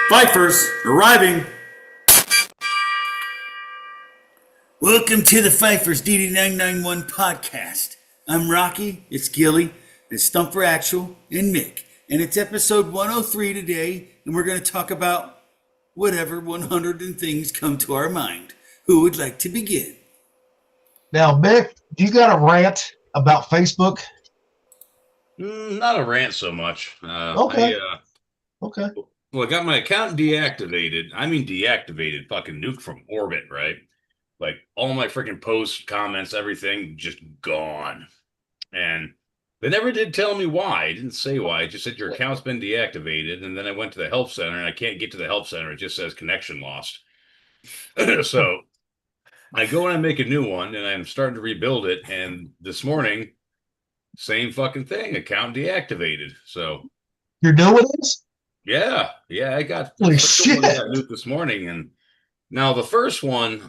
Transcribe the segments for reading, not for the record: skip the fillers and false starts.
Fifers arriving. Welcome to the Fifers DD991 podcast. I'm Rocky, it's Gilly, it's Stump for Actual, and Mick. And it's episode 103 today, and we're going to talk about whatever 100 and things come to our mind. Who would like to begin? Now, Mick, do you got a rant about Facebook? Not a rant so much. Okay. Okay. Well, I got my account deactivated. I mean, deactivated, fucking nuked from orbit, right? Like all my freaking posts, comments, everything just gone. And they never did tell me why. It didn't say why. It just said your account's been deactivated. And then I went to the help center and I can't get to the help center. It just says connection lost. So I go and I make a new one and I'm starting to rebuild it. And this morning, same fucking thing, account deactivated. So you're doing this? Yeah, I got holy shit nuked this morning, and now the first one,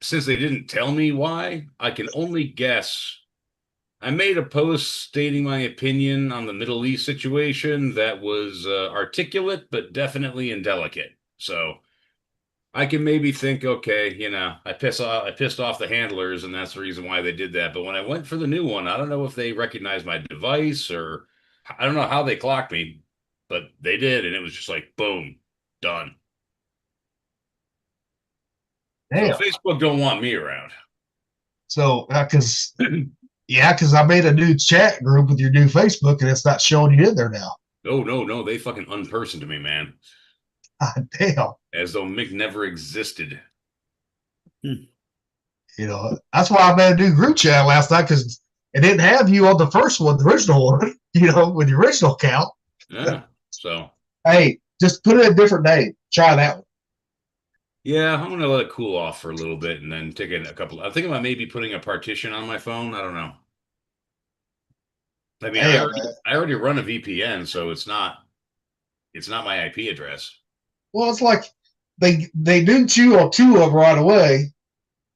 since they didn't tell me why, I can only guess. I made a post stating my opinion on the Middle East situation that was articulate but definitely indelicate. So I can maybe think, okay, I pissed off the handlers, and that's the reason why they did that. But when I went for the new one, I don't know if they recognized my device or I don't know how they clocked me. But they did, and it was just like, boom, done. Damn. So Facebook don't want me around. So, because I made a new chat group with your new Facebook, and it's not showing you in there now. No, they fucking unpersoned me, man. God damn. As though Mick never existed. That's why I made a new group chat last night, because it didn't have you on the first one, the original one, with the original account. Yeah. So, hey, just put it a different name. Try that one. Yeah, I'm gonna let it cool off for a little bit, and then take in a couple. I'm thinking about maybe putting a partition on my phone. I don't know. I mean, I already run a VPN, so it's not my IP address. Well, it's like they nuked you on two of them right away,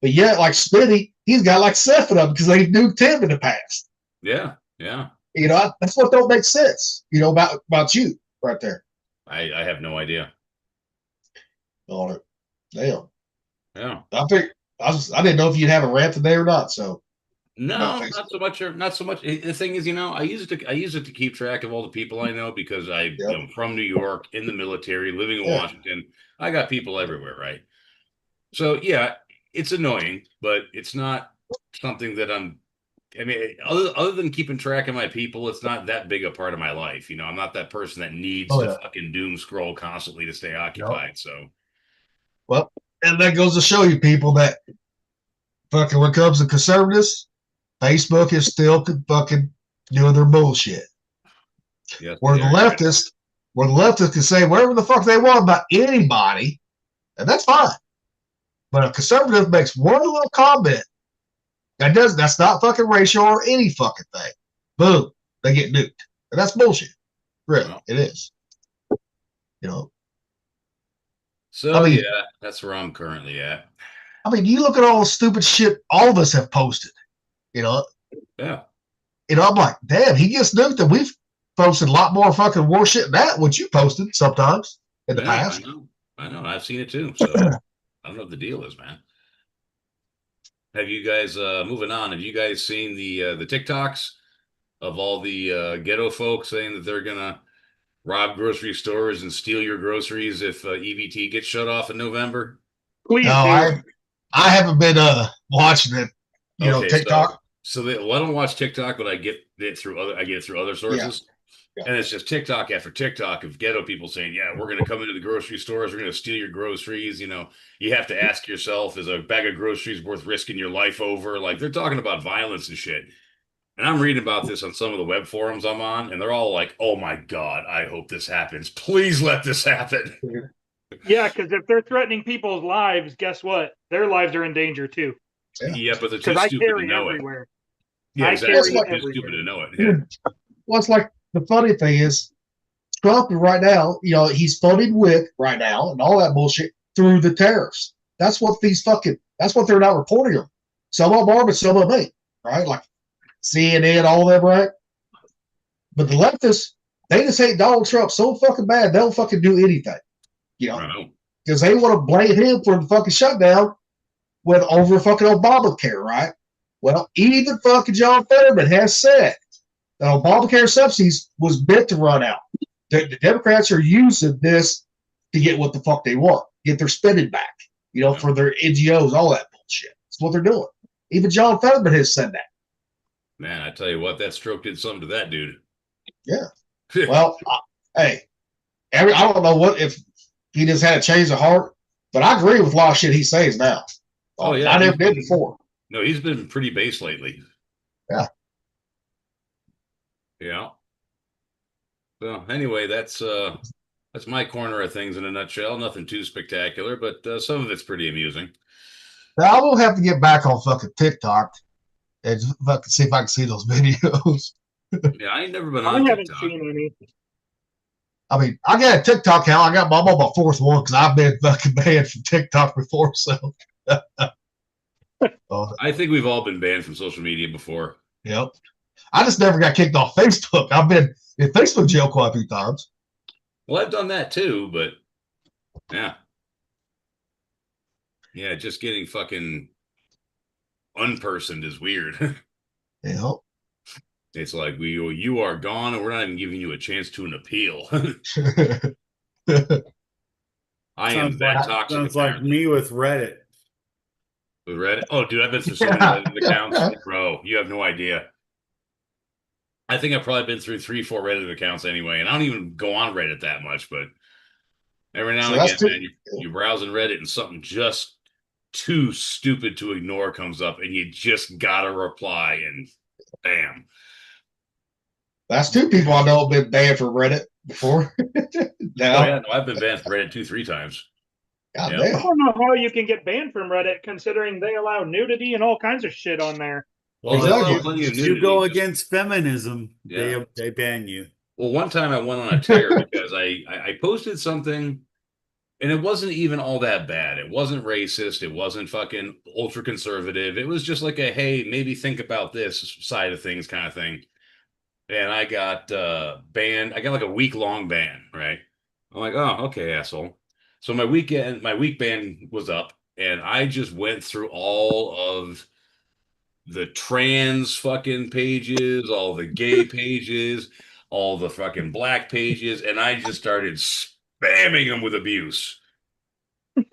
but yet, like Smitty, he's got like 7 of them because they nuked him in the past. Yeah. That's what don't make sense. About you. Right there. I have no idea. On it. Damn. Yeah. I didn't know if you'd have a rant today or not. So no, not so much. Not so much. The thing is, I use it to keep track of all the people I know because I'm from New York, in the military, living in Washington. I got people everywhere, right? So yeah, it's annoying, but it's not something that other than keeping track of my people, it's not that big a part of my life. I'm not that person that needs to fucking doom scroll constantly to stay occupied. So, well, and that goes to show you people that fucking when it comes to conservatives, Facebook is still fucking doing their bullshit. Yes, where the leftists can say whatever the fuck they want about anybody, and that's fine. But a conservative makes one little comment. That's not fucking racial or any fucking thing. Boom, they get nuked. And that's bullshit. Really, it is. So yeah, that's where I'm currently at. I mean, you look at all the stupid shit all of us have posted. Yeah. I'm like, damn, he gets nuked, and we've posted a lot more fucking war shit than that, what you posted sometimes in the past. I know. I've seen it too. So I don't know what the deal is, man. Have you guys moving on? Have you guys seen the TikToks of all the ghetto folks saying that they're gonna rob grocery stores and steal your groceries if EBT gets shut off in November? Please no, I haven't been watching it. TikTok. So I don't watch TikTok, but I get it through other sources. Yeah. And it's just TikTok after TikTok of ghetto people saying, yeah, we're going to come into the grocery stores. We're going to steal your groceries. You have to ask yourself, is a bag of groceries worth risking your life over? Like, they're talking about violence and shit. And I'm reading about this on some of the web forums I'm on, and they're all like, oh my God, I hope this happens. Please let this happen. Yeah, because if they're threatening people's lives, guess what? Their lives are in danger too. Yeah, but they're too stupid to know everywhere. it. Yeah, exactly. They're stupid to know it. Yeah. Well, it's like the funny thing is, Trump right now, he's funding WIC right now and all that bullshit through the tariffs. That's what they're not reporting on. Some of them are, but some of them ain't. Right? Like CNN, all of them, right? But the leftists, they just hate Donald Trump so fucking bad, they'll fucking do anything. You know, Right. because they want to blame him for the fucking shutdown with over fucking Obamacare, right? Well, even fucking John Fetterman has said that Obamacare subsidies was meant to run out. The Democrats are using this to get what the fuck they want, get their spending back, you know, for their NGOs, all that bullshit. That's what they're doing. Even John Fetterman has said that. Man, I tell you what, that stroke did something to that dude. Yeah. Well, hey, I don't know what if he just had a change of heart, but I agree with a lot of shit he says now. Oh, yeah, I never he's did been- before. No, he's been pretty base lately. Yeah. Yeah. Well, anyway, that's my corner of things in a nutshell. Nothing too spectacular, but some of it's pretty amusing. Now, I will have to get back on fucking TikTok and fucking see if I can see those videos. Yeah, I ain't never been I on haven't TikTok. seen any. I mean, I got a TikTok account. I'm on my fourth one because I've been fucking banned from TikTok before. So, I think we've all been banned from social media before. yep. I just never got kicked off Facebook. I've been in Facebook jail quite a few times. Well, I've done that too, but yeah. Yeah, just getting fucking unpersoned is weird. Yep. It's like you are gone and we're not even giving you a chance to an appeal. I am that toxic. Sounds like me with Reddit. With Reddit. Oh, dude, I've been through so many Reddit accounts, bro. You have no idea. I think I've probably been through 3-4 Reddit accounts anyway, and I don't even go on Reddit that much, but every now and again, man, you're browsing Reddit and something just too stupid to ignore comes up, and you just gotta reply, and bam. That's two people I know have been banned from Reddit before. Now, Oh yeah, no, I've been banned from Reddit 2-3 times. God Yeah. I damn. don't know how you can get banned from Reddit considering they allow nudity and all kinds of shit on there. Well, Exactly. plenty of If you nudity, go just- against feminism, Yeah. they ban you. Well, one time I went on a tear because I posted something and it wasn't even all that bad. It wasn't racist. It wasn't fucking ultra conservative. It was just like a, hey, maybe think about this side of things kind of thing. And I got banned. I got like a week-long ban, right? I'm like, oh, okay, asshole. So my week ban was up and I just went through all of the trans fucking pages, all the gay pages, all the fucking black pages, and I just started spamming them with abuse.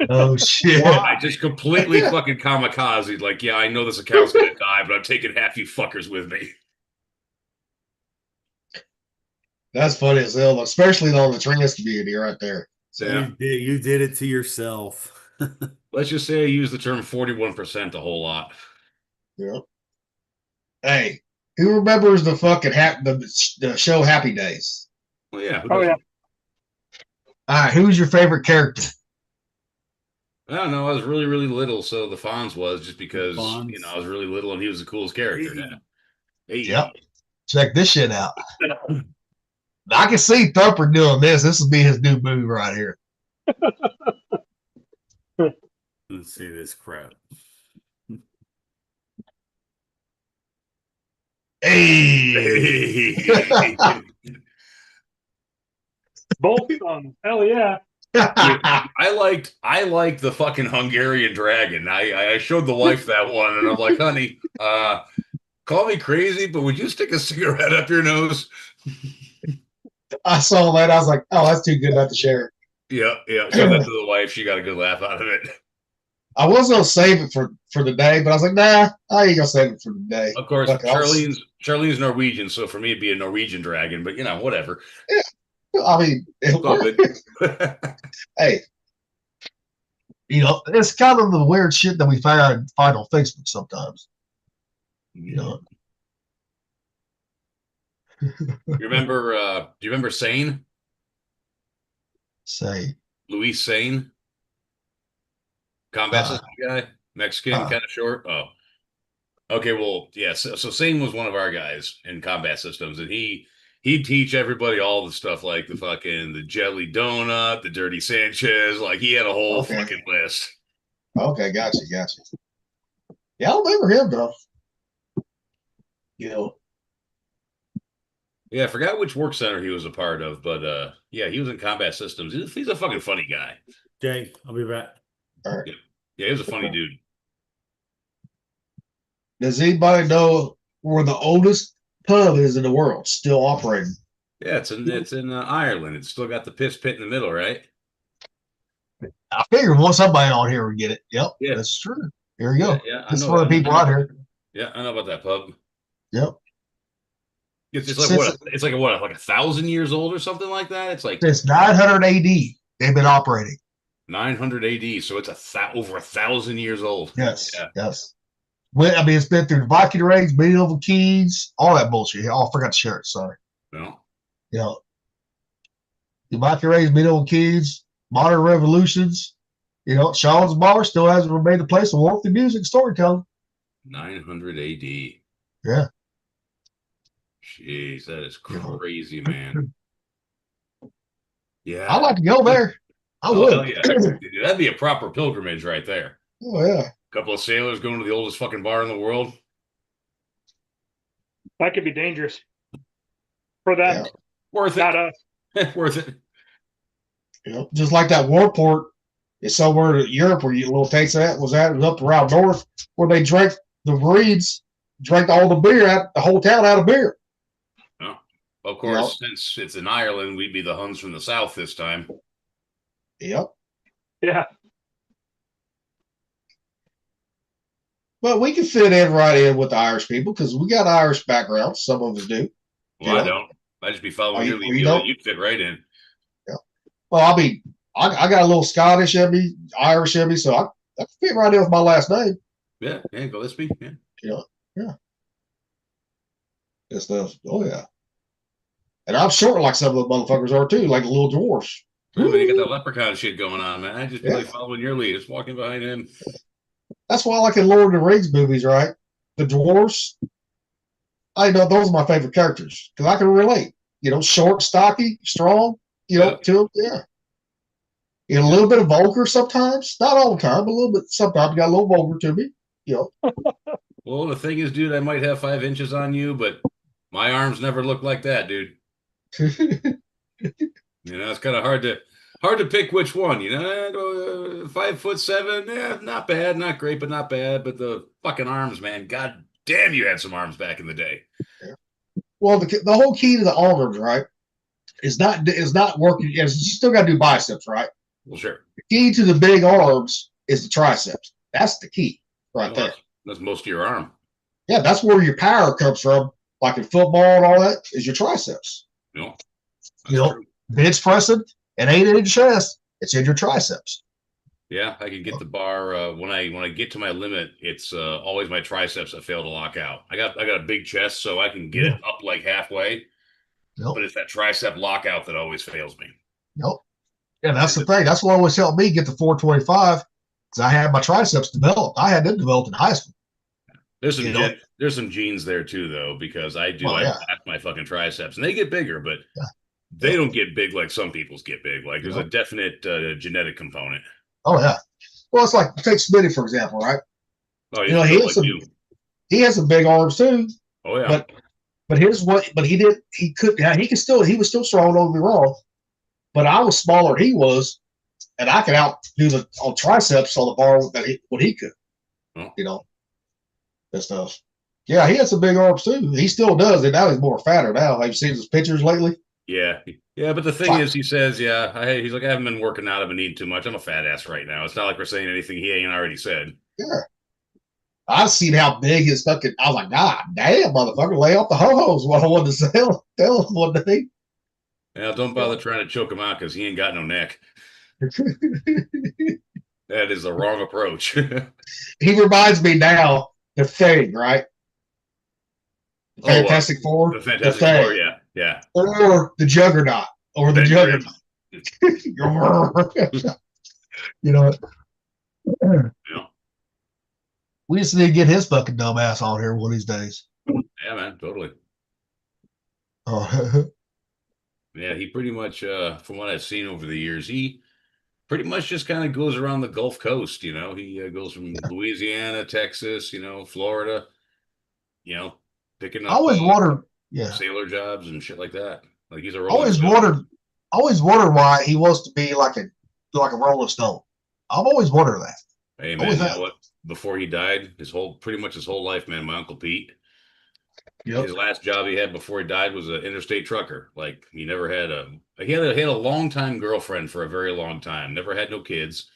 Oh shit. I just completely fucking kamikaze. Like, yeah, I know this account's gonna die, but I'm taking half you fuckers with me. That's funny as hell, especially on the trans community right there. So Yeah. you did it to yourself. Let's just say I use the term 41% a whole lot. Yep. Hey, who remembers the fucking the show Happy Days? Well, yeah. who Oh, doesn't? All right, who's your favorite character? I don't know. I was really, really little, so the Fonz was just because Fonz. I was really little and he was the coolest character. Hey. Yeah. Hey. Yep. Check this shit out. I can see Thumper doing this. This will be his new move right here. Let's see this crap. Hey. Hey. Both thumbs. Hell yeah. I liked the fucking Hungarian dragon. I showed the wife that one, and I'm like, honey, call me crazy, but would you stick a cigarette up your nose? I saw that. I was like, oh, that's too good not to share. Yeah. Showed that to the wife. She got a good laugh out of it. I was gonna save it for the day, but I was like, nah, I ain't gonna save it for the day. Of course, Fuck it, Charlene's Norwegian, so for me it'd be a Norwegian dragon, but whatever. I mean, It's all good. hey, it's kind of the weird shit that we find on Facebook sometimes. You remember? Do you remember Sane? Say, Luis Sane, combat system guy, Mexican, kind of short. Oh, okay. Well, yeah. So Sane was one of our guys in combat systems, and he'd teach everybody all the stuff like the jelly donut, the dirty Sanchez. Like he had a whole fucking list. okay, gotcha. Yeah, I remember him though. Yeah, I forgot which work center he was a part of, but yeah, he was in combat systems. He's a fucking funny guy. Okay, I'll be back. All right. Yeah, he was a funny dude. Does anybody know where the oldest pub is in the world still operating? Yeah, it's in Ireland. It's still got the piss pit in the middle, right? I figured once somebody on here would get it. Yep, Yeah. that's true. Here we go. Yeah, I This is know for the that. people out here. Yeah, I know about that pub. Yep. It's like what? It's like what? Like 1,000 years old or something like that. It's like Since 900 AD, they've been operating. 900 AD, so it's over 1,000 years old. Yes. Yeah. Yes. Well, I mean, it's been through the Viking raids, medieval kings, all that bullshit. Oh, I forgot to share it. Sorry. No. You know, the Viking raids, medieval kings, modern revolutions. You know, Sean's Bar still hasn't remained a place of warmth and music and storytelling. 900 AD. Yeah. Jeez, that is crazy, man. Yeah. I'd like to go there. I Oh, would. hell yeah. That'd be a proper pilgrimage right there. Oh, yeah. A couple of sailors going to the oldest fucking bar in the world. That could be dangerous for them. Yeah. Worth Not it. us. Worth it. You know, just like that Warport is somewhere in Europe where you little taste of that was at. It was up around north where they drank the breeds, drank all the beer out, the whole town out of beer. Oh, of course, since it's in Ireland, we'd be the Huns from the south this time. Yep. Yeah. But we can fit in right in with the Irish people because we got Irish backgrounds. Some of us do. Well, Yeah. I don't. I just be following your lead. you don't? You'd fit right in. Well, I mean, I got a little Scottish in me, Irish in me, so I can fit right in with my last name. Yeah, Gillespie. Yeah. Yeah. That stuff. Oh, yeah. And I'm short like some of the motherfuckers are too, like the little dwarfs. Ooh, man, you got that leprechaun shit going on, man. I just be Yeah. like following your lead, just walking behind him. That's why I like in Lord of the Rings movies, right? The dwarfs. I know those are my favorite characters because I can relate. You know, short, stocky, strong. You know, Yeah. to them, yeah. You know, a little bit of vulgar sometimes, not all the time, but a little bit. Sometimes you got a little vulgar to me. You Well, the thing is, dude, I might have 5 inches on you, but my arms never look like that, dude. know. You know, it's kind of hard to pick which one. You know, 5'7", yeah, not bad, not great, but not bad. But the fucking arms, man, god damn, you had some arms back in the day. Well, the whole key to the arms, right, is not working. You still got to do biceps, right? Well, sure. The key to the big arms is the triceps. That's the key right Well, there. that's most of your arm. Yeah, that's where your power comes from. Like in football and all that, is your triceps. You know, You know, bench pressing an 8-inch chest, it's in your triceps. yeah, I can get the bar when I get to my limit. It's always my triceps that fail to lock out. I got a big chest, so I can get it up like halfway. Yep. But it's that tricep lockout that always fails me. Yep. Yeah, that's the thing. That's what always helped me get to 425 because I had my triceps developed. I had them developed in high school. There's some You know? there's some genes there too, though, because I Well, yeah. blast my fucking triceps, and they get bigger, but Yeah. they don't get big like some people's get big. Like there's Yeah. a definite genetic component. Oh yeah. Well, it's like take Smitty for example, right? Oh, You know, he has some. He has some big arms too. Oh yeah. But here's what. But he did. He could. Yeah, he could still. He was still strong. Don't get me wrong. But I was smaller than he was, and I could outdo the on triceps on the bar what he could. Oh. You know, that stuff. Yeah, he had some big arms too. He still does, and now he's more fatter now. Have you seen his pictures lately? Yeah. But the thing is, he says, he's like, I haven't been working out. I've been eating too much. I'm a fat ass right now. It's not like we're saying anything he ain't already said. Yeah. I've seen how big his fucking. I was like, God damn, motherfucker, lay off the ho-hos. What I wanted to tell him one day. Yeah, don't bother trying to choke him out because he ain't got no neck. That is the wrong approach. He reminds me now, the Thing, right? Fantastic Four. The Fantastic Four, yeah. Or the Juggernaut. Or the Ben Juggernaut. You know what? Yeah. We just need to get his fucking dumb ass on here one of these days. Yeah, man, totally. Oh. Yeah, he pretty much, from what I've seen over the years, he pretty much just kind of goes around the Gulf Coast. You know, he goes from Louisiana, Texas, Florida. Picking up. I always wondered Yeah. sailor jobs and shit like that. Like he's a rolling Always stone. wondered why he wants to be like a Rolling Stone. I've always wondered that. Hey man, Always you have. know what? Before he died, pretty much his whole life, man. My uncle Pete, Yep. his last job he had before he died was an interstate trucker. Like he never had he had a long time girlfriend for a very long time. Never had no kids,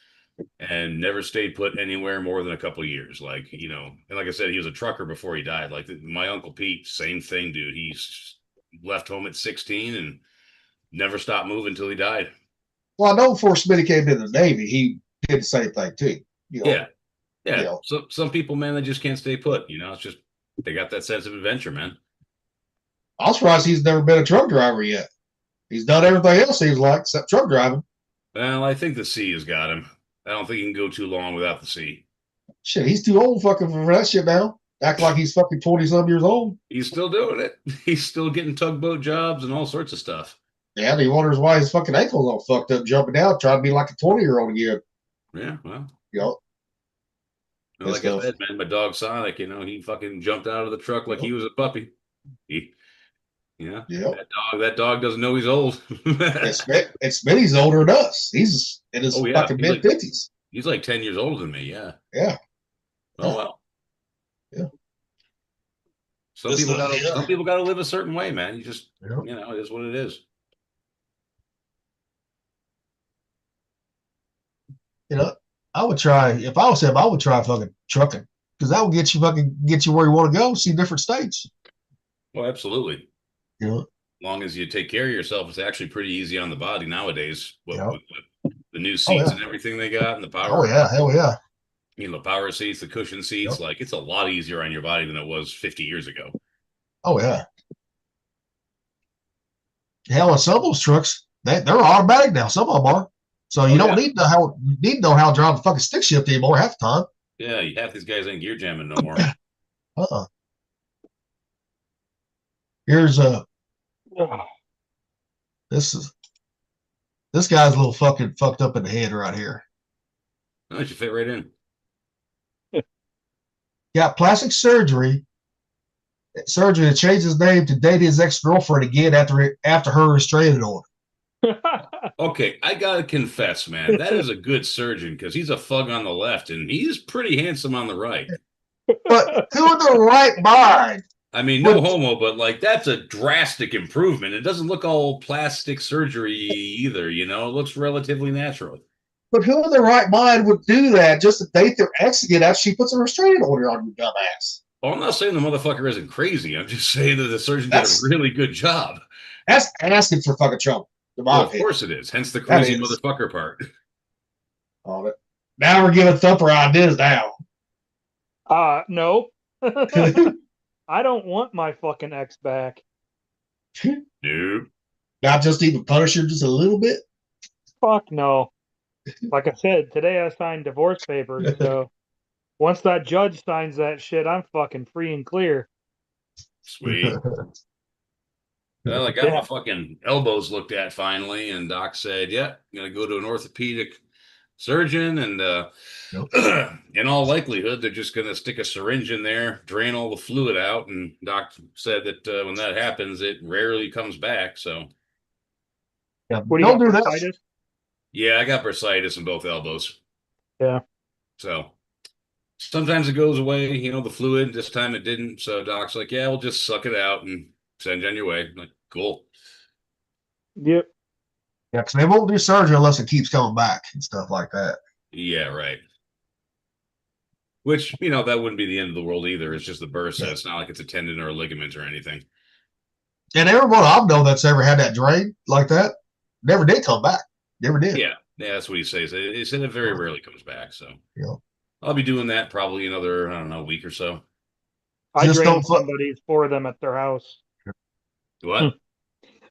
and never stayed put anywhere more than a couple of years. Like and like I said, he was a trucker before he died. Like my uncle Pete, same thing, dude. He's left home at 16 and never stopped moving until he died. Well, I know before Smitty came into the Navy, he did the same thing too. Yeah, yeah. You know. So some people, man, they just can't stay put. It's just they got that sense of adventure, man. I'm surprised he's never been a truck driver yet. He's done everything else, seems like, except truck driving. Well, I think the sea has got him. I don't think he can go too long without the sea. Shit, he's too old fucking for that shit now. Act like he's fucking 20-some years old. He's still doing it. He's still getting tugboat jobs and all sorts of stuff. Yeah, and he wonders why his fucking ankle's all fucked up jumping out, trying to be like a 20-year-old again. Yeah, well. You know? Like I said, man, my dog Sonic, he fucking jumped out of the truck like he was a puppy. That dog doesn't know he's old. It's Smitty's older than us. He's in his fucking mid-50s. He's like 10 years older than me, yeah. Yeah. Oh, well. Yeah. Some people got to live a certain way, man. You just, it is what it is. I would try, if I was him, I would try fucking trucking, because that will get you where you want to go, see different states. Well, absolutely. As long as you take care of yourself, it's actually pretty easy on the body nowadays. With the new seats and everything they got, and the power. Oh yeah, hell yeah. The power seats, the cushion seats, like it's a lot easier on your body than it was 50 years ago. Oh yeah. Hell, some of those trucks, they're automatic now. Some of them are. So you don't need to know how to drive a fucking stick shift anymore half the time. Yeah, half these guys ain't gear jamming no more. Here's this guy's a little fucking fucked up in the head right here. Oh, it should fit right in. Got plastic surgery to change his name to date his ex-girlfriend again after her restraining order. Okay, I gotta confess, man, that is a good surgeon, because he's a thug on the left and he's pretty handsome on the right. But who in the right mind? I mean, no homo, but like that's a drastic improvement. It doesn't look all plastic surgery either, it looks relatively natural. But who in their right mind would do that just to date their ex again after she puts a restraining order on you, dumbass? Well, I'm not saying the motherfucker isn't crazy. I'm just saying that the surgeon did a really good job. That's asking for fucking trouble. Well, of course it is. Hence the crazy motherfucker part. Now we're giving Thumper ideas now. No. I don't want my fucking ex back. Nope. Not just even punish her just a little bit? Fuck no. Like I said, today I signed divorce papers, so once that judge signs that shit, I'm fucking free and clear. Sweet. Well, I got my fucking elbows looked at finally, and Doc said, "Yeah, I'm gonna go to an orthopedic surgeon, and in all likelihood, they're just gonna stick a syringe in there, drain all the fluid out." And Doc said that when that happens, it rarely comes back. So, what don't do that. Yeah, I got bursitis in both elbows. Yeah. So sometimes it goes away, the fluid. This time it didn't. So Doc's like, "Yeah, we'll just suck it out and send you on your way." I'm like, cool. Yep. Yeah, because they won't do surgery unless it keeps coming back and stuff like that. Yeah, right. Which, that wouldn't be the end of the world either. It's just the bursa. Yeah. It's not like it's a tendon or a ligament or anything. And everyone I've known that's ever had that drain like that never did come back. Never did. Yeah, that's what he says. He said it very rarely comes back. So I'll be doing that probably another, week or so. I drained somebody's for them at their house. What?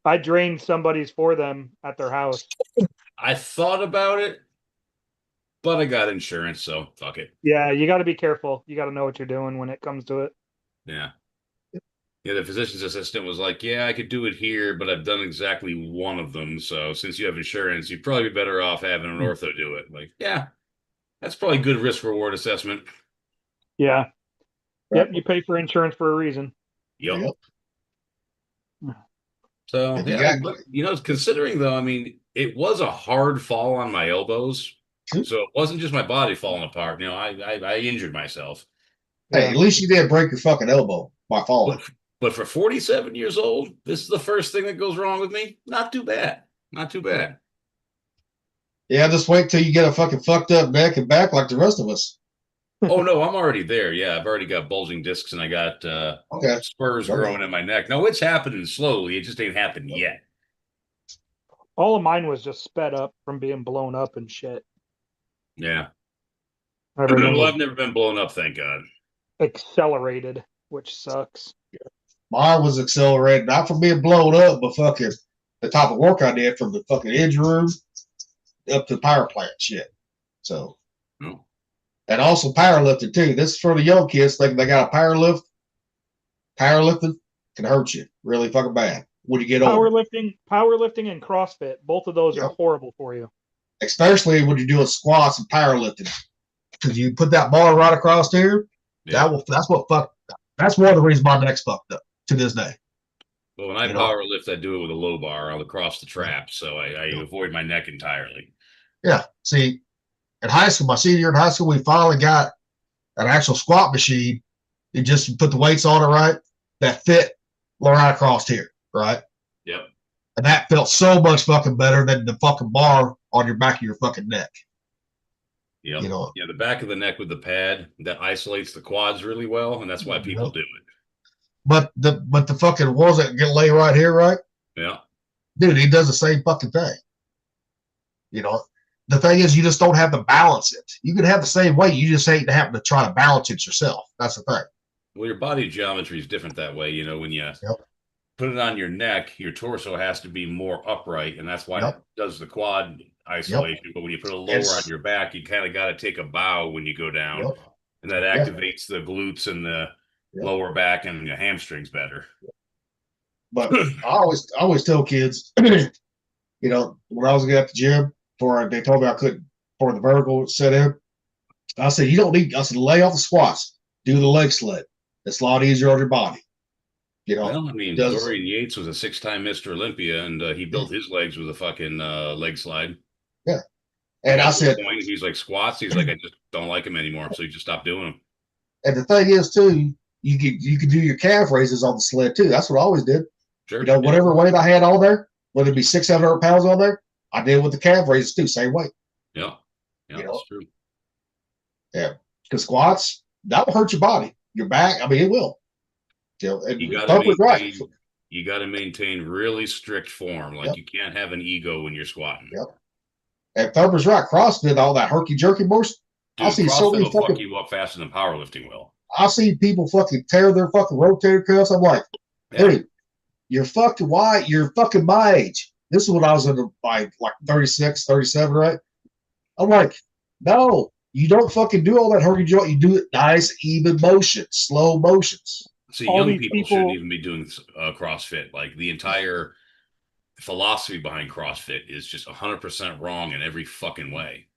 I drained somebody's for them at their house. I thought about it, but I got insurance, so fuck it. Yeah, you got to be careful. You got to know what you're doing when it comes to it. Yeah. Yeah, the physician's assistant was like, "Yeah, I could do it here, but I've done exactly one of them. So since you have insurance, you'd probably be better off having an ortho do it." Like, yeah, that's probably good risk-reward assessment. Yeah. Yep, you pay for insurance for a reason. Yep. So If you yeah, got, but considering though, I mean, it was a hard fall on my elbows, so it wasn't just my body falling apart. I injured myself. hey, Yeah. at least you didn't break your fucking elbow by falling. But for 47 years old, this is the first thing that goes wrong with me. Not too bad. Not too bad. Yeah, just wait till you get a fucking fucked up neck and back like the rest of us. Oh no, I'm already there. Yeah, I've already got bulging discs and I got Okay. spurs Okay. growing in my neck. No, it's happening slowly. It just ain't happened yet. All of mine was just sped up from being blown up and shit. Yeah. Everything Well, was I've never been blown up, thank God. accelerated, which sucks. Mine was accelerated, not from being blown up, but fucking the type of work I did from the fucking engine room up to the power plant shit. So, Oh. and also powerlifting too. This is for the young kids thinking they got a powerlift. Powerlifting can hurt you really fucking bad when you get older. Powerlifting and CrossFit, both of those are Yep. horrible for you. Especially when you're doing squats and powerlifting. Because you put that bar right across here, Yeah. that's one of the reasons my neck's fucked up to this day. Well, when I power lift, I do it with a low bar. I'll across the trap, so I avoid my neck entirely. Yeah. See, in high school, my senior year in high school, we finally got an actual squat machine. You just put the weights on it right, that fit right across here, right? Yep. And that felt so much fucking better than the fucking bar on your back of your fucking neck. Yep. You know, yeah, the back of the neck with the pad that isolates the quads really well, and that's why people do it. But the fucking ones that get lay right here, right? Yeah. Dude, he does the same fucking thing. You know, the thing is, you just don't have to balance it. You can have the same weight, you just ain't having to try to balance it yourself. That's the thing. Well, your body geometry is different that way. When you put it on your neck, your torso has to be more upright, and that's why it does the quad isolation. But when you put a lower on your back, you kind of got to take a bow when you go down, and that activates the glutes and the lower back and your hamstrings better. But I always tell kids, when I was at the gym, they told me I couldn't, for the vertical set in, I said, I said, lay off the squats, do the leg sled. It's a lot easier on your body. Well, I mean, Dorian Yates was a 6-time Mr. Olympia, and he built his legs with a fucking leg slide. Yeah. And I said, he's like squats. He's like, I just don't like him anymore. So he just stopped doing them. And the thing is, too, you could do your calf raises on the sled, too. That's what I always did. Sure. Whatever weight I had on there, whether it be 600-700 pounds on there, I did with the calf raises, too. Same weight. Yeah. Yeah, that's true. Yeah. Because squats, that will hurt your body. Your back, I mean, it will. You got to maintain really strict form. Like you can't have an ego when you're squatting. Yep. And Thurber's right. CrossFit, all that herky jerky motion. I see so many fuck you up faster than powerlifting will. I see people fucking tear their fucking rotator cuffs. I'm like, dude, you're fucking white. You're fucking my age. This is when I was in like 36, 37, right? I'm like, no, you don't fucking do all that herky jerky. You do it nice, even motion, slow motions. See, young people shouldn't even be doing CrossFit. Like the entire philosophy behind CrossFit is just 100% wrong in every fucking way.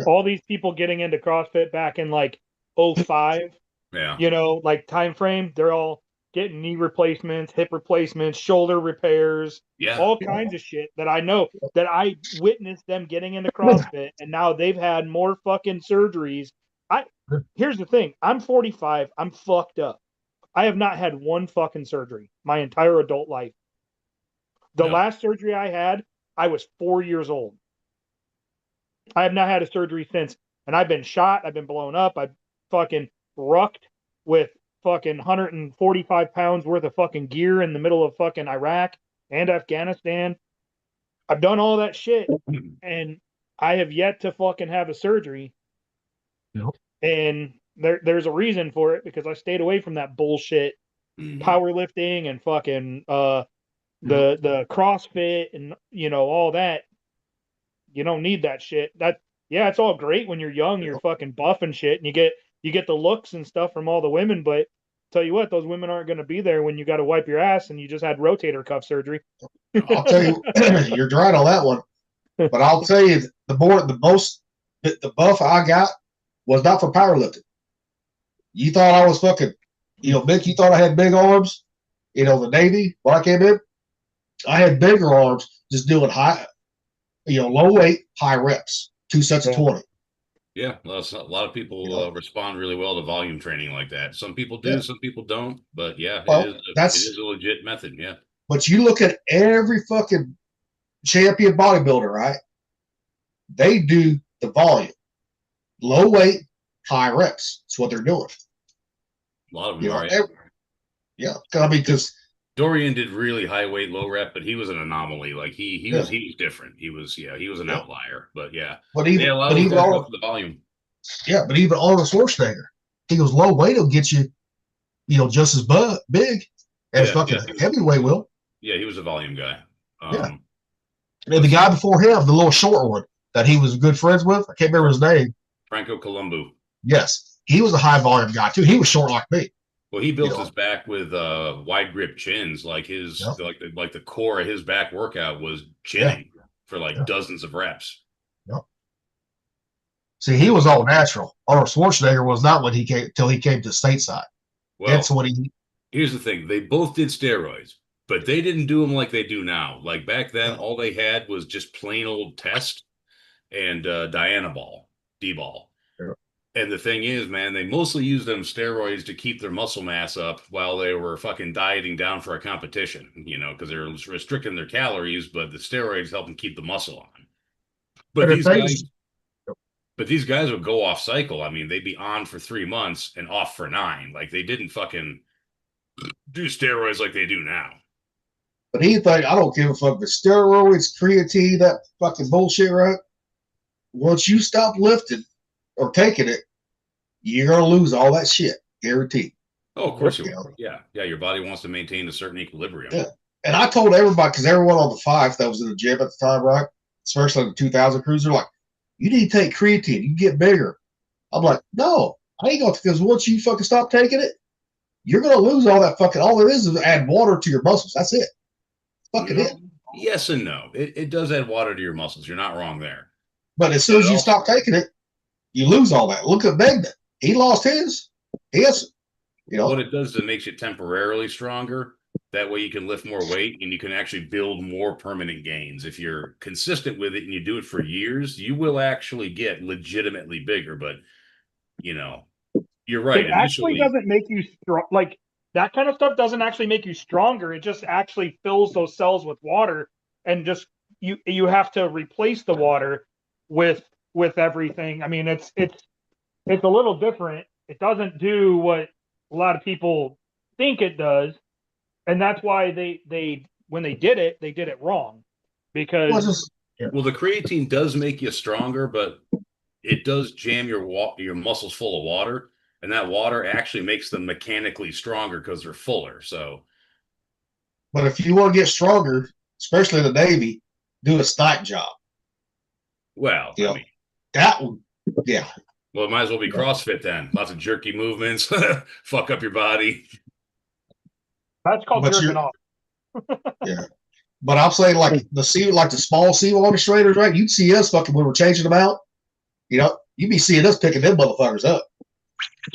All these people getting into CrossFit back in like 05, like time frame, they're all getting knee replacements, hip replacements, shoulder repairs, all kinds of shit that I know that I witnessed them getting into CrossFit, and now they've had more fucking surgeries. Here's the thing, I'm 45, I'm fucked up. I have not had one fucking surgery my entire adult life. The last surgery I had, I was 4 years old. I have not had a surgery since. And I've been shot. I've been blown up. I've fucking rucked with fucking 145 pounds worth of fucking gear in the middle of fucking Iraq and Afghanistan. I've done all that shit. And I have yet to fucking have a surgery. Yep. And there's a reason for it, because I stayed away from that bullshit powerlifting and fucking the CrossFit and all that. You don't need that shit. It's all great when you're young, you're fucking buff and shit, and you get the looks and stuff from all the women, but tell you what, those women aren't going to be there when you got to wipe your ass and you just had rotator cuff surgery. I'll tell you, you're right on that one. But I'll tell you, the buff I got was not for powerlifting. You thought I was fucking, Mick, you thought I had big arms, the Navy when I came in? I had bigger arms just doing high, low weight, high reps, 2 sets of 20. Yeah, a lot of people respond really well to volume training like that. Some people do, some people don't. But yeah, it is a legit method. Yeah. But you look at every fucking champion bodybuilder, right? They do the volume, low weight, high reps. That's what they're doing. A lot of them are. I mean, because Dorian did really high weight, low rep, but he was an anomaly. Like he was different. He was an outlier. But yeah, but even a lot of people go for the volume. Yeah, but even Arnold Schwarzenegger, he goes low weight will get you, just as big as fucking heavyweight will. Yeah, he was a volume guy. And the guy before him, the little short one that he was good friends with, I can't remember his name. Franco Columbu. Yes, he was a high volume guy too. He was short like me. Well, he built his back with wide grip chins. Like like the core of his back workout was chinning for dozens of reps. Yep. See, he was all natural. Arnold Schwarzenegger was not when he came till he came to stateside. Well, that's what he. Here's the thing: they both did steroids, but they didn't do them like they do now. Like back then, all they had was just plain old test and Dianabol, D-ball. Yeah. And the thing is, man, they mostly used them steroids to keep their muscle mass up while they were fucking dieting down for a competition, because they're restricting their calories, but the steroids help them keep the muscle on. But these guys would go off cycle. I mean, they'd be on for 3 months and off for 9. Like they didn't fucking do steroids like they do now. But he think, I don't give a fuck. The steroids, creatine, that fucking bullshit, right? Once you stop lifting or taking it, you're going to lose all that shit. Guaranteed. Oh, of course you will. Yeah. Yeah. Your body wants to maintain a certain equilibrium. Yeah. And I told everybody, because everyone on the 5 that was in the gym at the time, right? Especially the 2000 cruiser, like, you need to take creatine. You can get bigger. I'm like, no, I ain't going to, because once you fucking stop taking it, you're going to lose all that fucking, all there is add water to your muscles. That's it. Fucking it. Yes and no. It does add water to your muscles. You're not wrong there. But as soon as you stop taking it, you lose all that. Look at Megna. He lost his. What it does is it makes you temporarily stronger. That way you can lift more weight and you can actually build more permanent gains. If you're consistent with it and you do it for years, you will actually get legitimately bigger. But, you're right. It actually doesn't make you strong. Like that kind of stuff doesn't actually make you stronger. It just actually fills those cells with water, and just you have to replace the water with everything. I mean, it's a little different. It doesn't do what a lot of people think it does. And that's why they when they did it wrong, because the creatine does make you stronger, but it does jam your muscles full of water, and that water actually makes them mechanically stronger because they're fuller. So, but if you want to get stronger, especially in the Navy, do a stock job. Well, I mean, that one, yeah. Well, it might as well be CrossFit then. Lots of jerky movements, fuck up your body. That's called jerking off. Yeah. But I'm saying like the small seawater strainers, right? You'd see us fucking when we're changing them out. You'd be seeing us picking them motherfuckers up.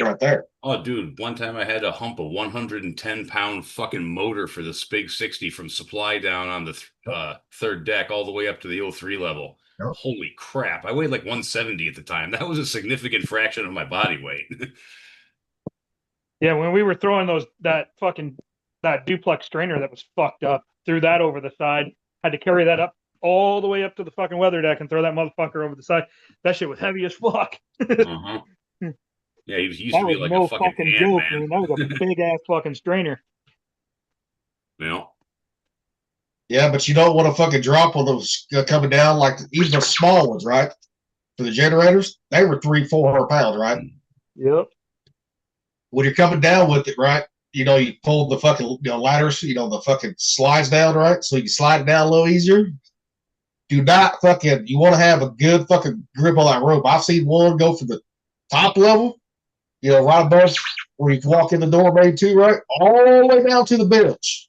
Right there. Oh, dude, one time I had to hump a 110-pound fucking motor for the Spig 60 from supply down on the third deck all the way up to the 03 level. Yep. Holy crap. I weighed like 170 at the time. That was a significant fraction of my body weight. Yeah, when we were throwing that duplex strainer that was fucked up, threw that over the side, had to carry that up all the way up to the fucking weather deck and throw that motherfucker over the side. That shit was heavy as fuck. Uh-huh. Yeah, he used to be like a fucking joke, man. That was a big ass fucking strainer. Yeah. Yeah, but you don't want to fucking drop on those coming down, like even the small ones, right? For the generators, they were 300-400 pounds, right? Yep. When you're coming down with it, right? You pull the fucking ladders, the fucking slides down, right? So you can slide it down a little easier. Do not fucking, you want to have a good fucking grip on that rope. I've seen one go from the top level, right above where you can walk in the door, maybe too, right? All the way down to the bench.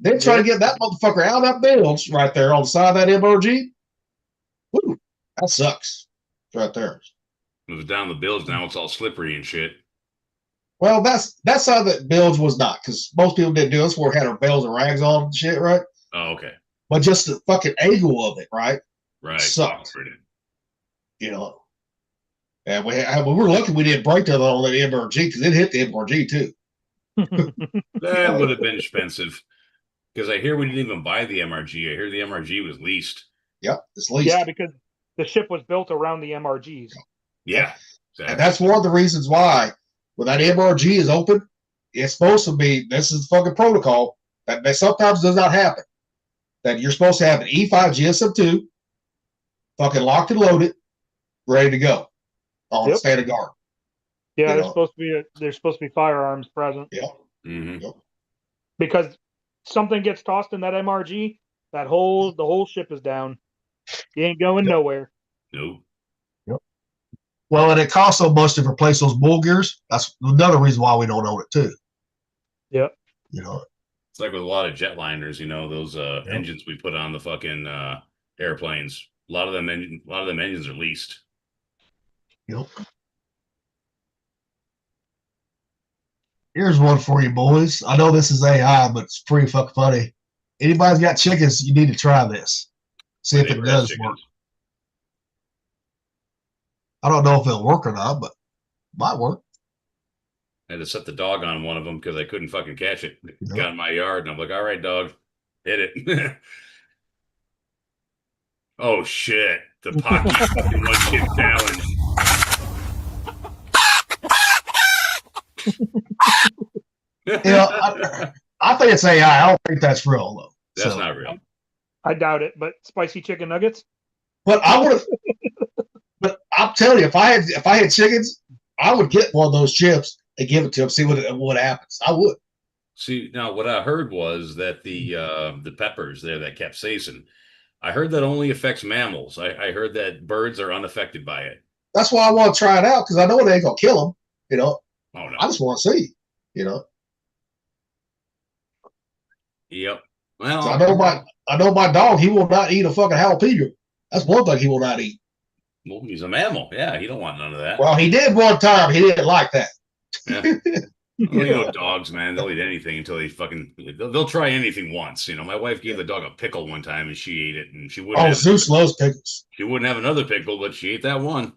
Then try to get that motherfucker out of that bench right there on the side of that MRG. Woo, that sucks. Right there. It was down the bills. Now it's all slippery and shit. Well, that's how the bilge was not, because most people didn't do this where it had our bells and rags on and shit, right? Oh, okay. But just the fucking angle of it, right? Right. Sucked. You know. And we were lucky we didn't break that on the MRG because it hit the MRG too. That would have been expensive. Because I hear we didn't even buy the MRG. I hear the MRG was leased. Yep, it's leased. Yeah, because the ship was built around the MRGs. Yeah. Exactly. And that's one of the reasons why when that MRG is open, it's supposed to be, this is fucking protocol, that sometimes does not happen. That you're supposed to have an E5 GSM2, fucking locked and loaded, ready to go on standard guard. Yeah, there's supposed to be firearms present. Yep. Mm-hmm. Yep. Because something gets tossed in that MRG, the whole ship is down. You ain't going nowhere. Nope. Yep. Well, and it costs so much to replace those bull gears. That's another reason why we don't own it too. Yep. You know. It's like with a lot of jetliners, those engines we put on the fucking airplanes. A lot of them engines are leased. Yep. Here's one for you, boys. I know this is AI, but it's pretty fucking funny. Anybody's got chickens, you need to try this. See if it does work. I don't know if it'll work or not, but it might work. I had to set the dog on one of them because I couldn't fucking catch it. It got in my yard, and I'm like, all right, dog, hit it. Oh, shit. The Pocky fucking one chip challenge. I think it's AI. I don't think that's real, though. That's not real. I doubt it, but spicy chicken nuggets? But I would have. But I'm telling you, if I had chickens, I would get one of those chips and give it to them, see what happens. I would. See, now what I heard was that the peppers there, that capsaicin, I heard that only affects mammals. I heard that birds are unaffected by it. That's why I want to try it out, because I know it ain't gonna kill them. You know. Oh no. I just want to see. You know. Yep. Well, so I know my dog. He will not eat a fucking jalapeno. That's one thing he will not eat. Well, he's a mammal. Yeah, he don't want none of that. Well, he did one time. He didn't like that. Yeah. Dogs, man, they'll eat anything until they'll try anything once. My wife gave the dog a pickle one time and she ate it, and she wouldn't. Oh, Zeus loves pickles. She wouldn't have another pickle, but she ate that one.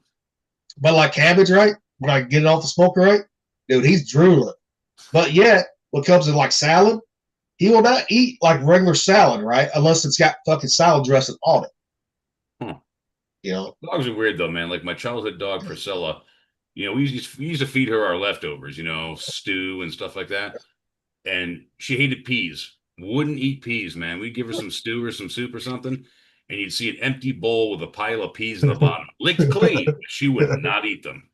But like cabbage, right? When I get it off the smoker, right? Dude, he's drooling. But yet, when it comes to like salad, he will not eat like regular salad, right? Unless it's got fucking salad dressing on it. Dogs are weird though, man. Like my childhood dog Priscilla, we used to feed her our leftovers, stew and stuff like that. And she hated peas. Wouldn't eat peas, man. We'd give her some stew or some soup or something, and you'd see an empty bowl with a pile of peas in the bottom, licked clean. She would not eat them.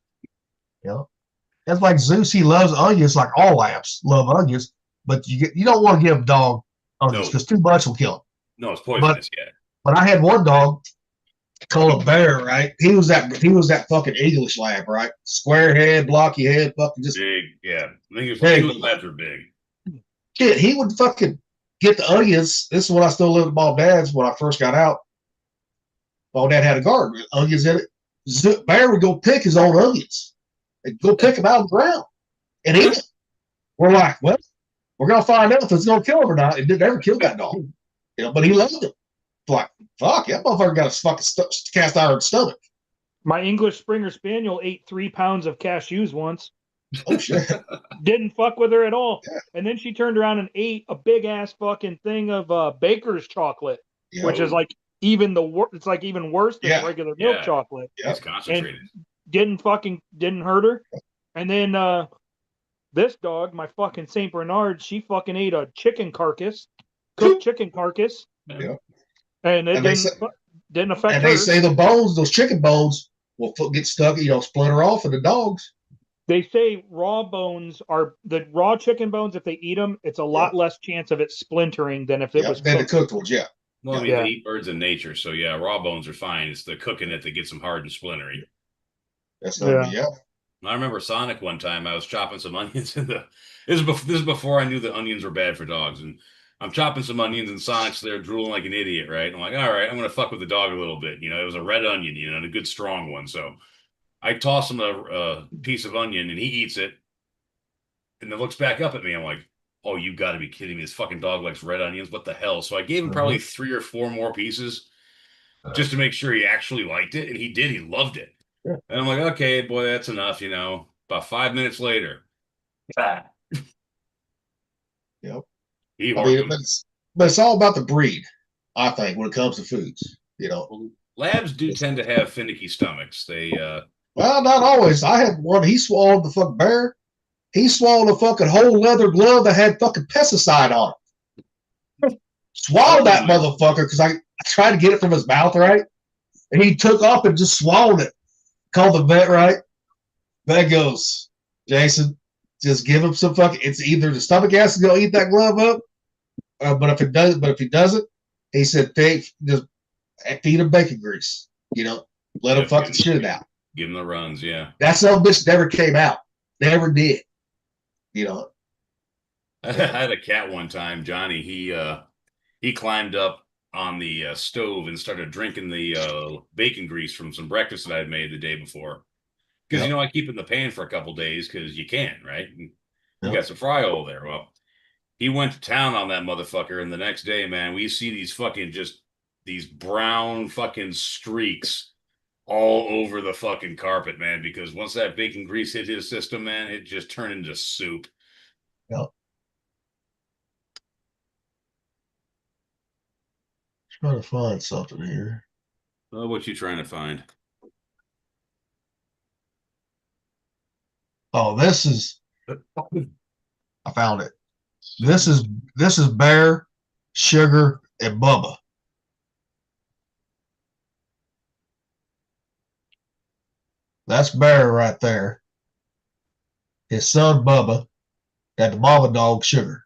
Yeah, that's like Zeus. He loves onions, like all labs love onions. But you don't want to give a dog onions because too much will kill him. No, it's poisonous. But I had one dog called a bear, right? He was that fucking English lab, right? Square head, blocky head, fucking just big. Yeah, I think his labs are big. Shit, he would fucking get the onions. This is when I still lived with my dad's when I first got out. My dad had a garden with onions in it. Bear would go pick his own onions and go pick them out of the ground and eat it. We're like, well, we're gonna find out if it's gonna kill him or not. It didn't ever kill that dog, but he loved it. Like, fuck, that motherfucker got a fucking cast iron stomach. My English Springer Spaniel ate 3 pounds of cashews once. Oh shit! Didn't fuck with her at all. Yeah. And then she turned around and ate a big ass fucking thing of Baker's chocolate, which is like even it's like even worse than regular milk chocolate. Yeah, it's concentrated. And didn't hurt her. And then this dog, my fucking Saint Bernard, she fucking ate a chicken carcass, cooked chicken carcass. Yeah. And it didn't affect her. And they say the bones, those chicken bones, will get stuck, splinter off in the dogs. They say raw chicken bones, if they eat them, it's a lot less chance of it splintering than if it was than the cooked ones, Well, I mean, they eat birds in nature, so raw bones are fine. It's the cooking it that gets them hard and splintery. That's not I remember Sonic one time, I was chopping some onions this is before I knew that onions were bad for dogs, and I'm chopping some onions and Sonic's there drooling like an idiot, right? I'm like, all right, I'm going to fuck with the dog a little bit. It was a red onion, and a good strong one. So I toss him a piece of onion and he eats it. and then looks back up at me. I'm like, oh, you got to be kidding me. This fucking dog likes red onions. What the hell? So I gave him probably 3 or 4 more pieces just to make sure he actually liked it. And he did. He loved it. Yeah. And I'm like, okay, boy, that's enough. About 5 minutes later. Yep. But it's all about the breed, I think, when it comes to foods. Labs do tend to have finicky stomachs. They well, not always. I had one. He swallowed the fucking bear. He swallowed a fucking whole leather glove that had fucking pesticide on it. Swallowed that motherfucker because I tried to get it from his mouth, right? And he took off and just swallowed it. Called the vet, right? Vet goes, Jason, just give him some fucking. It's either the stomach acid gonna eat that glove up, but if he doesn't, he said, just feed him bacon grease. Let him fucking shit it out. Give him the runs, yeah. That son of a bitch never came out. Never did. I had a cat one time, Johnny. He climbed up on the stove and started drinking the bacon grease from some breakfast that I had made the day before. Because I keep it in the pan for a couple days because you can, right? You got some fry oil there. Well, he went to town on that motherfucker, and the next day, man, we see these fucking these brown fucking streaks all over the fucking carpet, man, because once that bacon grease hit his system, man, it just turned into soup. Yep. Trying to find something here. Well, what you trying to find? Oh, this is. I found it. This is Bear, Sugar, and Bubba. That's Bear right there. His son Bubba, and the mama dog Sugar.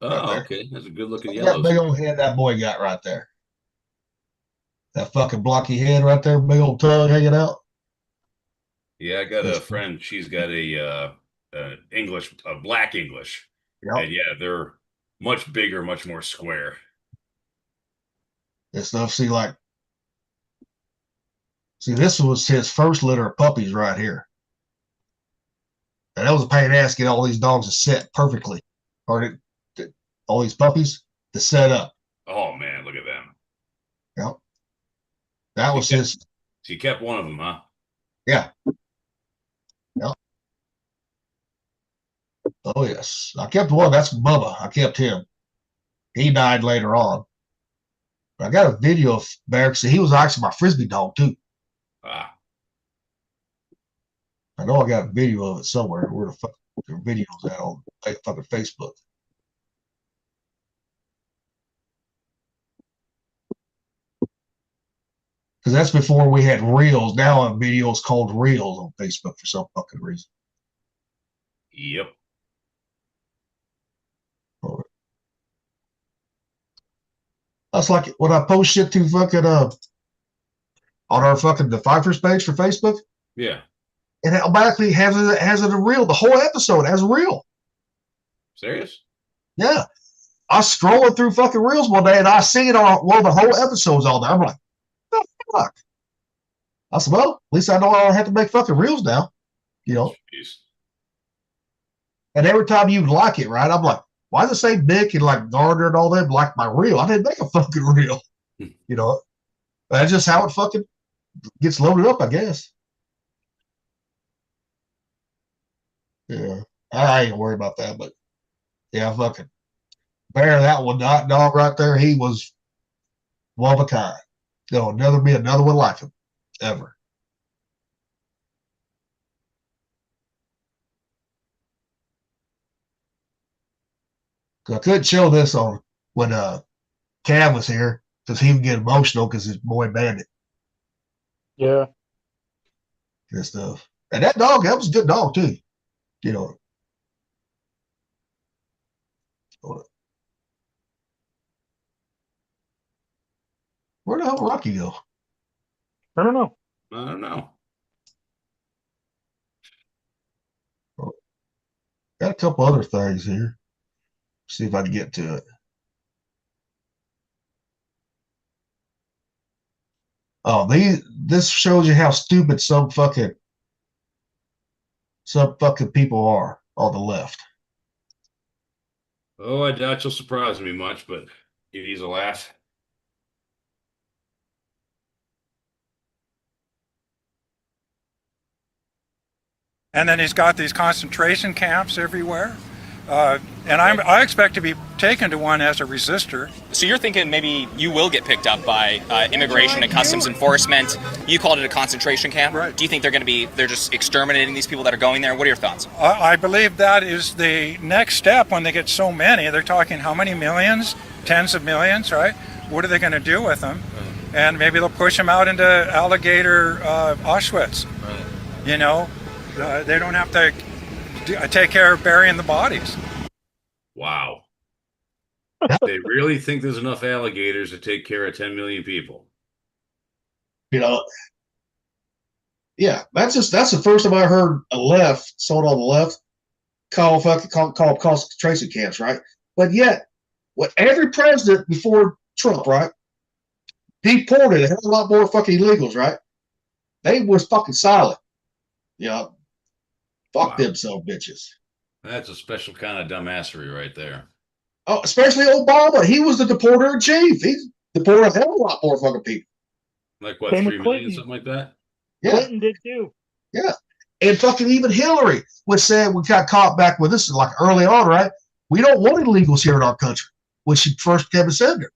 Oh, right okay. That's a good looking yellow. That big old head that boy got right there. That fucking blocky head right there, big old tongue hanging out. Yeah, I got a friend. She's got a black English. Yep. And yeah, they're much bigger, much more square. This stuff, see, this was his first litter of puppies right here. And that was a pain in the ass to get all these dogs to set perfectly. Or all these puppies to set up. Oh, man, look at them. Yep. That was his. So you kept one of them, huh? Yeah. Yep. Oh, yes. I kept one. That's Bubba. I kept him. He died later on. But I got a video of Bear. See, he was actually my Frisbee dog, too. Ah. I know I got a video of it somewhere. Where the fuck the video's at on fucking Facebook. Because that's before we had Reels. Now a video is called Reels on Facebook for some fucking reason. Yep. That's like when I post shit to fucking on our fucking the Fifers page for Facebook. Yeah. It automatically has it a reel. The whole episode has a reel. Serious? Yeah. I was scrolling through fucking reels one day and I see it on the whole episode's on there. I'm like, the fuck? I said, well, at least I know I don't have to make fucking reels now. Jeez. And every time you like it, right? I'm like, why does it say Nick and like Gardner and all them like my reel? I didn't make a fucking reel. That's just how it fucking gets loaded up, I guess. Yeah. I ain't worried about that, but yeah, fucking Bear, that one dog right there, he was one of a kind. There'll never be another one like him, ever. I couldn't show this on when Cav was here because he would get emotional because his boy Bandit. Yeah. Good stuff. And that was a good dog too. Where the hell did Rocky go? I don't know. Got a couple other things here. See if I can get to it. Oh, this shows you how stupid some fucking people are. on the left. Oh, I doubt you'll surprise me much, but he's a laugh. And then he's got these concentration camps everywhere. And I expect to be taken to one as a resistor. So you're thinking maybe you will get picked up by immigration and customs enforcement. You called it a concentration camp. Right. Do you think they're just exterminating these people that are going there? What are your thoughts? I believe that is the next step when they get so many. They're talking how many millions? Tens of millions, right? What are they going to do with them? And maybe they'll push them out into alligator Auschwitz. Right. You know, they don't have to take care of burying the bodies. Wow. They really think there's enough alligators to take care of 10 million people. You know, yeah, that's the first time I heard a left, sold on the left, call concentration camps, right? But yet, what every president before Trump, right, deported a hell of a lot more fucking illegals, right? They was fucking silent. You know, fuck them son bitches. That's a special kind of dumbassery right there. Oh, especially Obama. He was the deporter in chief. He deported a hell of a lot more fucking people. Like what, 3 million, something like that? Yeah. Clinton did too. Yeah. And fucking even Hillary was saying, we got caught back with this like early on, right? We don't want illegals here in our country when she first became a senator.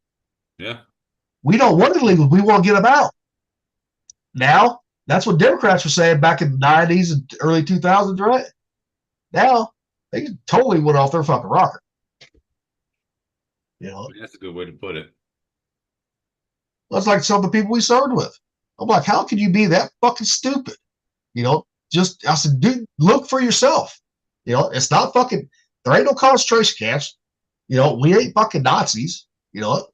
Yeah. We don't want illegals. We want to get them out. Now, that's what Democrats were saying back in the 90s and early 2000s, right? Now, they totally went off their fucking rocker. You know? That's a good way to put it. That's like some of the people we served with. I'm like, how can you be that fucking stupid? You know, I said, dude, look for yourself. You know, it's not fucking, there ain't no concentration camps. You know, we ain't fucking Nazis. You know,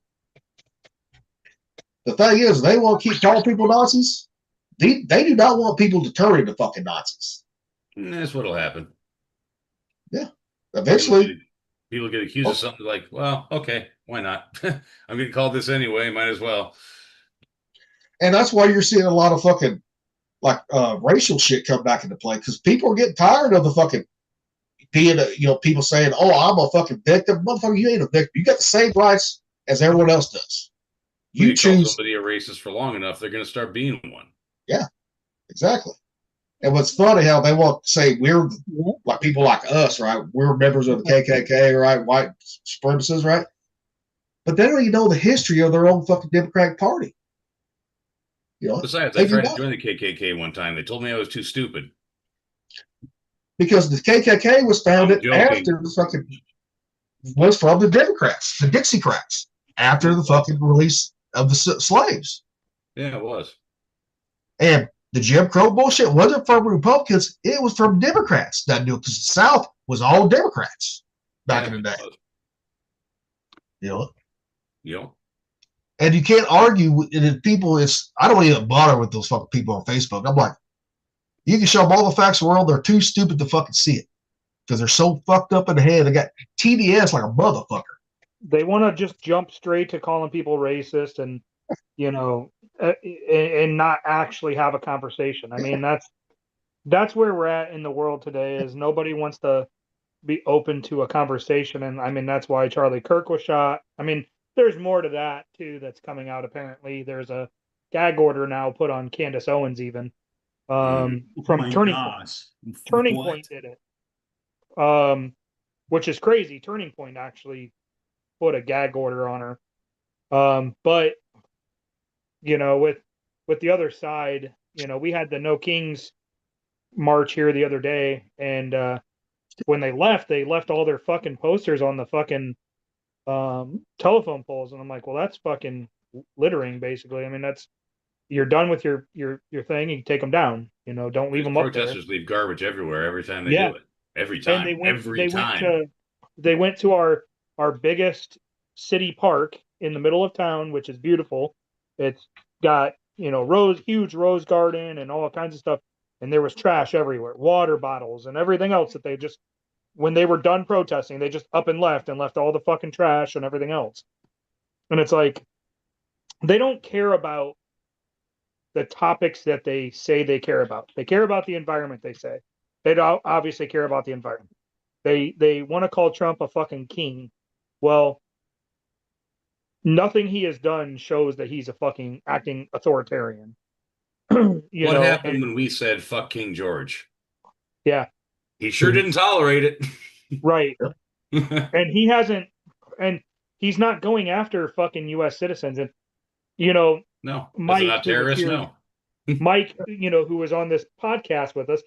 the thing is, they want to keep calling people Nazis. They do not want people to turn into fucking Nazis. That's what'll happen. Yeah. Eventually. People get accused of something like, well, okay, why not? I'm getting called this anyway, might as well. And that's why you're seeing a lot of fucking like racial shit come back into play, because people are getting tired of the fucking being, people saying, oh, I'm a fucking victim. Motherfucker, you ain't a victim. You got the same rights as everyone else does. You choose. Call somebody a racist for long enough, they're going to start being one. Yeah, exactly. And what's funny how they want to say we're like people like us, right? We're members of the KKK, right? White supremacists, right? But they don't even know the history of their own fucking Democratic Party. You know, besides, I tried to join the KKK one time. They told me I was too stupid. Because the KKK was founded after the fucking was from the Democrats, the Dixiecrats, after the fucking release of the slaves. Yeah, it was. And the Jim Crow bullshit wasn't from Republicans; it was from Democrats. That knew because the South was all Democrats back in the day. You know. Yep. And you can't argue with people. I don't even bother with those fucking people on Facebook. I'm like, you can show them all the facts of the world. They're too stupid to fucking see it because they're so fucked up in the head. They got TDS like a motherfucker. They want to just jump straight to calling people racist and, and not actually have a conversation. I mean, that's where we're at in the world today is nobody wants to be open to a conversation. And I mean, that's why Charlie Kirk was shot. I mean, there's more to that too that's coming out. Apparently there's a gag order now put on Candace Owens even from Turning Point. Turning Point did it, which is crazy. Turning Point actually put a gag order on her. But with the other side, we had the No Kings march here the other day, and when they left all their fucking posters on the fucking telephone poles, and I'm like, well, that's fucking littering, basically. I mean, you're done with your thing, you take them down. Don't leave them up there. Protesters leave garbage everywhere every time they do it. Every time. And they went to our biggest city park in the middle of town, which is beautiful. It's got huge rose garden and all kinds of stuff, and there was trash everywhere, water bottles and everything else that they just, when they were done protesting, they just up and left all the fucking trash and everything else. And it's like, they don't care about the topics that they say they care about. They care about the environment, they say. They don't obviously care about the environment. They want to call Trump a fucking king. Well, nothing he has done shows that he's a fucking acting authoritarian. What happened when we said fuck King George? Yeah. He sure didn't tolerate it. Right. And he hasn't, and he's not going after fucking U.S. citizens. And, no, Mike, not terrorists, no. Mike, who was on this podcast with us,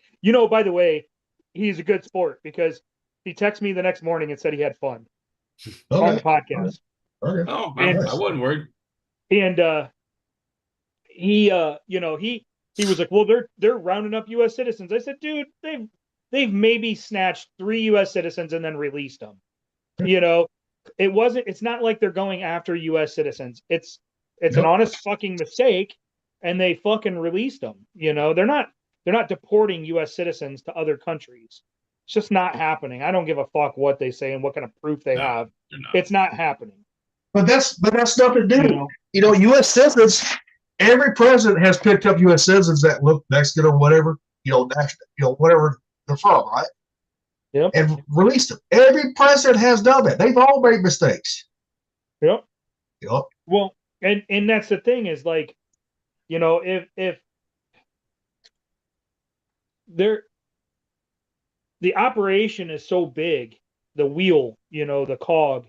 by the way, he's a good sport because he texted me the next morning and said he had fun on the podcast. Okay. Oh, I wasn't worried. And he was like, well, they're rounding up U.S. citizens. I said, dude, they've maybe snatched 3 U.S. citizens and then released them. It's not like they're going after U.S. citizens. It's an honest fucking mistake, and they fucking released them. They're not deporting U.S. citizens to other countries. It's just not happening. I don't give a fuck what they say and what kind of proof they have. It's not happening. But that's nothing new. U.S. citizens. Every president has picked up U.S. citizens that look Mexican or whatever, whatever they're from, right? Yep. And released them. Every president has done that. They've all made mistakes. Yep. Yep. Well, and that's the thing is like, if the operation is so big, the wheel, the cog.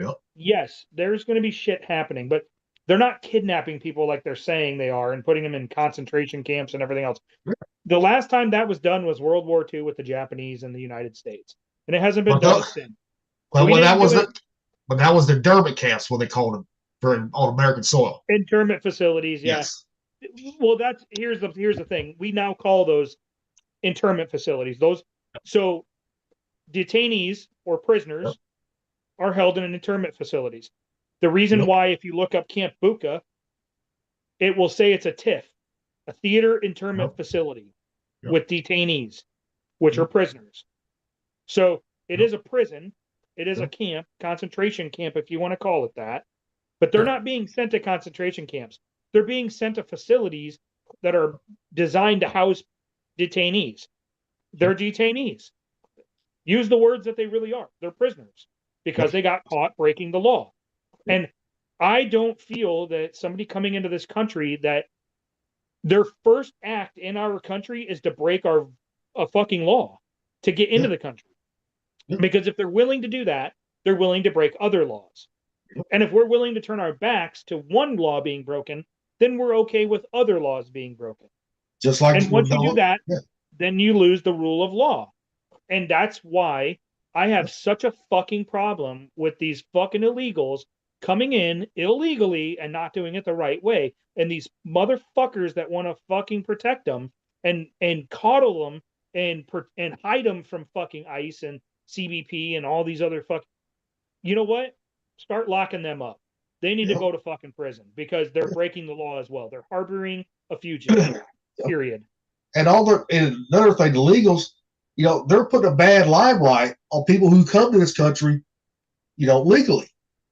Yep. Yes, there's going to be shit happening, but they're not kidnapping people like they're saying they are and putting them in concentration camps and everything else. Yeah. The last time that was done was World War II with the Japanese and the United States, and it hasn't been done since. Well, that was the internment camps, what they called them, on American soil. Internment facilities, yes. Well, here's the thing. We now call those internment facilities. So detainees or prisoners are held in internment facilities. The reason why, if you look up Camp Bucca, it will say it's a TIF, a theater internment facility with detainees, which are prisoners. So it is a prison. It is a camp, concentration camp, if you want to call it that. But they're not being sent to concentration camps. They're being sent to facilities that are designed to house detainees. They're detainees. Use the words that they really are. They're prisoners because they got caught breaking the law. And I don't feel that somebody coming into this country that their first act in our country is to break a fucking law to get into the country. Because if they're willing to do that, they're willing to break other laws. And if we're willing to turn our backs to one law being broken, then we're okay with other laws being broken. Just like, and once you do that, then you lose the rule of law. And that's why I have such a fucking problem with these fucking illegals coming in illegally and not doing it the right way. And these motherfuckers that want to fucking protect them and coddle them and hide them from fucking ICE and CBP and all these other you know what? Start locking them up. They need to go to fucking prison because they're breaking the law as well. They're harboring a fugitive. Period. And another thing, the illegals, they're putting a bad limelight on people who come to this country, legally.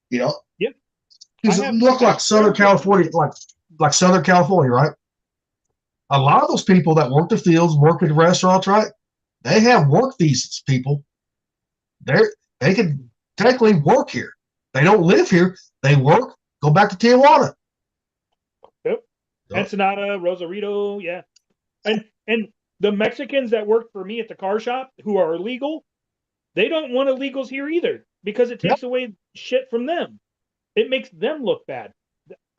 Yep. Because it look like Southern California, like Southern California, right? A lot of those people that work the fields, work in the restaurants, right? They have work visas, people. They can technically work here. They don't live here. They work, go back to Tijuana. Yep. Ensenada, Rosarito, yeah. And the Mexicans that work for me at the car shop who are illegal, they don't want illegals here either because it takes away shit from them. It makes them look bad.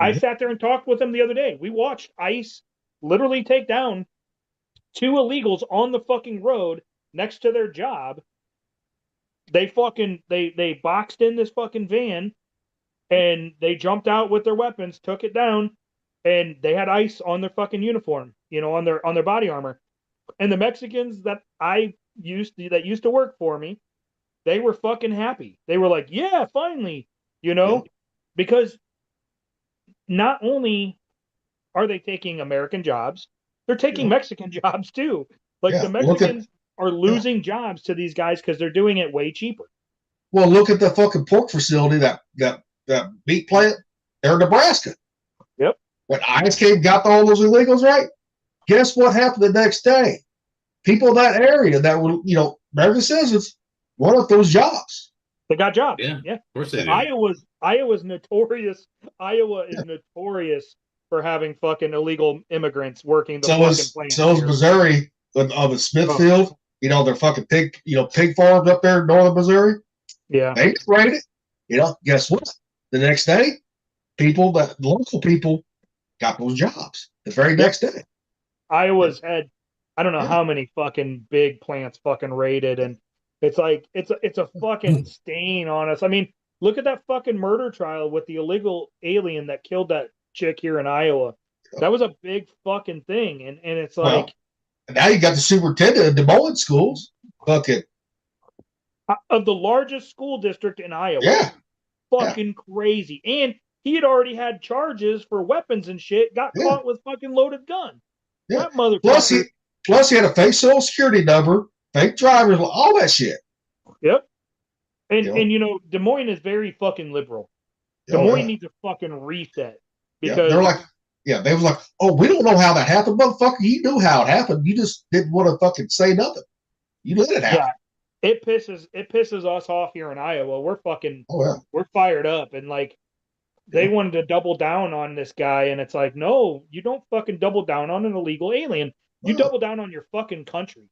I sat there and talked with them the other day. We watched ICE literally take down 2 illegals on the fucking road next to their job. They boxed in this fucking van and they jumped out with their weapons, took it down, and they had ICE on their fucking uniform, on their body armor. And the Mexicans that used to work for me, they were fucking happy. They were like, yeah, finally, because not only are they taking American jobs, they're taking Mexican jobs too. Like the Mexicans are losing jobs to these guys because they're doing it way cheaper. Well, look at the fucking pork facility, that meat plant there in Nebraska. Yep. When ICE got all those illegals, right? Guess what happened the next day? People in that area that were, American citizens, wanted those jobs. They got jobs. Yeah, yeah. Of course they do. Iowa's notorious. Iowa is notorious for having fucking illegal immigrants working the fucking plants. So is Missouri of Smithfield. You know, their fucking pig farms up there in northern Missouri. Yeah. They sprayed it. You know, guess what? The next day, local people got those jobs the very next day. Iowa's had, I don't know how many fucking big plants fucking raided, and it's like it's a fucking stain on us. I mean, look at that fucking murder trial with the illegal alien that killed that chick here in Iowa. That was a big fucking thing, and it's like now you got the superintendent of Des Moines schools, fucking of the largest school district in Iowa. Yeah, fucking crazy, and he had already had charges for weapons and shit. Got caught with fucking loaded gun. Yeah. That motherfucker. Plus he had a fake social security number, fake driver's, all that shit. Yep. And you know, Des Moines is very fucking liberal. Des Moines needs a fucking reset because they're like, they was like, oh, we don't know how that happened, motherfucker. You knew how it happened. You just didn't want to fucking say nothing. You let it happen. Yeah, it pisses us off here in Iowa. We're fucking, we're fired up, and like they wanted to double down on this guy, and it's like, no, you don't fucking double down on an illegal alien. You double down on your fucking country.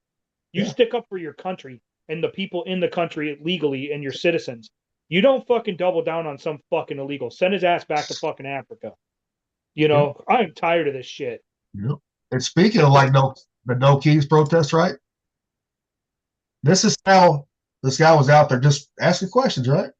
You stick up for your country and the people in the country legally and your citizens. You don't fucking double down on some fucking illegal. Send his ass back to fucking Africa. You know, I'm tired of this shit. Yep. And speaking of like the No Keys protest, right? This is how this guy was out there just asking questions, right?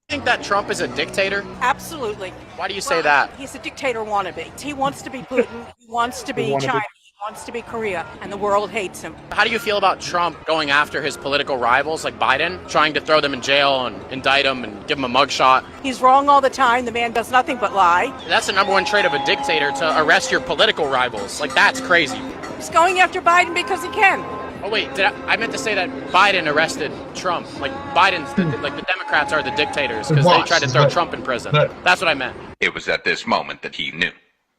Think that Trump is a dictator? Absolutely. Why do you say that? He's a dictator wannabe. He wants to be Putin. He wants to be China. He wants to be Korea. And the world hates him. How do you feel about Trump going after his political rivals like Biden, trying to throw them in jail and indict them and give them a mugshot? He's wrong all the time. The man does nothing but lie. That's the number one trait of a dictator, to arrest your political rivals. Like, that's crazy. He's going after Biden because he can. Oh wait, I meant to say that Biden arrested Trump. Like Biden's the Democrats are the dictators because they tried to throw Trump in prison. That's what I meant. It was at this moment that he knew.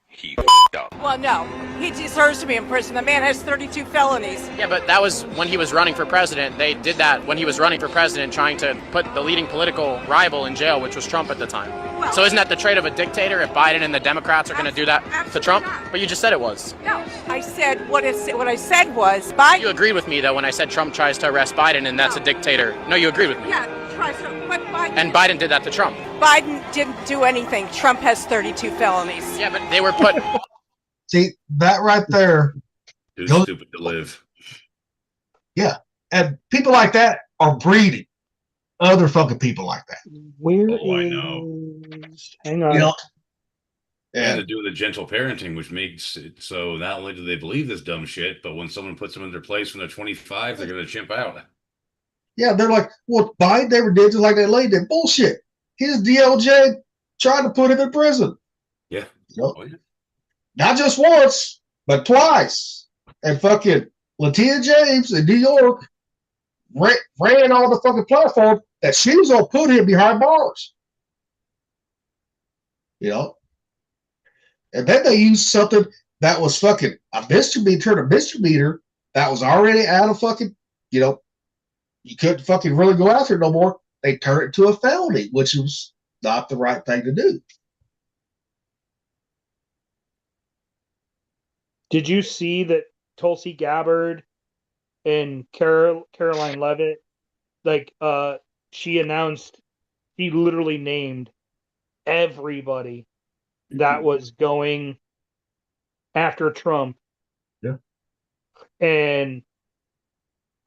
He f***ed up. Well, no. He deserves to be in prison. The man has 32 felonies. Yeah, but that was when he was running for president. They did that when he was running for president, trying to put the leading political rival in jail, which was Trump at the time. Well, so isn't that the trait of a dictator if Biden and the Democrats are going to do that to Trump? Not. But you just said it was. No, I said what I said was Biden. You agreed with me, though, when I said Trump tries to arrest Biden and that's a dictator. No, you agreed with me. Yeah, tries to put Biden. And Biden did that to Trump. Biden didn't do anything. Trump has 32 felonies. Yeah, but they were put... See, that right there. Too stupid to live. Yeah. And people like that are breeding other fucking people like that. I know. Hang on. You know? And to do the gentle parenting, which makes it so not only do they believe this dumb shit, but when someone puts them in their place when they're 25, they're going to chimp out. Yeah, they're like, well, Biden never did just like that lady did. Bullshit. His DOJ tried to put him in prison. Yeah. You know? Not just once, but twice. And fucking Latia James in New York ran on the fucking platform that she was going to put him behind bars. You know? And then they used something that was fucking a misdemeanor that was already out of fucking, you know, you couldn't fucking really go after it no more. They turned it to a felony, which was not the right thing to do. Did you see that Tulsi Gabbard and Caroline Leavitt, like, she announced, she literally named everybody that was going after Trump. Yeah. And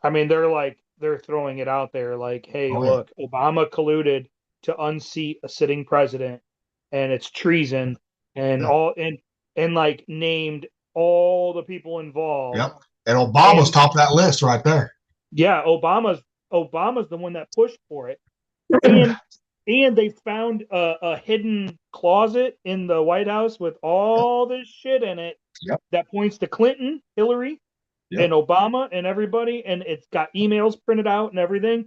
I mean, they're throwing it out there like, hey, look, Obama colluded to unseat a sitting president and it's treason and and like named all the people involved. Yep. And Obama's top of that list right there. Yeah, Obama's the one that pushed for it. And they found a hidden closet in the White House with all this shit in it that points to Clinton, Hillary, and Obama and everybody. And it's got emails printed out and everything.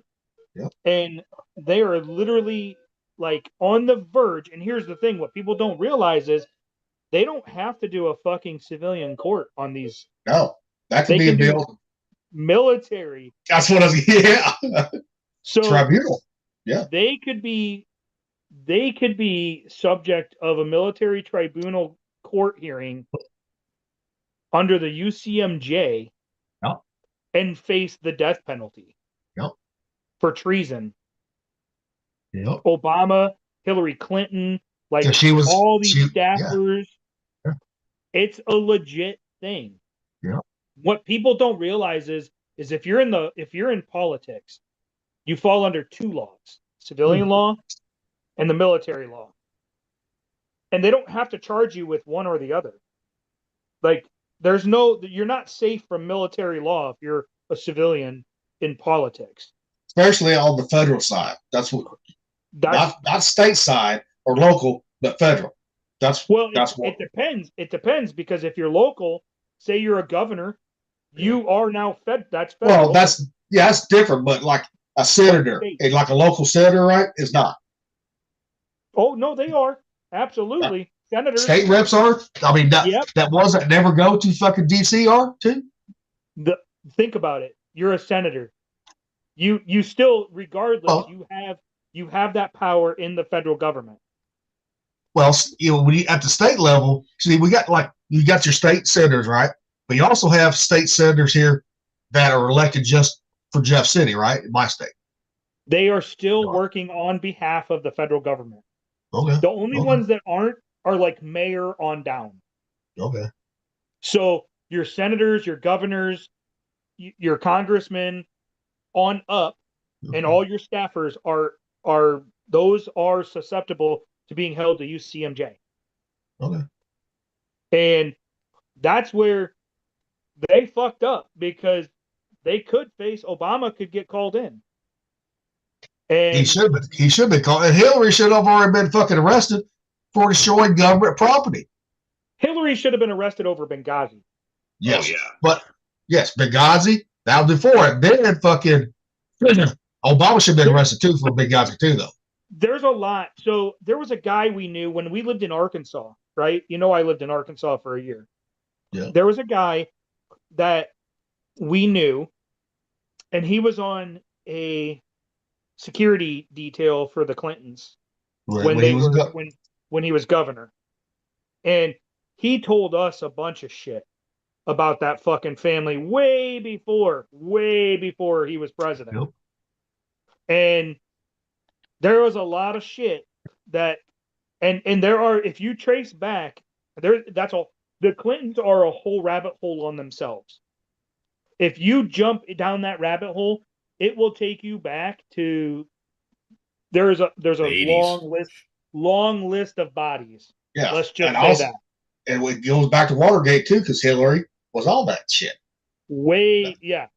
Yep. And they are literally like on the verge. And here's the thing, what people don't realize is they don't have to do a fucking civilian court on these. No, that could They be a can do bill. military. That's what I was. Yeah, So tribunal. Yeah, they could be subject of a military tribunal court hearing under the UCMJ no, and face the death penalty no, for treason. no. Obama, Hillary Clinton, like So she was all these yeah, staffers. yeah. It's a legit thing. Yeah. What people don't realize is if you're in politics, you fall under two laws: civilian law and the military law. And they don't have to charge you with one or the other. Like you're not safe from military law if you're a civilian in politics. Especially on the federal side. That's what not state side or local, but federal. It depends. It depends because if you're local, say you're a governor, you are now that's federal. Well, that's different, but like a senator, like a local senator, right, is not. Oh no, they are. Absolutely. Senators. State reps are. I mean, that never go to fucking DC are too. Think about it. You're a senator. You still, regardless, you have that power in the federal government. Well, at the state level, see, we got you got your state senators, right? But you also have state senators here that are elected just for Jeff City, right? In my state. They are still working on behalf of the federal government. Okay. The only ones that aren't are like mayor on down. Okay. So your senators, your governors, your congressmen on up, and all your staffers are susceptible to being held to UCMJ. Okay. And that's where they fucked up because they could face Obama could get called in. And he should be called, and Hillary should have already been fucking arrested for destroying government property. Hillary should have been arrested over Benghazi. Yes, but yes, Benghazi, that was before it. Then fucking Obama should have been arrested too for Benghazi too, though. There's a lot. So there was a guy we knew when we lived in Arkansas, right? I lived in Arkansas for a year. Yeah. There was a guy that we knew, and he was on a security detail for the Clintons when he was governor. And he told us a bunch of shit about that fucking family way before he was president. Yep. And there was a lot of shit that and there are, if you trace back, that's all. The Clintons are a whole rabbit hole on themselves. If you jump down that rabbit hole, it will take you back to there's a long list of bodies. Yeah. Let's just say that. And it goes back to Watergate too, because Hillary was all that shit. Yeah.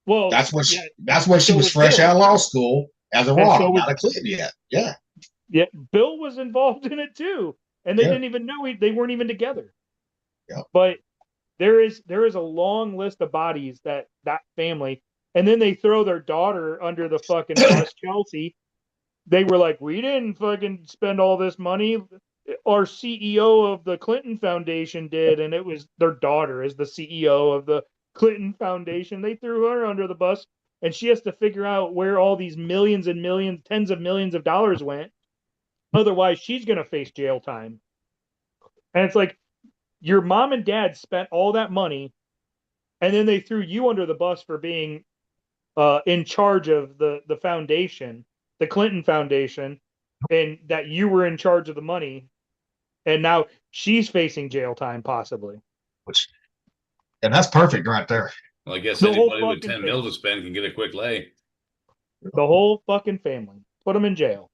Well, that's when she was fresh out of law school as a rock, not a Clinton yet. Yeah. Yeah. Bill was involved in it too. And they didn't even know they weren't even together. Yeah. But there is a long list of bodies that family, and then they throw their daughter under the fucking bus, Chelsea. They were like, we didn't fucking spend all this money. Our CEO of the Clinton Foundation did, and it was their daughter is the CEO of the Clinton Foundation. They threw her under the bus, and she has to figure out where all these millions and millions, tens of millions of dollars went. Otherwise, she's going to face jail time. And it's like, your mom and dad spent all that money, and then they threw you under the bus for being in charge of the foundation, the Clinton Foundation, and that you were in charge of the money. And now she's facing jail time, possibly. And that's perfect right there. Well, I guess anybody with 10 mil to spend can get a quick lay. The whole fucking family. Put them in jail.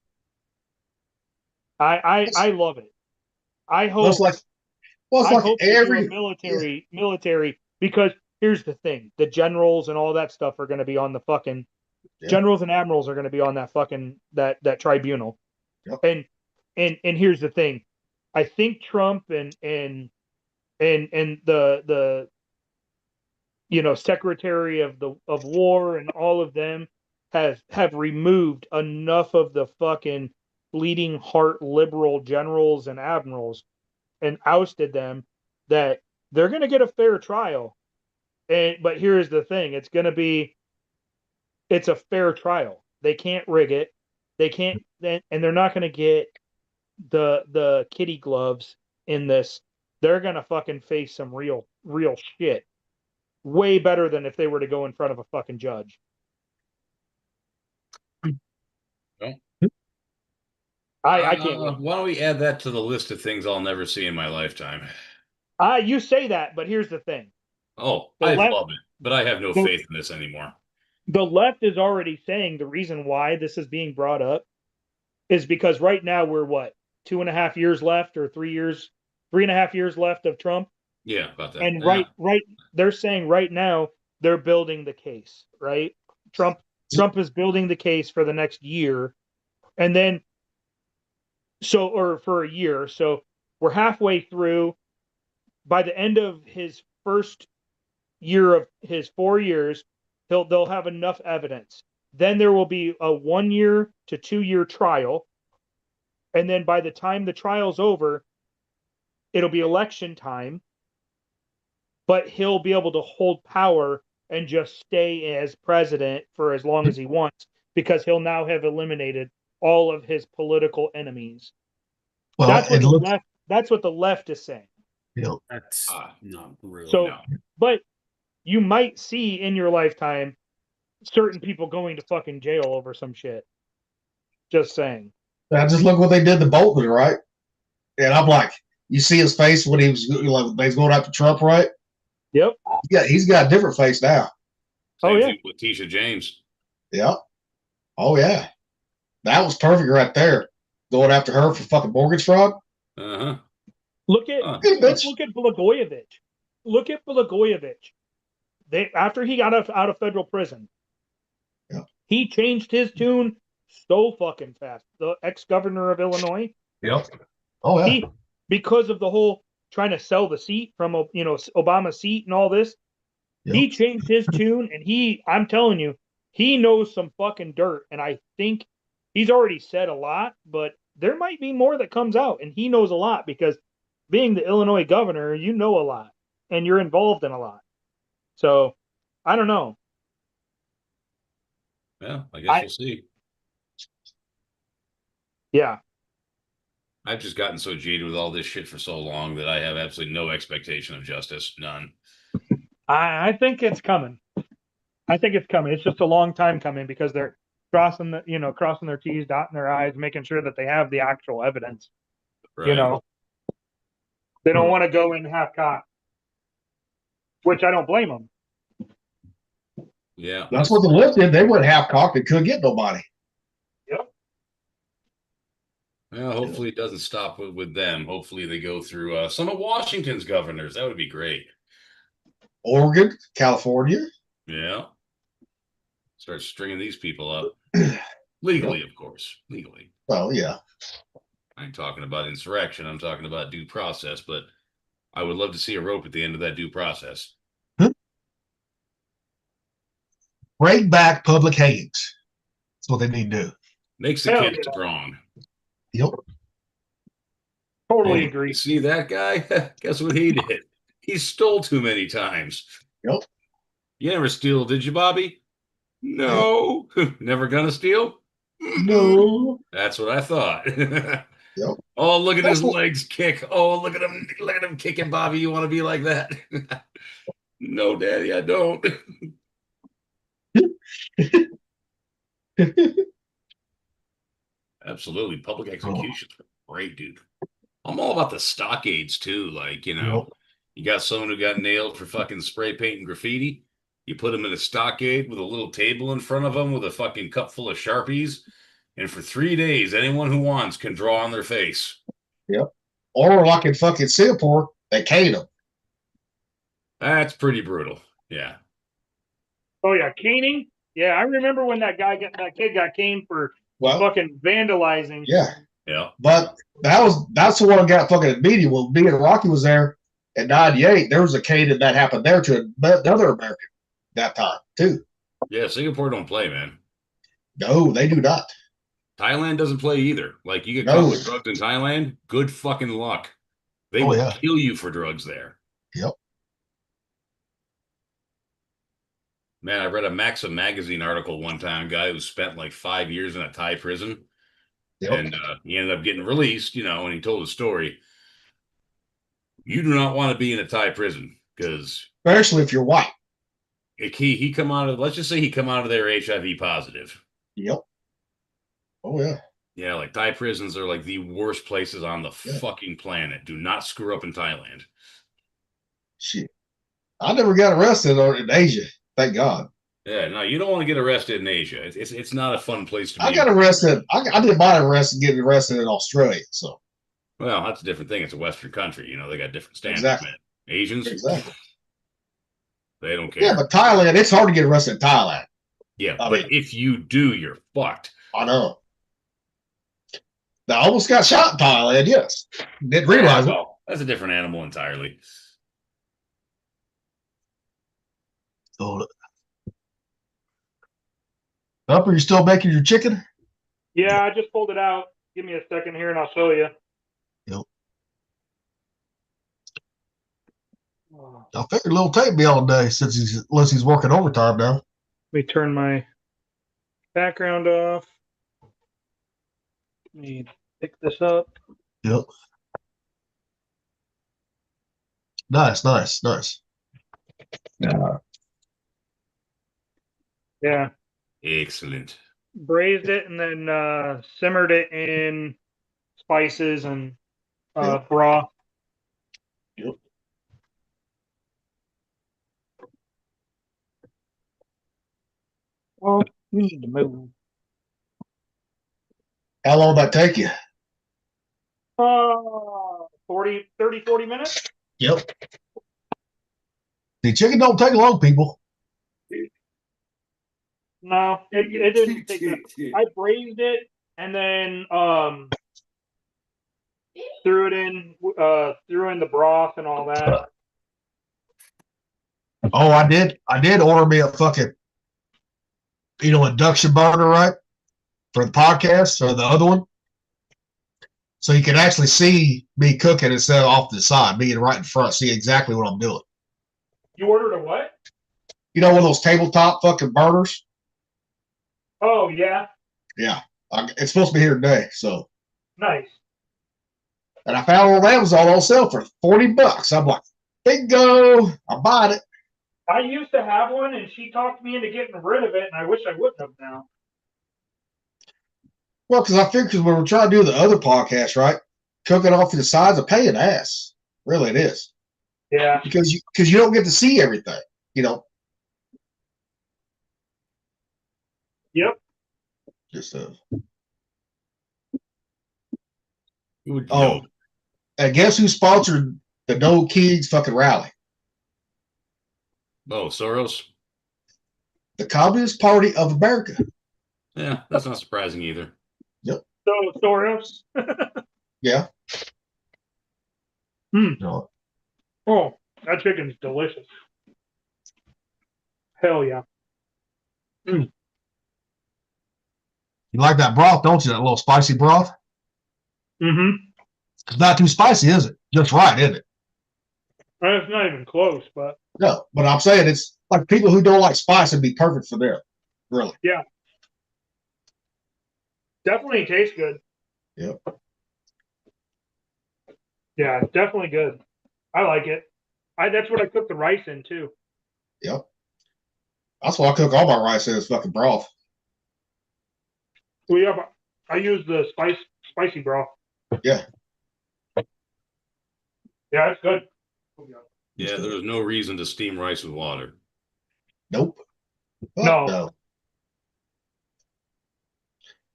I love it. I hope. I hope every military, because here's the thing: the generals and all that stuff are going to be on the fucking generals and admirals are going to be on that fucking that tribunal. Yep. And here's the thing: I think Trump and the Secretary of War and all of them have removed enough of the fucking bleeding heart liberal generals and admirals and ousted them, that they're going to get a fair trial. But here's the thing: it's a fair trial. They can't rig it. They can't, and they're not going to get the kitty gloves in this. They're going to fucking face some real shit. Way better than if they were to go in front of a fucking judge. I can't wait. Why don't we add that to the list of things I'll never see in my lifetime? You say that, but here's the thing. Oh, I love it, but I have no faith in this anymore. The left is already saying the reason why this is being brought up is because right now we're 2.5 years left, or 3.5 years left of Trump. Yeah, about that. And right, they're saying right now they're building the case, right? Trump is building the case for the next year, and then or for a year. So we're halfway through. By the end of his first year of his 4 years, they'll have enough evidence. Then there will be a 1 year to 2 year trial, and then by the time the trial's over, it'll be election time. But he'll be able to hold power and just stay as president for as long as he wants, because he'll now have eliminated all of his political enemies. Well, that's what the left is saying. That's not real. So, but you might see in your lifetime certain people going to fucking jail over some shit. Just saying. I just look what they did to Bolton, right? And I'm like, you see his face when he was going after Trump, right? Yep. He's got a different face now. Same thing with Tisha James. Yep. Oh yeah. That was perfect right there. Going after her for fucking mortgage fraud. Uh-huh. Look at Blagojevich. Look at Blagojevich. After he got out of federal prison, he changed his tune so fucking fast. The ex-governor of Illinois. Yep. Oh yeah. Because of the whole trying to sell the seat from Obama's seat and all this, he changed his tune, and I'm telling you, he knows some fucking dirt. And I think he's already said a lot, but there might be more that comes out, and he knows a lot because being the Illinois governor, you know a lot, and you're involved in a lot. So, I don't know. Yeah, I guess we'll see. Yeah. I've just gotten so jaded with all this shit for so long that I have absolutely no expectation of justice. None. I think it's coming. It's just a long time coming because they're crossing their T's, dotting their I's, making sure that they have the actual evidence. Right. They don't want to go in half-cocked, which I don't blame them. Yeah. That's what the left did. They went half-cocked and couldn't get nobody. Yep. Well, hopefully it doesn't stop with them. Hopefully they go through some of Washington's governors. That would be great. Oregon, California. Yeah. Start stringing these people up. Legally, of course. Legally. Well, yeah. I ain't talking about insurrection. I'm talking about due process, but I would love to see a rope at the end of that due process. Bring back public hangings. That's what they need to do. Makes the kid strong. Yep. Totally agree. See that guy? Guess what he did? He stole too many times. Yep. You never steal, did you, Bobby? No. Never gonna steal? No. That's what I thought. Yep. Oh, look at his legs kick. Oh, look at him. Look at him kicking, Bobby. You want to be like that? No, Daddy, I don't. Absolutely. Public executions are great, dude. I'm all about the stockades too. Like, you got someone who got nailed for fucking spray paint and graffiti. You put them in a stockade with a little table in front of them with a fucking cup full of Sharpies. And for 3 days, anyone who wants can draw on their face. Yep. Or like in fucking Singapore, they cane them. That's pretty brutal. Yeah. Oh yeah, caning. Yeah, I remember when that kid got caned for fucking vandalizing. Yeah. Yeah. But that's the one that got fucking immediate. Well, me and Rocky was there in '98. There was a caning that happened there to another American that time too. Yeah, Singapore don't play, man. No, they do not. Thailand doesn't play either. Like, you get caught with drugs in Thailand, good fucking luck. They will kill you for drugs there. Yep. Man, I read a Maxim magazine article one time. A guy who spent like 5 years in a Thai prison, and he ended up getting released. And he told a story. You do not want to be in a Thai prison because, especially if you're white. He come out of. Let's just say he come out of there HIV positive. Yep. Oh yeah. Yeah, like Thai prisons are like the worst places on the fucking planet. Do not screw up in Thailand. Shit. I never got arrested in Asia. Thank God. Yeah, no, you don't want to get arrested in Asia. It's not a fun place to be. I got arrested. I did my arrest getting arrested in Australia. So. Well, that's a different thing. It's a Western country. They got different standards. Exactly. Man. Asians. Exactly. They don't care. Yeah, but Thailand, it's hard to get arrested in Thailand. Yeah, but if you do, you're fucked. I know. I almost got shot in Thailand, yes. Didn't realize it. That's a different animal entirely. Hold it. Up, are you still making your chicken? Yeah, I just pulled it out. Give me a second here and I'll show you. Yep. I figured Lil Tate be all day unless he's working overtime now. Let me turn my background off. Let me pick this up. Yep. Nice. Yeah. Excellent. Braised it and then simmered it in spices and broth. Yep. Well, you need to move. How long did that take you? 40 minutes. Yep. The chicken don't take long, people. No, it didn't take that. I braised it and then threw in the broth and all that. Oh, I did order me a fucking induction burner, right? For the podcast or the other one. So you can actually see me cooking instead of off to the side, being right in front, see exactly what I'm doing. You ordered a what? One of those tabletop fucking burners? Oh, yeah. Yeah. It's supposed to be here today, so. Nice. And I found it on Amazon on sale for $40. I'm like, bingo, I bought it. I used to have one, and she talked me into getting rid of it, and I wish I wouldn't have now. Well, because I figured when we're trying to do the other podcast, right, cooking off to the sides of paying ass. Really, it is. Yeah. Because you don't get to see everything, Yep. Just Oh, and guess who sponsored the No Kids fucking rally? Oh, Soros? The Communist Party of America. Yeah, that's not surprising either. Yep. So Soros. Yeah. No. Oh, that chicken's delicious. Hell yeah. You like that broth, don't you? That little spicy broth? Mm-hmm. It's not too spicy, is it? Just right, isn't it? It's not even close, but. No, but I'm saying it's like people who don't like spice would be perfect for them. Really. Yeah. Definitely tastes good. Yep. Yeah, definitely good. I like it. That's what I cook the rice in too. Yep. That's why I cook all my rice in is fucking broth. Well, yeah, but I use the spicy broth. Yeah. Yeah, it's good. Yeah, there's no reason to steam rice with water. Nope. No.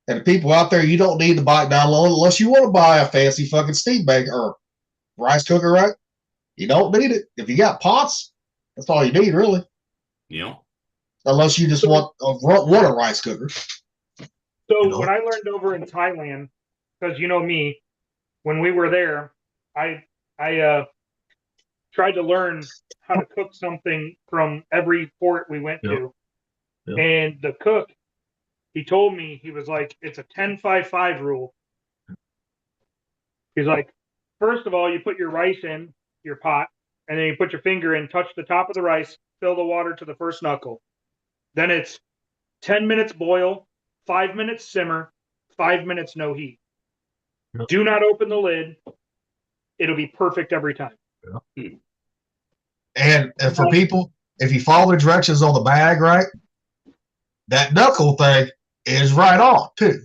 And the people out there, you don't need to buy it down low unless you want to buy a fancy fucking steam maker or rice cooker, right? You don't need it. If you got pots, that's all you need, really. Yeah. Unless you just want a rice cooker. So what I learned over in Thailand, because me, when we were there, I tried to learn how to cook something from every port we went to. Yep. And the cook, he told me, he was like, it's a 10-5-5 rule. He's like, first of all, you put your rice in your pot, and then you put your finger in, touch the top of the rice, fill the water to the first knuckle. Then it's 10 minutes boil, 5 minutes simmer, 5 minutes no heat. Yep. Do not open the lid. It'll be perfect every time. Yeah. And for people, if you follow the directions on the bag, right, that knuckle thing is right on too.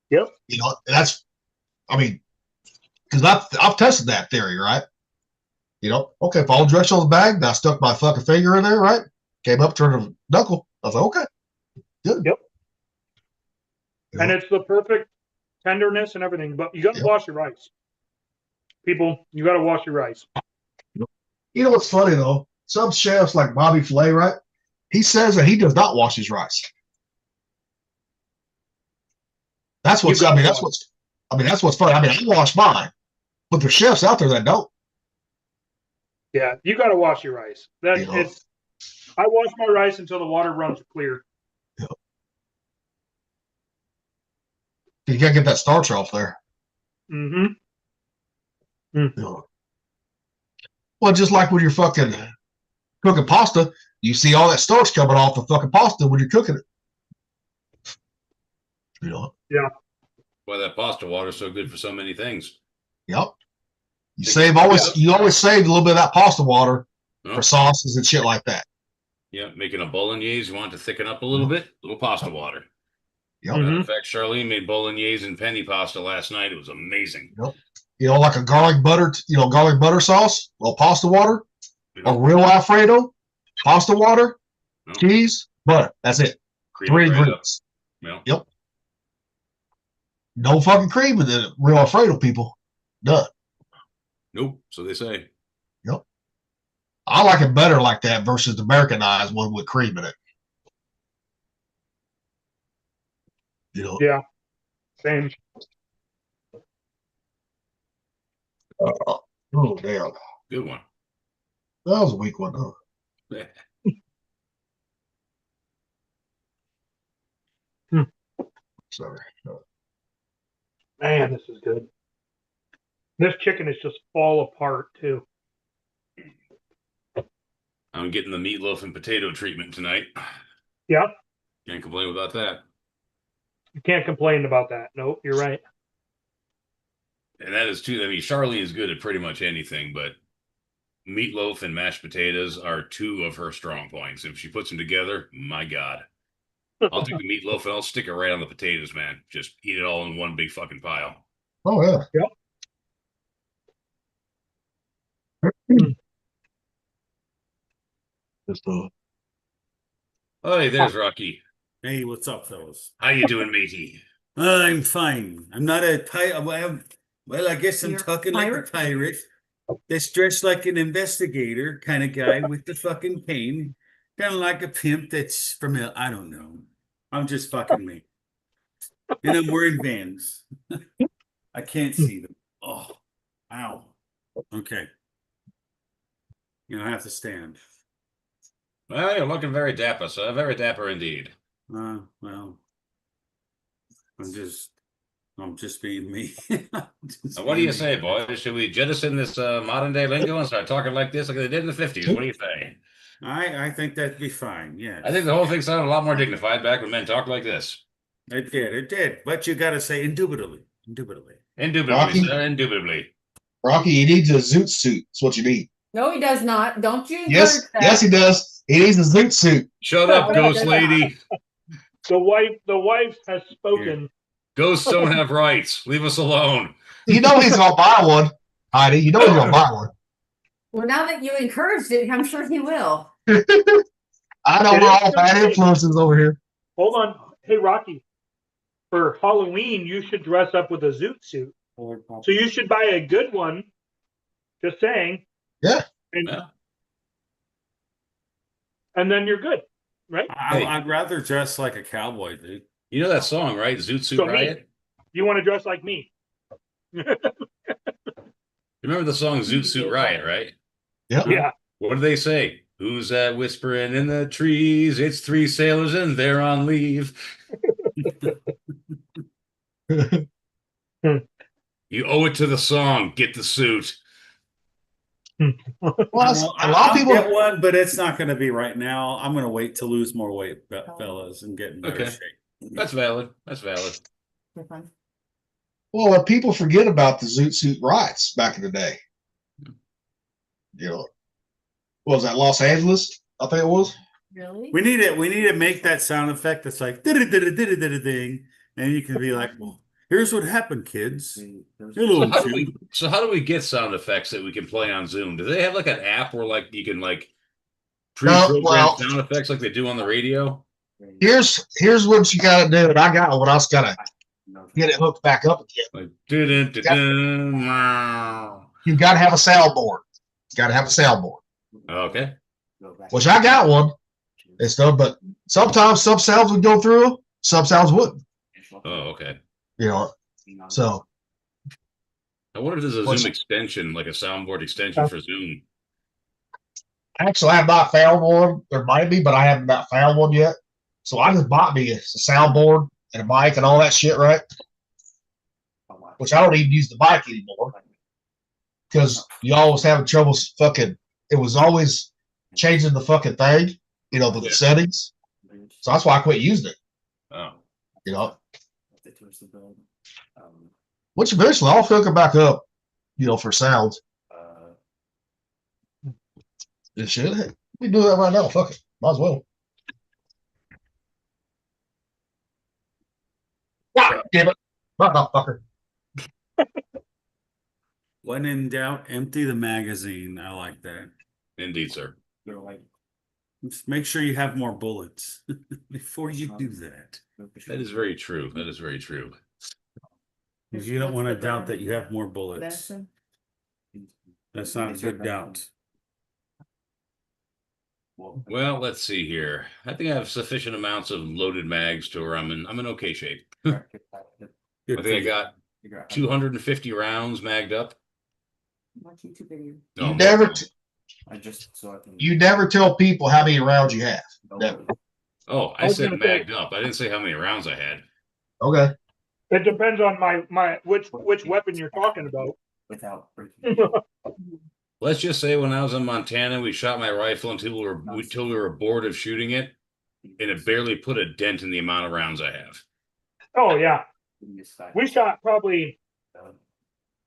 Yep. You know, that's, I mean, because I've tested that theory, right? You know, okay, follow directions on the bag. Now I stuck my fucking finger in there, right? Came up, turned the knuckle. I was like, okay, good. Yep. You And know? it's the perfect tenderness and everything, but you got to wash your rice. People, you got to wash your rice. You know what's funny though? Some chefs like Bobby Flay, right? He says that he does not wash his rice. That's what's. I mean, that's what's. I mean, that's what's funny. I mean, I wash mine, but there's chefs out there that don't. Yeah, you got to wash your rice. That it's. I wash my rice until the water runs clear. Yep. You gotta get that starch off there. Mm-hmm. Yeah. Well, just like when you're fucking cooking pasta, you see all that starch coming off the fucking pasta when you're cooking it. You know? Yeah. Why that pasta water is so good for so many things. Yep. You always save a little bit of that pasta water for sauces and shit like that. Yeah, making a bolognese, you want it to thicken up a little bit, little pasta water. Yep. In fact, Charlene made bolognese and penny pasta last night. It was amazing. Yep. You know, like a garlic butter sauce, well, pasta water, or real Alfredo, pasta water, cheese, butter. That's it. Cream 3 it right ingredients. Yep. Yep. No fucking cream in the real Alfredo, people. None. Nope. So they say. Yep. I like it better like that versus the Americanized one with cream in it. You know? Yeah. Same. Oh, damn. Good one. That was a weak one, huh? Sorry. Man, this is good. This chicken is just fall apart too. I'm getting the meatloaf and potato treatment tonight. Yeah. Can't complain about that. You can't complain about that. Nope, you're right. And that is too. I mean, Charlene is good at pretty much anything, but meatloaf and mashed potatoes are 2 of her strong points. If she puts them together, my God. I'll take the meatloaf and I'll stick it right on the potatoes, man. Just eat it all in one big fucking pile. Oh, yeah. Yep. Hey, there's Rocky. Hey, what's up, fellas? How you doing, matey? I'm fine. I'm not a pirate. Well, I guess I'm talking like a pirate that's dressed like an investigator kind of guy with the fucking cane. Kind of like a pimp that's from, I don't know. I'm just fucking me. And I'm wearing Vans. I can't see them. Oh, ow. Okay. You know, I have to stand. Well, you're looking very dapper, sir. Very dapper indeed. Well, I'm just being me. What do you say, boys? Should we jettison this modern day lingo and start talking like this like they did in the 50s? What do you say? I think that'd be fine. Yeah. I think the whole thing sounded a lot more dignified back when men talked like this. It did. But you got to say indubitably. Indubitably, sir, indubitably. Rocky, he needs a zoot suit. That's what you need. No, he does not. Don't you? Yes, he does. He needs a zoot suit. Shut up, ghost lady. The wife has spoken. Yeah. Ghosts don't have rights. Leave us alone. You know he's gonna buy one, Heidi. You know he's gonna buy one. Well, now that you encouraged it, I'm sure he will. I know we're all bad influences over here. Hold on. Hey, Rocky. For Halloween, you should dress up with a zoot suit. So you should buy a good one. Just saying. Yeah. And then you're good, right? I'd rather dress like a cowboy, dude. You know that song, right? Zoot Suit Riot? You want to dress like me. Remember the song Zoot Suit Riot, right? Yep. Yeah. What do they say? Who's that whispering in the trees? It's 3 sailors and they're on leave. You You owe it to the song. Get the suit. Well, a lot of people get one, but it's not going to be right now. I'm going to wait to lose more weight, fellas, and get in better shape. That's valid. That's valid. Well, people forget about the Zoot Suit riots back in the day. You know, what was that, Los Angeles? I think it was. Really? We need to make that sound effect that's like thing, and you can be like, well, here's what happened, kids. So how do we get sound effects that we can play on Zoom? Do they have like an app where like you can like pre-program sound effects like they do on the radio? Here's what you got to do, and I got what else got to get it hooked back up again. Like, you got to have a soundboard. Okay. Which I got one and stuff, but sometimes some sounds would go through, some sounds wouldn't. Oh, okay. You know, so I wonder if there's a Zoom extension, like a soundboard extension for Zoom. Actually, I have not found one. There might be, but I have not found one yet. So I just bought me a soundboard and a mic and all that shit, right? Which I don't even use the mic anymore because you always having trouble fucking. It was always changing the fucking thing, you know, the settings. So that's why I quit using it. Oh, you know. Which eventually I'll hook it back up, you know, for sound. It should. We do that right now. Fuck it. Might as well. God damn it. Motherfucker. When in doubt, empty the magazine. I like that. Indeed, sir. Just make sure you have more bullets before you do that. That is very true. That is very true. Because you don't want to doubt that you have more bullets. That's not a good doubt. Well, let's see here. I think I have sufficient amounts of loaded mags to where I'm in okay shape. I think I got 250 rounds magged up. No, you never tell people how many rounds you have. Never. Oh, I said magged up. I didn't say how many rounds I had. Okay. It depends on my which weapon you're talking about. Without Let's just say when I was in Montana, we shot my rifle until we were bored of shooting it, and it barely put a dent in the amount of rounds I have. Oh yeah, we shot probably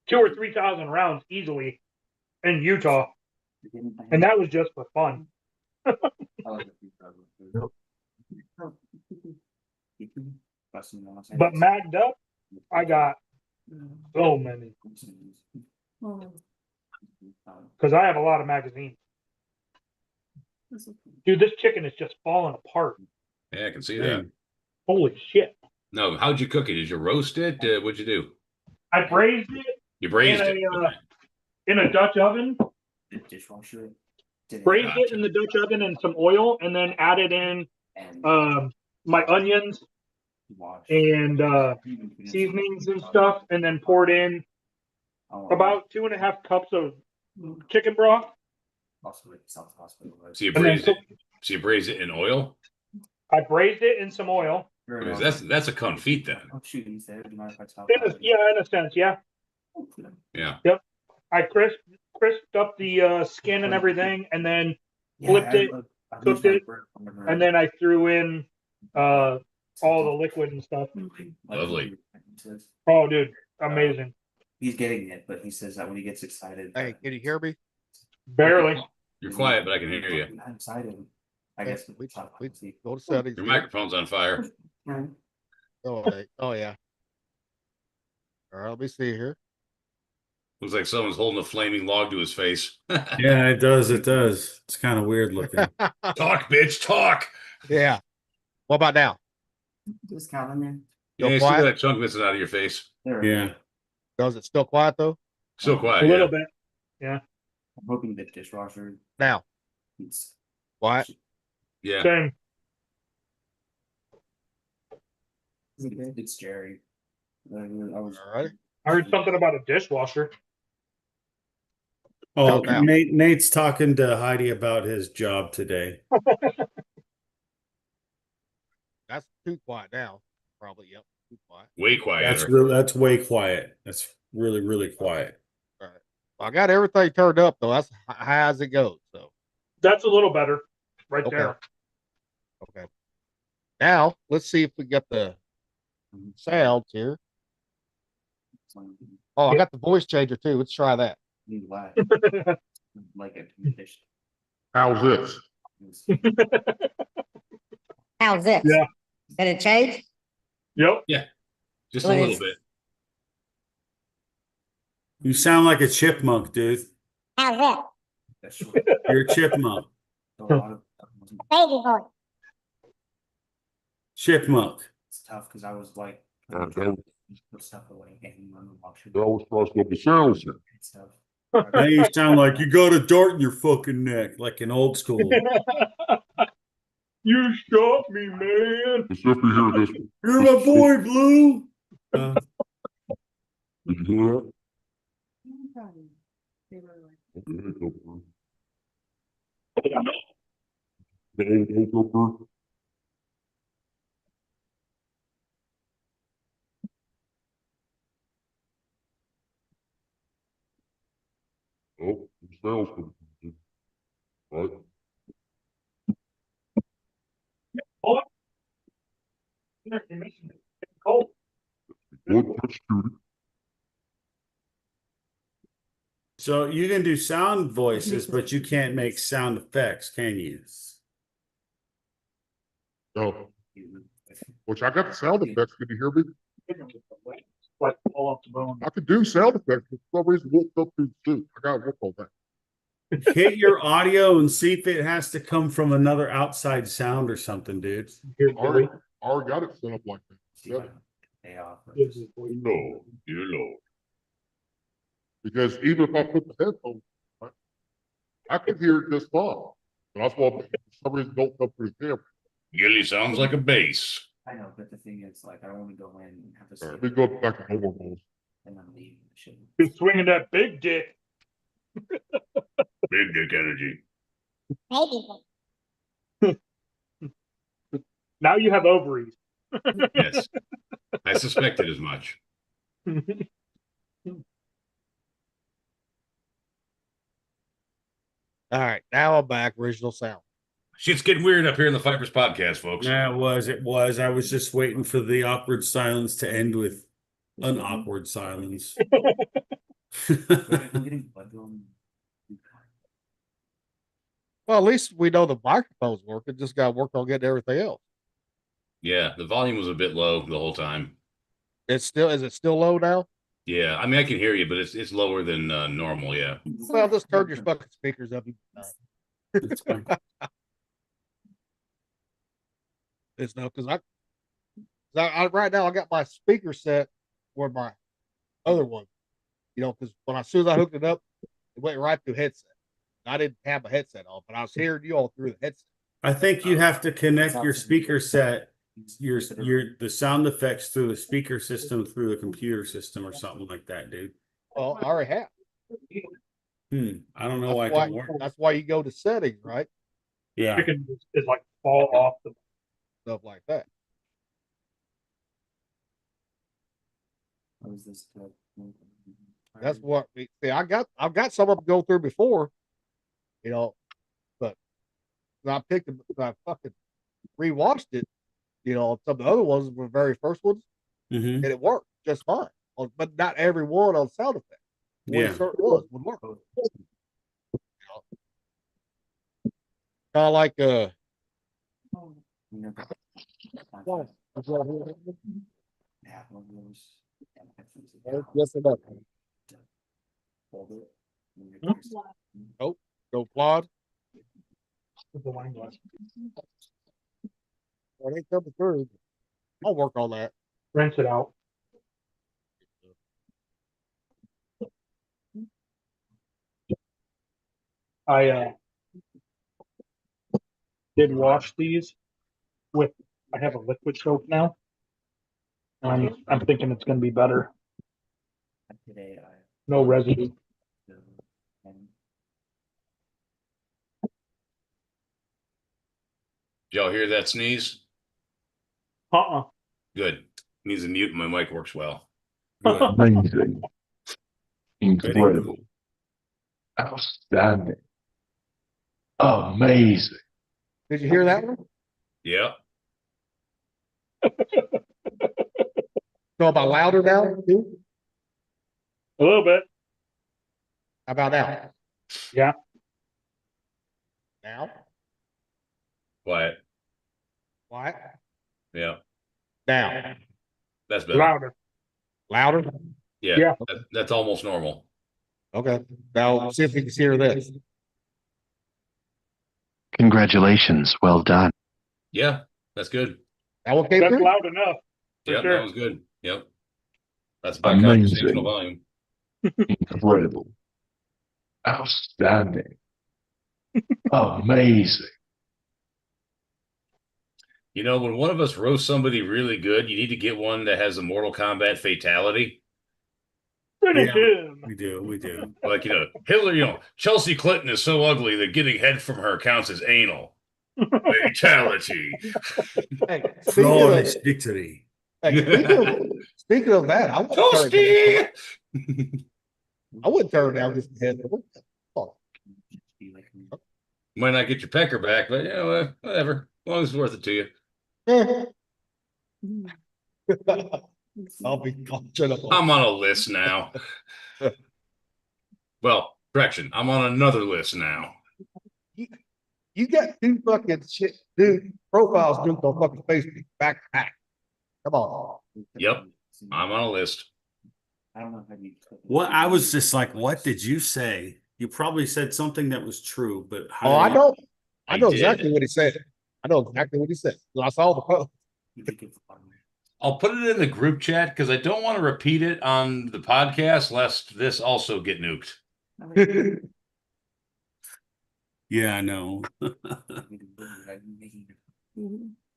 2,000 or 3,000 rounds easily in Utah, and that was just for fun. But magged up, I got so many. Because I have a lot of magazines. Dude, this chicken is just falling apart. Yeah, I can see that. Holy shit. No, how'd you cook it? Did you roast it? What'd you do? I braised it. You braised it? In a Dutch oven. Dishwasher. Braised it in the Dutch oven in some oil and then added in my onions and seasonings and stuff, and then poured in about 2.5 cups of chicken broth. So you braised it in oil? I braised it in some oil. That's a confit then. In a sense, yeah. Yeah. Yep. I crisped up the skin and everything, and then flipped it, cooked it, and then I threw in all the liquid and stuff. Lovely. Oh, dude, amazing. He's getting it, but he says that when he gets excited. Hey, can you hear me? Barely. You're quiet, but I can hear you. I'm excited. I guess we go to settings. Your microphone's on fire. Oh yeah. All right, let me see here. Looks like someone's holding a flaming log to his face. Yeah, it does. It does. It's kind of weird looking. Talk, bitch, talk. Yeah. What about now? Just count on there. Yeah, you still got that chunk missing out of your face. Yeah. Is it still quiet though? Still quiet. A little bit. Yeah. I'm hoping the dishwasher. Now. It's quiet. Yeah. Same. It's Jerry. All right. I heard something about a dishwasher. Oh, Nate's talking to Heidi about his job today. That's too quiet now. Probably, yep. Way That's quieter. real. That's way quiet. That's really, really quiet. All right. Well, I got everything turned up though. That's high as it goes. So That's a little better, right Okay. there. okay. Now let's see if we get the sounds here. Oh, I got the voice changer too. Let's try that. Like a condition. How's this? How's this? Yeah. Did it change? Yep. Yeah. Just a What little is- bit. You sound like a chipmunk, dude. How's that? That's short. You're a chipmunk. A lot of Baby voice. Chipmunk. it's tough because I was like that put stuff away and watching was supposed to be sounds. stuff. Now you sound like you got a dart in your fucking neck, like in old school. You shot me, man. Let's see if we hear this. You're my boy, Blue. Did you hear that? Oh, it sounds good. Right? Cold. Good touch to it. So you can do sound voices, but you can't make sound effects, can you? No. Which I got the sound effects. Can you hear me? Like all off the bone. I can do sound effects. For some reason, won't go through the suit. I got to work on that. Hit your audio and see if it has to come from another outside sound or something, dude. Already got it set up like that. Yeah. Pay off. No, dear Lord. Because even if I put the headphones on, I could hear it just fine. And that's why for some reason don't come through the camera. Gilly sounds like a bass. I know, but the thing is, like, I want to go in and have to All see right, let me go back to normal mode. and then leave. Shouldn't. You're swinging that big dick. Big dick energy. Baby voice. Now you have ovaries. Yes. I suspected as much. All right, now I'm back. Original sound. Shit's getting weird up here in the Vipers podcast, folks. Yeah, it was. It was. I was just waiting for the awkward silence to end with an awkward silence. I'm getting blood going. Well, at least we know the microphone's working. Just got to work on getting everything else. Yeah, the volume was a bit low the whole time. Is it still low now? Yeah, I mean I can hear you, but it's lower than normal. Yeah. Well, just turn your fucking speakers up. It's fine. It's no because I right now I got my speaker set for my other one. You know, because as soon as I hooked it up, it went right through headset. I didn't have a headset on, but I was hearing you all through the headset. I think you have to connect your speaker set, your the sound effects through the speaker system through the computer system or something like that, dude. Well, I already have. I don't know why it didn't work. That's why you go to settings, right? Yeah. You can just like fall off the Stuff like that. What is this? That's what we see. I've got some of them go through before, you know, but I fucking rewatched it, you know, some of the other ones were the very first ones, and it worked just fine. But not every one on sound effect. Yeah. Certain ones would work. Kind of like yes or no? Nope. Go plod. the wine glass. Well, it ain't coming through. I'll work on that. Rinse it out. I did wash these with. I have a liquid soap now. I'm thinking it's going to be better. Today, No residue. Did y'all hear that sneeze? Uh-uh. Good. Means the mute in my mic works well. Good. Amazing. Incredible. Outstanding. Amazing. Did you hear that one? Yeah. So about louder now? Too? A little bit. How about now? Yeah. Now? Quiet. Quiet? Yeah. Now? That's better. Louder. Louder? Yeah. That's almost normal. Okay. Now see if you can hear this. Congratulations. Well done. Yeah. That's good. That one came That's through? loud enough. For Yeah, sure. that was good. Yep. That's by Amazing. conversational volume. Incredible. Outstanding. Amazing. You know, when one of us roasts somebody really good, you need to get one that has a Mortal Kombat fatality. Finish him. We do. Like, Hillary, Chelsea Clinton is so ugly that getting head from her counts as anal. Fatality. Hey, Flawless victory. Speaking of that, I wouldn't turn down this head. Might not get your pecker back, but whatever. As long as it's worth it to you. I'm on a list now. Well, correction. I'm on another list now. You got two fucking shit, dude. Profiles duped on fucking Facebook back to back. Come on. Yep. I'm on a list. I don't know how you. What I was just like, what did you say? You probably said something that was true, but how I did know. I know did. exactly what he said. I know exactly what he said. I saw the post. I'll put it in the group chat because I don't want to repeat it on the podcast lest this also get nuked. Yeah, I know.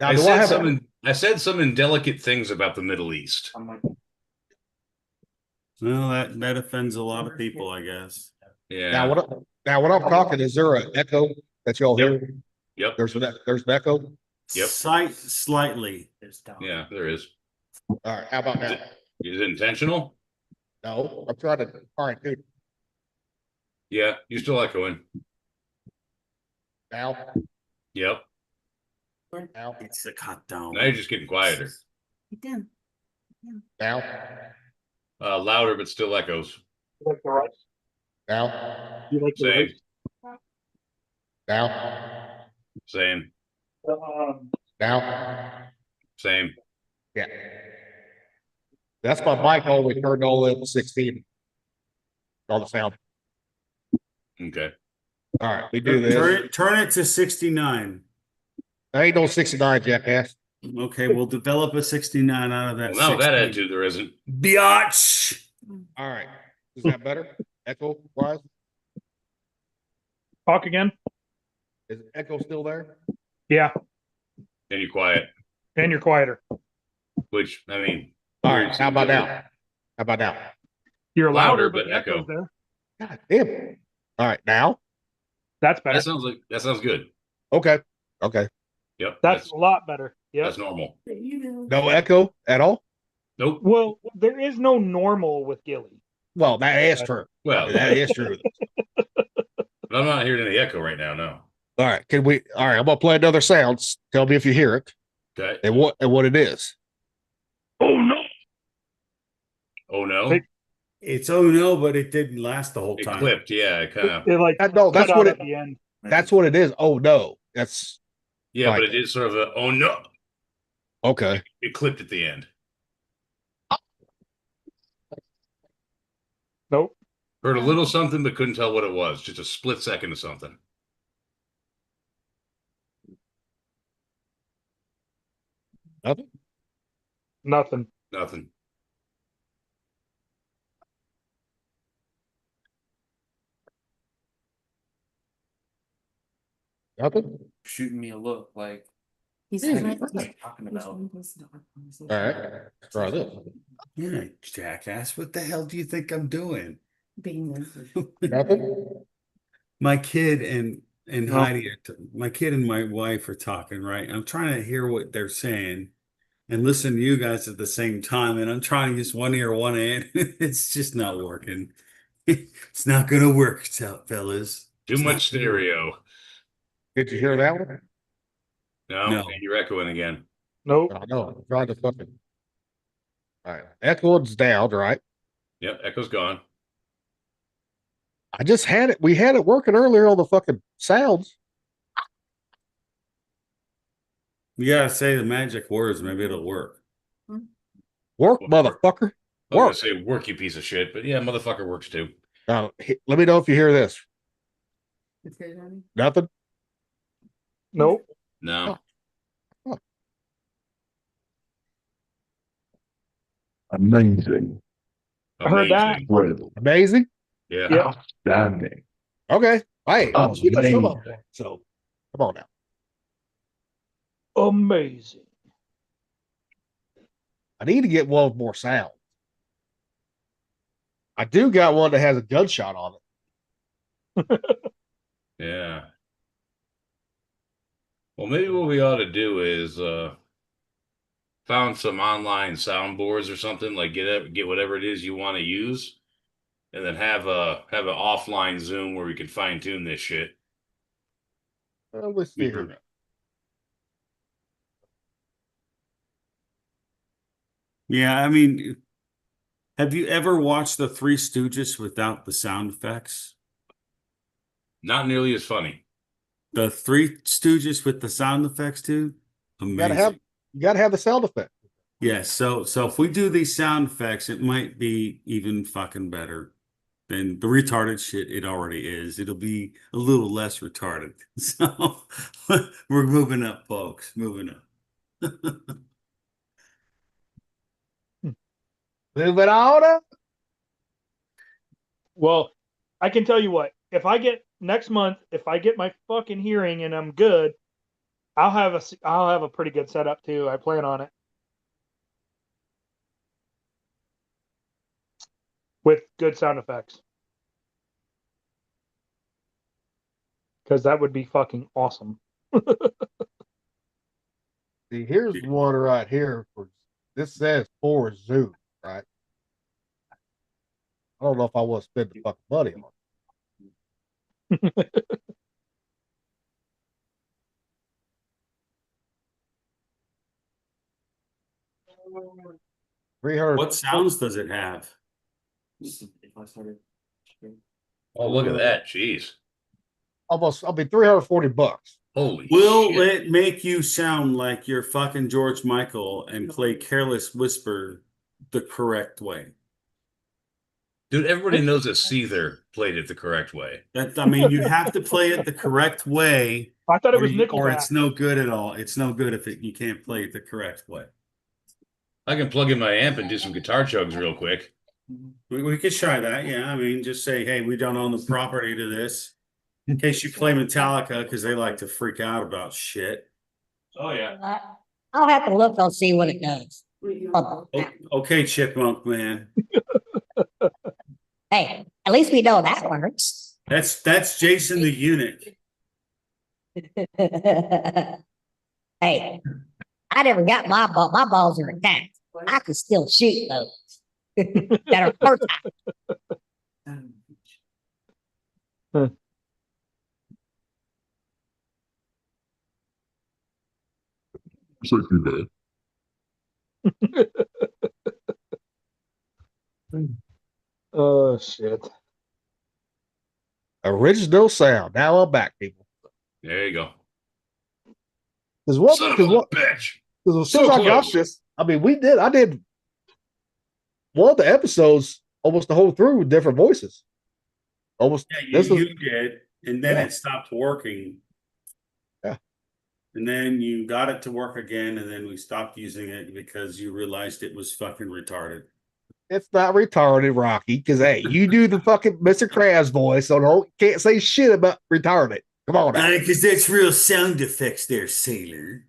I said some indelicate things about the Middle East. Well, that offends a lot of people, I guess. Yeah. Now when I'm talking, is there an echo that y'all hear? Yep. There's an echo. Yep. Slightly. Yeah, there is. All right. How about now? Is it intentional? No, I'm trying to. All right, dude. Yeah, you're still echoing. Now. Yep. Now. It's the cut down. Now you're just getting quieter. Now. Louder, but still echoes. You like the rice? Now. You like the Same. rice? Now. Same. Now. Same. Yeah. That's my mic all the way turned all the way up to 16. All the sound. Okay. All right, we do this. Turn it to 69. There ain't no 69, jackass. Okay, we'll develop a 69 out of that. Well, now that 16. attitude there isn't. Biatch. All right. Is that better? Echo wise? Talk again. Is echo still there? Yeah. And you're quiet. And you're quieter. Which, I mean. All right. How about now? How about now? You're Louder, louder, but but echo. echoes there. God damn it. All right. Now? That's better. That sounds good. Okay. Okay. Yep. That's a lot better. Yeah. That's normal. No echo at all? Nope. Well, there is no normal with Gilly. Well, that is true. Well, that is true. But I'm not hearing any echo right now. No. All right. All right. I'm gonna play another sound. Tell me if you hear it. Okay. And what it is. Oh no. Oh no. It's oh no, but it didn't last the whole It time. clipped. Yeah. It kind of. It like No, that's cut what out it. at the end. That's what it is. Oh no. That's Yeah, Right. but it is sort of a oh no. okay. It clipped at the end. Nope. Heard a little something, but couldn't tell what it was. Just a split second of something. Nothing. Nothing. Nothing. Nothing. Shooting me a look like He's Yeah. trying what are to you talking about? All right. Let's try this. Yeah, jackass. What the hell do you think I'm doing? Nothing. My kid and No. Heidi, my kid and my wife are talking, right? I'm trying to hear what they're saying, and listen to you guys at the same time, and I'm trying to use one ear, one hand. It's just not working. It's not gonna work, fellas. Too much stereo. Did you hear that one? No, you're echoing again. Nope. I know. I'm trying to fucking. All right, echoing's down, right? Yep, echo's gone. I just had it. We had it working earlier on the fucking sounds. You gotta say the magic words, maybe it'll work. Work, motherfucker. I was gonna say work, you piece of shit, but yeah, motherfucker works too. Let me know if you hear this. Nothing? Nope. No. Oh. Amazing. I heard that. Incredible. Amazing? Yeah. Outstanding. Okay. Hey, Amazing. you got some of them. So come on now. Amazing. I need to get one with more sound. I do got one that has a gunshot on it. Yeah. Well, maybe what we ought to do is found some online soundboards or something, like get whatever it is you want to use, and then have an offline Zoom where we can fine tune this shit. Let's see here. Yeah, I mean, have you ever watched the Three Stooges without the sound effects? Not nearly as funny. The Three Stooges with the sound effects too? Amazing. You gotta have the sound effect. Yes, so if we do these sound effects, it might be even fucking better than the retarded shit it already is. It'll be a little less retarded. So we're moving up, folks. Moving up. Moving on up. Well, I can tell you what, if I get next month, if I get my fucking hearing and I'm good, I'll have a pretty good setup too. I plan on it. With good sound effects. Because that would be fucking awesome. See, here's one right here. This says for Zoom, right? I don't know if I want to spend the fucking money on it. 300. What sounds does it have? Oh, look at that. Jeez. Almost, I'll be $340. Holy Will shit. it make you sound like you're fucking George Michael and play Careless Whisper the correct way? Dude, everybody knows that Seether played it the correct way. I mean, you have to play it the correct way. I thought it was or Nickelback. it's no good at all. It's no good if you can't play it the correct way. I can plug in my amp and do some guitar chugs real quick. We could try that, yeah. I mean, just say, hey, we don't own the property to this. In case you play Metallica, because they like to freak out about shit. Oh, yeah. I'll have to look. I'll see what it does. Okay, Chipmunk Man. Hey, at least we know that works. That's Jason the Eunuch. Hey, I never got my ball. My balls are intact. I can still shoot those that are fertile. Oh shit. Original sound. Now I'm back, people. There you go. Because what? Son of Because a what? bitch. Because as So soon as I got close. this, I mean, I did one of the episodes almost the whole through with different voices. Almost. Yeah, you did, and then Yeah. it stopped working. Yeah. And then you got it to work again, and then we stopped using it because you realized it was fucking retarded. It's not retarded, Rocky. Because hey, you do the fucking Mr. Krabs voice, so can't say shit about retarded. Come on, now. Because that's real sound effects there, sailor.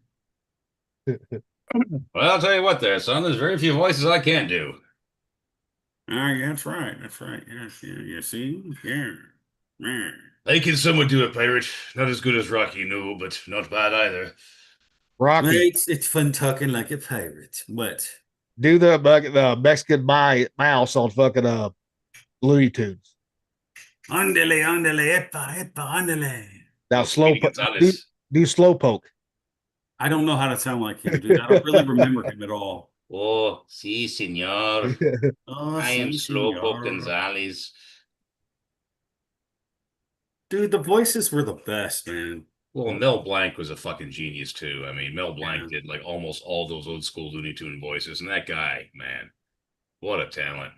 Well, I'll tell you what there, son. There's very few voices I can't do. That's right. That's right. Yes, yeah, you see? Yeah. Yeah. I can somewhat do it, pirate. Not as good as Rocky, no, but not bad either. Rocky, It's fun talking like a pirate. What? do the Mexican mouse on fucking Looney Tunes. Andele, andele, epa, andele. Now do slow poke. I don't know how to sound like him, dude. I don't really remember him at all. Oh, sí, señor. Oh, I am sí, Slowpoke señor. Gonzalez. Dude, the voices were the best, man. Well, Mel Blanc was a fucking genius too. I mean, Mel Blanc did like almost all those old school Looney Tune voices, and that guy, man, what a talent.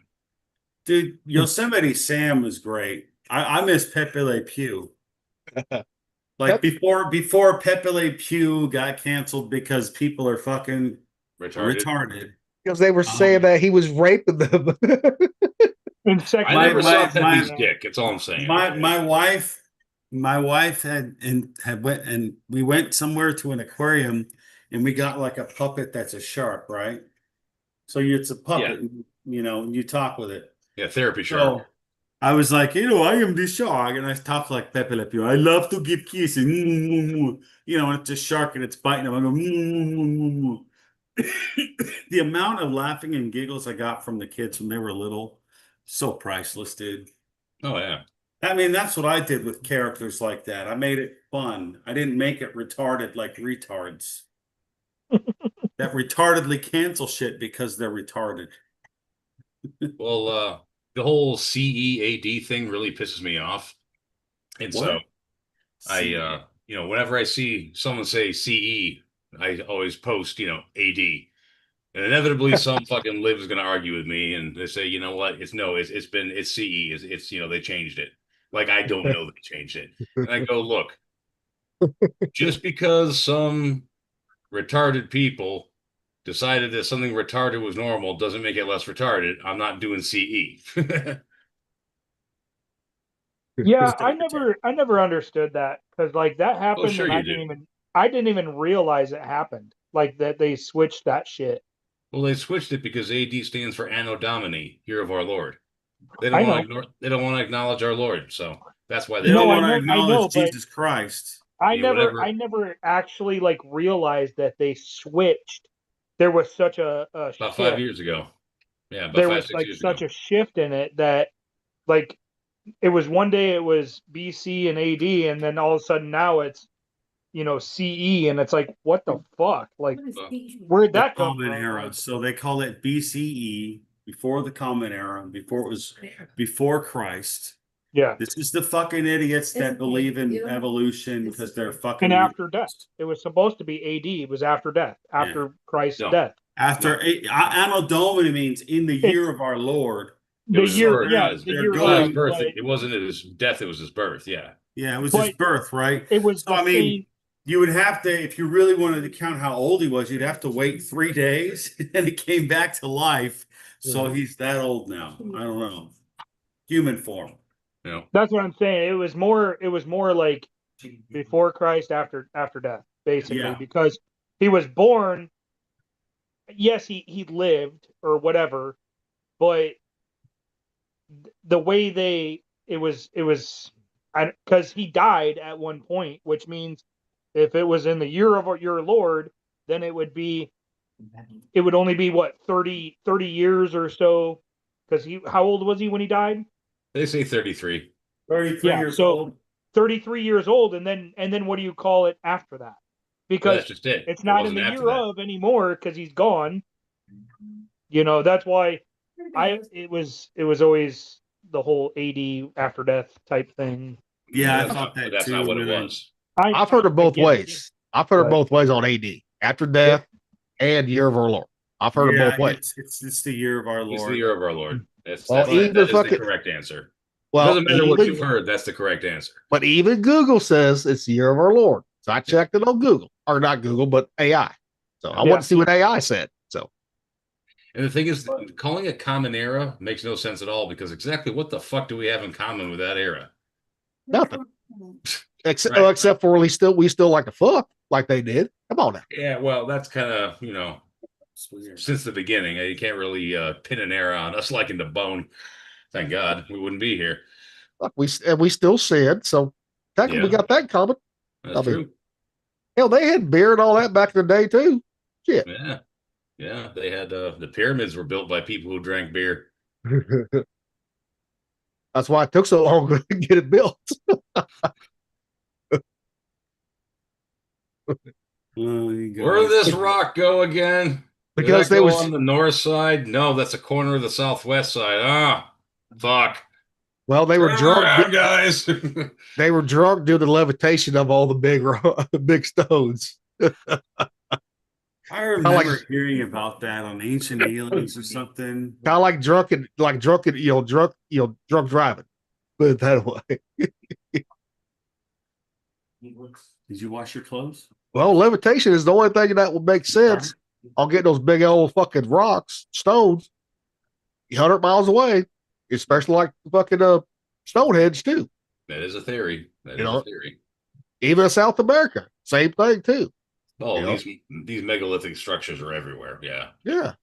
Dude, Yosemite Sam was great. I miss Pepe Le Pew. Like before Pepe Le Pew got canceled because people are fucking retarded. Because they were saying that he was raping them. I never saw Pepe's dick. That's all I'm saying. My wife had went, and we went somewhere to an aquarium, and we got like a puppet that's a shark, right? So it's a puppet, you know, and you talk with it. Yeah, therapy shark. So I was like, you know, I am the shark, and I talk like Pepe Le Pew. I love to give kisses, you know, and it's a shark and it's biting them. I go, the amount of laughing and giggles I got from the kids when they were little, so priceless, dude. Oh yeah. I mean, that's what I did with characters like that. I made it fun. I didn't make it retarded like retards that retardedly cancel shit because they're retarded. Well, the whole CEAD thing really pisses me off. And so I, you know, whenever I see someone say CE, I always post, you know, AD. And inevitably some fucking lib is going to argue with me and they say, you know what? It's CE. It's, you know, they changed it. Like, I don't know they changed it. And I go, look, just because some retarded people decided that something retarded was normal doesn't make it less retarded. I'm not doing CE. Yeah, I never understood that because like that happened sure and I didn't even realize it happened. Like that they switched that shit. Well, they switched it because AD stands for Anno Domini, Year of Our Lord. They don't want to acknowledge our Lord, so that's why they don't want to acknowledge Jesus Christ. I never actually like realized that they switched. There was such a about shift. 5 years ago. Yeah, about there 5, was 6 like years such ago. a shift in it that like it was one day it was BC and AD, and then all of a sudden now it's, you know, CE, and it's like, what the fuck? Like, where'd that come Common from? Era. So they call it BCE, before the Common Era, before it was before Christ. Yeah. This is the fucking idiots that believe in evolution because they're fucking. And after death, it was supposed to be AD. It was after death, after Christ's death. After Anno Domini means in the year of our Lord. It was the year his birth. It wasn't his death, it was his birth. Yeah. Yeah, it was his birth, right? It was. So I mean, you would have to, if you really wanted to count how old he was, you'd have to wait 3 days, and he came back to life. So he's that old now. I don't know. Human form. Yeah. That's what I'm saying. It was more like before Christ, after death, basically, because he was born. Yes, he lived or whatever, but the way it was because he died at one point, which means if it was in the year of your Lord, then it would only be what 30 years or so, because how old was he when he died? They say 33. 33 years old. 33 years old, and then what do you call it after that? Because that's just it. It's not in the year of anymore because he's gone. You know, that's why it was always the whole AD after death type thing. Yeah, I thought that that's too. not what it was. I've heard it both ways. I've heard it both ways on AD, after death and year of our Lord. I've heard it both ways. It's the year of our Lord. It's the year of our Lord. That is the correct answer. Well, doesn't matter what you've heard. That's the correct answer. But even Google says it's the year of our Lord. So I checked it on Google, or not Google, but AI. So I want to see what AI said. So, and the thing is, calling it Common Era makes no sense at all, because exactly what the fuck do we have in common with that era? Nothing. Except for we still like to fuck like they did. Come on now. Yeah, well, that's kind of, you know, since the beginning. You can't really pin an era on us liking to bone. Thank God we wouldn't be here. We still said so. Technically, we got that in common. That's true. Hell, they had beer and all that back in the day too. Shit. Yeah. Yeah. They had the pyramids were built by people who drank beer. That's why it took so long to get it built. Where did this rock go again? Because they they was on the north side. No, that's a corner of the southwest side. Ah, fuck. Well, they were drunk, guys. They were drunk due to the levitation of all the big stones. I remember hearing about that on Ancient Aliens or something. Kind of like drunk driving. Put it that way. Did you wash your clothes? Well, levitation is the only thing that would make sense. I'll get those big old fucking rocks, stones, 100 miles away, especially like fucking Stonehenge too. That is a theory. That is a theory. Even in South America, same thing too. Oh, these megalithic structures are everywhere. Yeah. Yeah.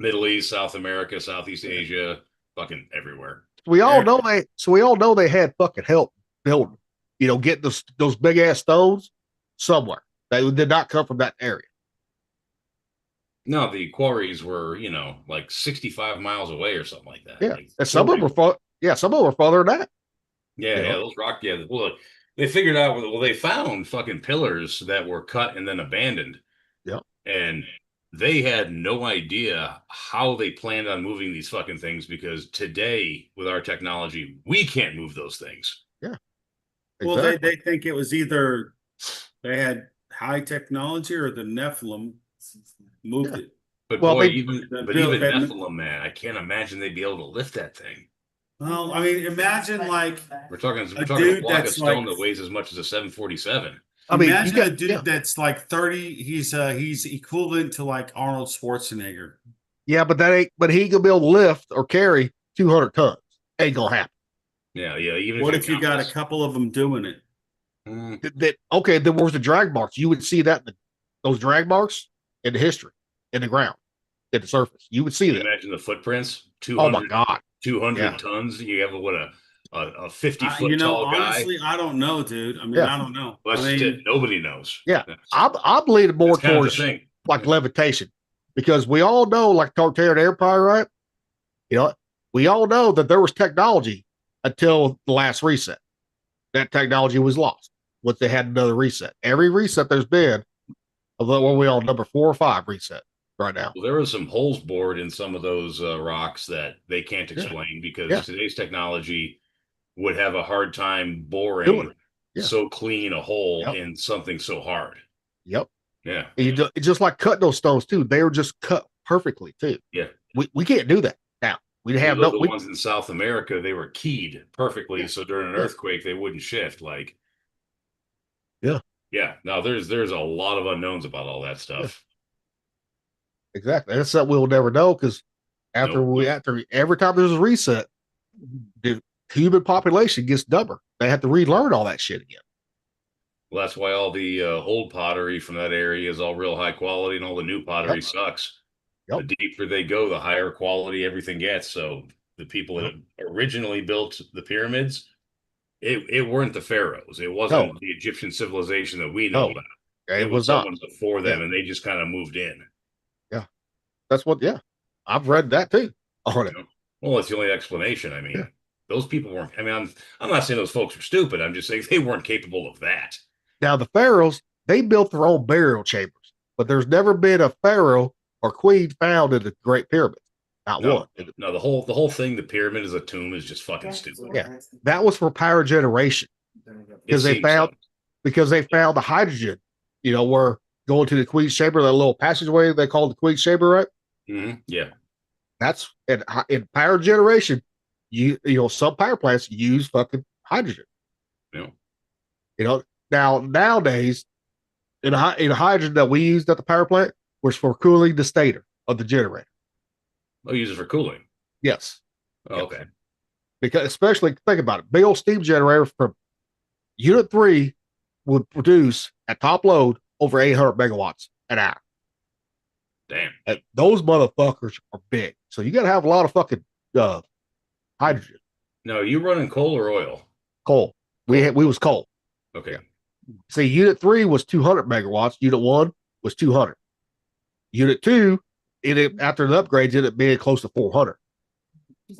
Middle East, South America, Southeast Asia, fucking everywhere. We all know they had fucking help building, getting those big ass stones somewhere. They did not come from that area. No, the quarries were, like 65 miles away or something like that. Yeah. Like, And some of them were farther than that. Yeah, those rock. Yeah, well, they figured out. Well, they found fucking pillars that were cut and then abandoned. Yeah, and they had no idea how they planned on moving these fucking things because today, with our technology, we can't move those things. Yeah. Well, they think it was either they had high technology or the Nephilim moved it. But boy, even Nephilim, man, I can't imagine they'd be able to lift that thing. Well, I mean, imagine like we're talking a block of stone that weighs as much as a 747. I mean, imagine a dude that's like 30. He's equivalent to like Arnold Schwarzenegger. Yeah, but he ain't gonna be able to lift or carry 200 tons. Ain't gonna happen. Yeah. Even what if you got a couple of them doing it? Then where's the drag marks? You would see that those drag marks in the history, in the ground, at the surface. You would see that. Imagine the footprints. 200, oh my god, 200 tons. You have a 50-foot tall honestly, guy. I don't know, dude. I mean, I don't know. Nobody knows. Yeah, I'm leaning more towards like levitation because we all know, like Tartarian Empire, right? We all know that there was technology until the last reset. That technology was lost once they had another reset. Every reset there's been, although we on number 4 or 5 reset right now. Well, there was some holes bored in some of those rocks that they can't explain because today's technology would have a hard time boring so clean a hole in something so hard. Yep. Yeah. And it's just like cutting those stones too. They were just cut perfectly too. Yeah. We can't do that now. We have the ones in South America, they were keyed perfectly. So during an earthquake, they wouldn't shift. Like, yeah. No, there's a lot of unknowns about all that stuff. Exactly. That's something we'll never know because after every time there's a reset, the human population gets dumber. They have to relearn all that shit again. Well, that's why all the old pottery from that area is all real high quality, and all the new pottery sucks. The deeper they go, the higher quality everything gets. So the people that originally built the pyramids, it weren't the pharaohs. It wasn't the Egyptian civilization that we know about. It was someone before them, and they just kind of moved in. Yeah, that's what. Yeah, I've read that too. On it. Well, it's the only explanation. I mean, those people weren't. I mean, I'm not saying those folks were stupid. I'm just saying they weren't capable of that. Now the pharaohs, they built their own burial chambers, but there's never been a pharaoh or queen found in the Great Pyramid. Not one. No, the whole thing, the pyramid as a tomb, is just fucking stupid. Yeah, that was for power generation because they found the hydrogen. Where going to the Queen's Chamber, that little passageway they call the Queen's Chamber, right? Mm-hmm. Yeah, that's in power generation. Some power plants use fucking hydrogen. Yeah. Now nowadays, in hydrogen that we used at the power plant was for cooling the stator of the generator. Oh, use it for cooling. Yes. Oh, okay. Because especially think about it, big old steam generator from Unit 3 would produce at top load over 800 megawatts an hour. Damn. And those motherfuckers are big, so you got to have a lot of fucking hydrogen. No, you running coal or oil? Coal. We was coal. Okay. See, unit 3 was 200 megawatts. Unit 1 was 200. Unit 2, after the upgrades, it ended up being close to 400.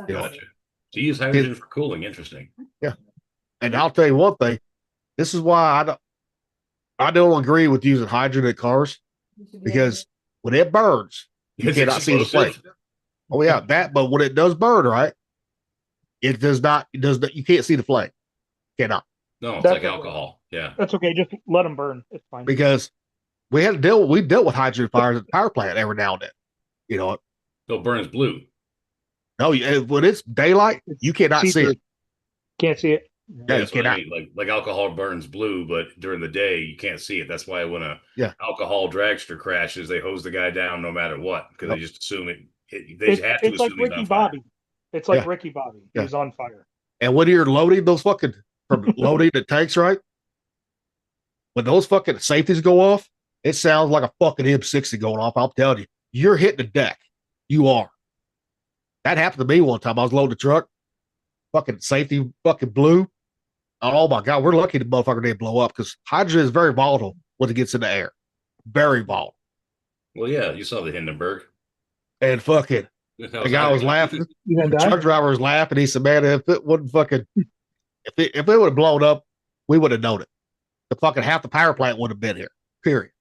Gotcha. To use hydrogen for cooling, interesting. Yeah. And I'll tell you one thing. This is why I don't agree with using hydrogen in cars, because when it burns, you cannot see the flame. Oh yeah, but when it does burn, right? It does not, you can't see the flame. Cannot. No, it's like alcohol. Yeah. That's okay. Just let them burn. It's fine. Because we dealt with hydrogen fires at the power plant every now and then. You know, so it burns blue. No, when it's daylight, you cannot see it. Can't see it. Yeah, you cannot. I mean. Like alcohol burns blue, but during the day you can't see it. That's why when a alcohol dragster crashes, they hose the guy down no matter what, because they just assume it. They have to it's like assume Ricky Bobby. It's like Ricky Bobby. He's on fire. And when you're loading those fucking loading the tanks, right? When those fucking safeties go off, it sounds like a fucking M60 going off. I'm telling you, you're hitting the deck. You are. That happened to me one time. I was loading the truck. Fucking safety fucking blew. Oh my God, we're lucky the motherfucker didn't blow up, because hydrogen is very volatile when it gets in the air. Very volatile. Well, yeah, you saw the Hindenburg. And fucking, the guy was laughing. The truck driver was laughing. He said, man, if it wouldn't fucking, if it would have blown up, we would have known it. The fucking half the power plant would have been here. Period.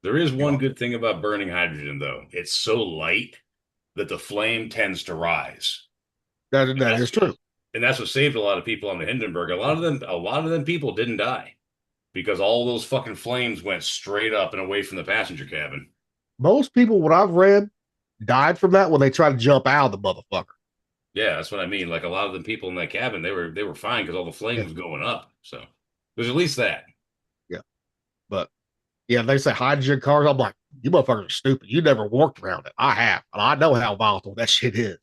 There is one good thing about burning hydrogen, though. It's so light that the flame tends to rise. That is true. And that's what saved a lot of people on the Hindenburg. A lot of them people didn't die because all those fucking flames went straight up and away from the passenger cabin. Most people, what I've read, died from that when they tried to jump out of the motherfucker. Yeah, that's what I mean. Like a lot of the people in that cabin, they were fine because all the flame was going up. So there's at least that. Yeah. But yeah, they say hydrogen cars. I'm like, you motherfuckers are stupid. You never worked around it. I have. And I know how volatile that shit is.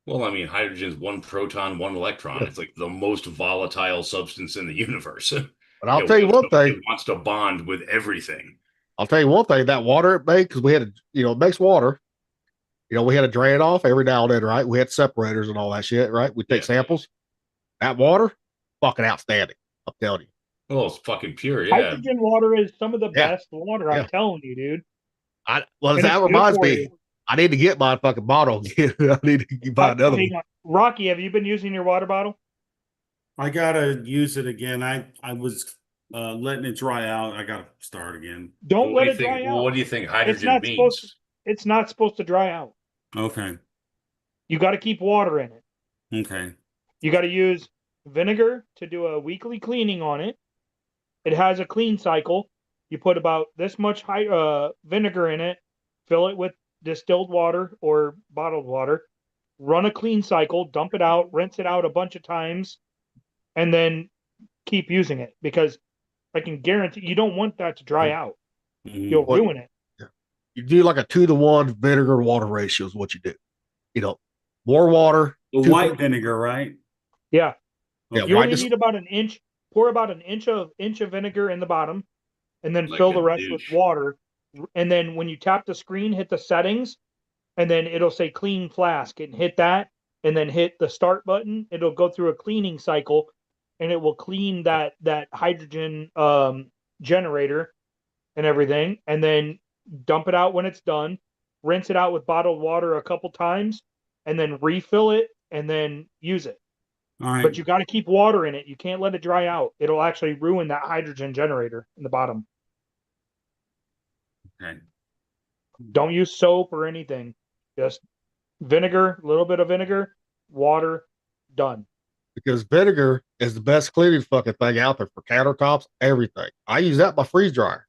Well, I mean, hydrogen is one proton, one electron. It's like the most volatile substance in the universe. But I'll tell you one thing. It wants to bond with everything. I'll tell you one thing. That water it made, because we had to, it makes water. We had to drain it off every now and then, right? We had separators and all that shit, right? We take samples. That water, fucking outstanding. I'm telling you. Oh, it's fucking pure. Yeah. Hydrogen water is some of the best water. I'm telling you, dude. That reminds me. I need to get my fucking bottle again. I need to buy another one. Rocky, have you been using your water bottle? I gotta use it again. I was letting it dry out. I gotta start again. Don't let it dry out. Well, what do you think hydrogen means? It's not supposed to dry out. Okay. You got to keep water in it. Okay. You got to use vinegar to do a weekly cleaning on it. It has a clean cycle. You put about this much vinegar in it, fill it with distilled water or bottled water, run a clean cycle, dump it out, rinse it out a bunch of times, and then keep using it, because I can guarantee you don't want that to dry out. You'll ruin it. You do like a 2-to-1 vinegar water ratio is what you do. More water. The white vinegar, right? Yeah. Yeah. You only need about an inch. Pour about an inch of vinegar in the bottom, and then fill the rest with water. And then when you tap the screen, hit the settings, and then it'll say clean flask, and hit that, and then hit the start button. It'll go through a cleaning cycle, and it will clean that hydrogen generator and everything, and then dump it out when it's done, rinse it out with bottled water a couple times, and then refill it, and then use it. All right. But you got to keep water in it. You can't let it dry out. It'll actually ruin that hydrogen generator in the bottom. Okay. Don't use soap or anything. Just vinegar, a little bit of vinegar, water, done. Because vinegar is the best cleaning fucking thing out there for countertops, everything. I use that in my freeze dryer.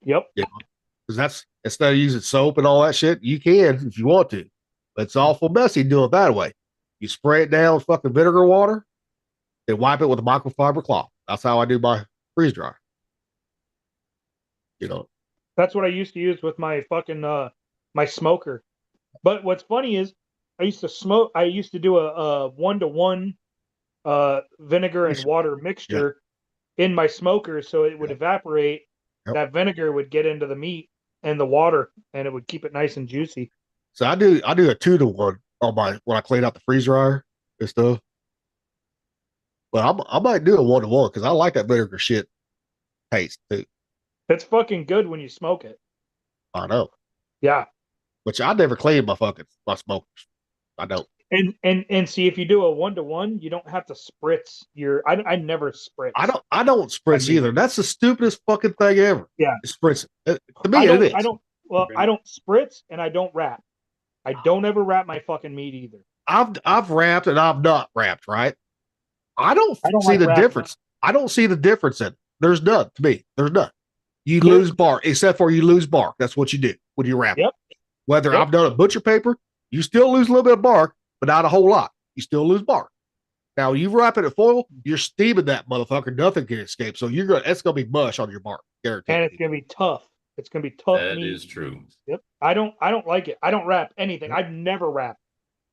Yep. Because that's, instead of using soap and all that shit, you can if you want to. But it's awful messy doing it that way. You spray it down with fucking vinegar water, then wipe it with a microfiber cloth. That's how I do my freeze dryer. That's what I used to use with my fucking my smoker. But what's funny is I used to do a 1-to-1 vinegar and water mixture in my smoker, so it would evaporate. That vinegar would get into the meat and the water, and it would keep it nice and juicy. So I do a 2-to-1 on when I clean out the freeze dryer and stuff. But I might do a 1-to-1 because I like that vinegar shit taste too. It's fucking good when you smoke it. I know. Yeah. Which I never clean my smokers. I don't. And see, if you do a 1-to-1, you don't have to spritz your. I never spritz. I don't spritz either. That's the stupidest fucking thing ever. Yeah, spritz. To me, it is. I don't spritz and I don't wrap. I don't ever wrap my fucking meat either. I've wrapped and I've not wrapped. Right. I don't see like the wrapping. difference. I don't see the difference in it. There's none to me. There's none. You lose bark, except for you lose bark. That's what you do when you wrap it. Whether I've done a butcher paper, you still lose a little bit of bark, but not a whole lot. You still lose bark. Now you wrap it in foil, you're steaming that motherfucker. Nothing can escape. So it's gonna be mush on your bark. Guaranteed. And it's gonna be tough. It's gonna be tough. That is true. Yep. I don't like it. I don't wrap anything. I've never wrapped.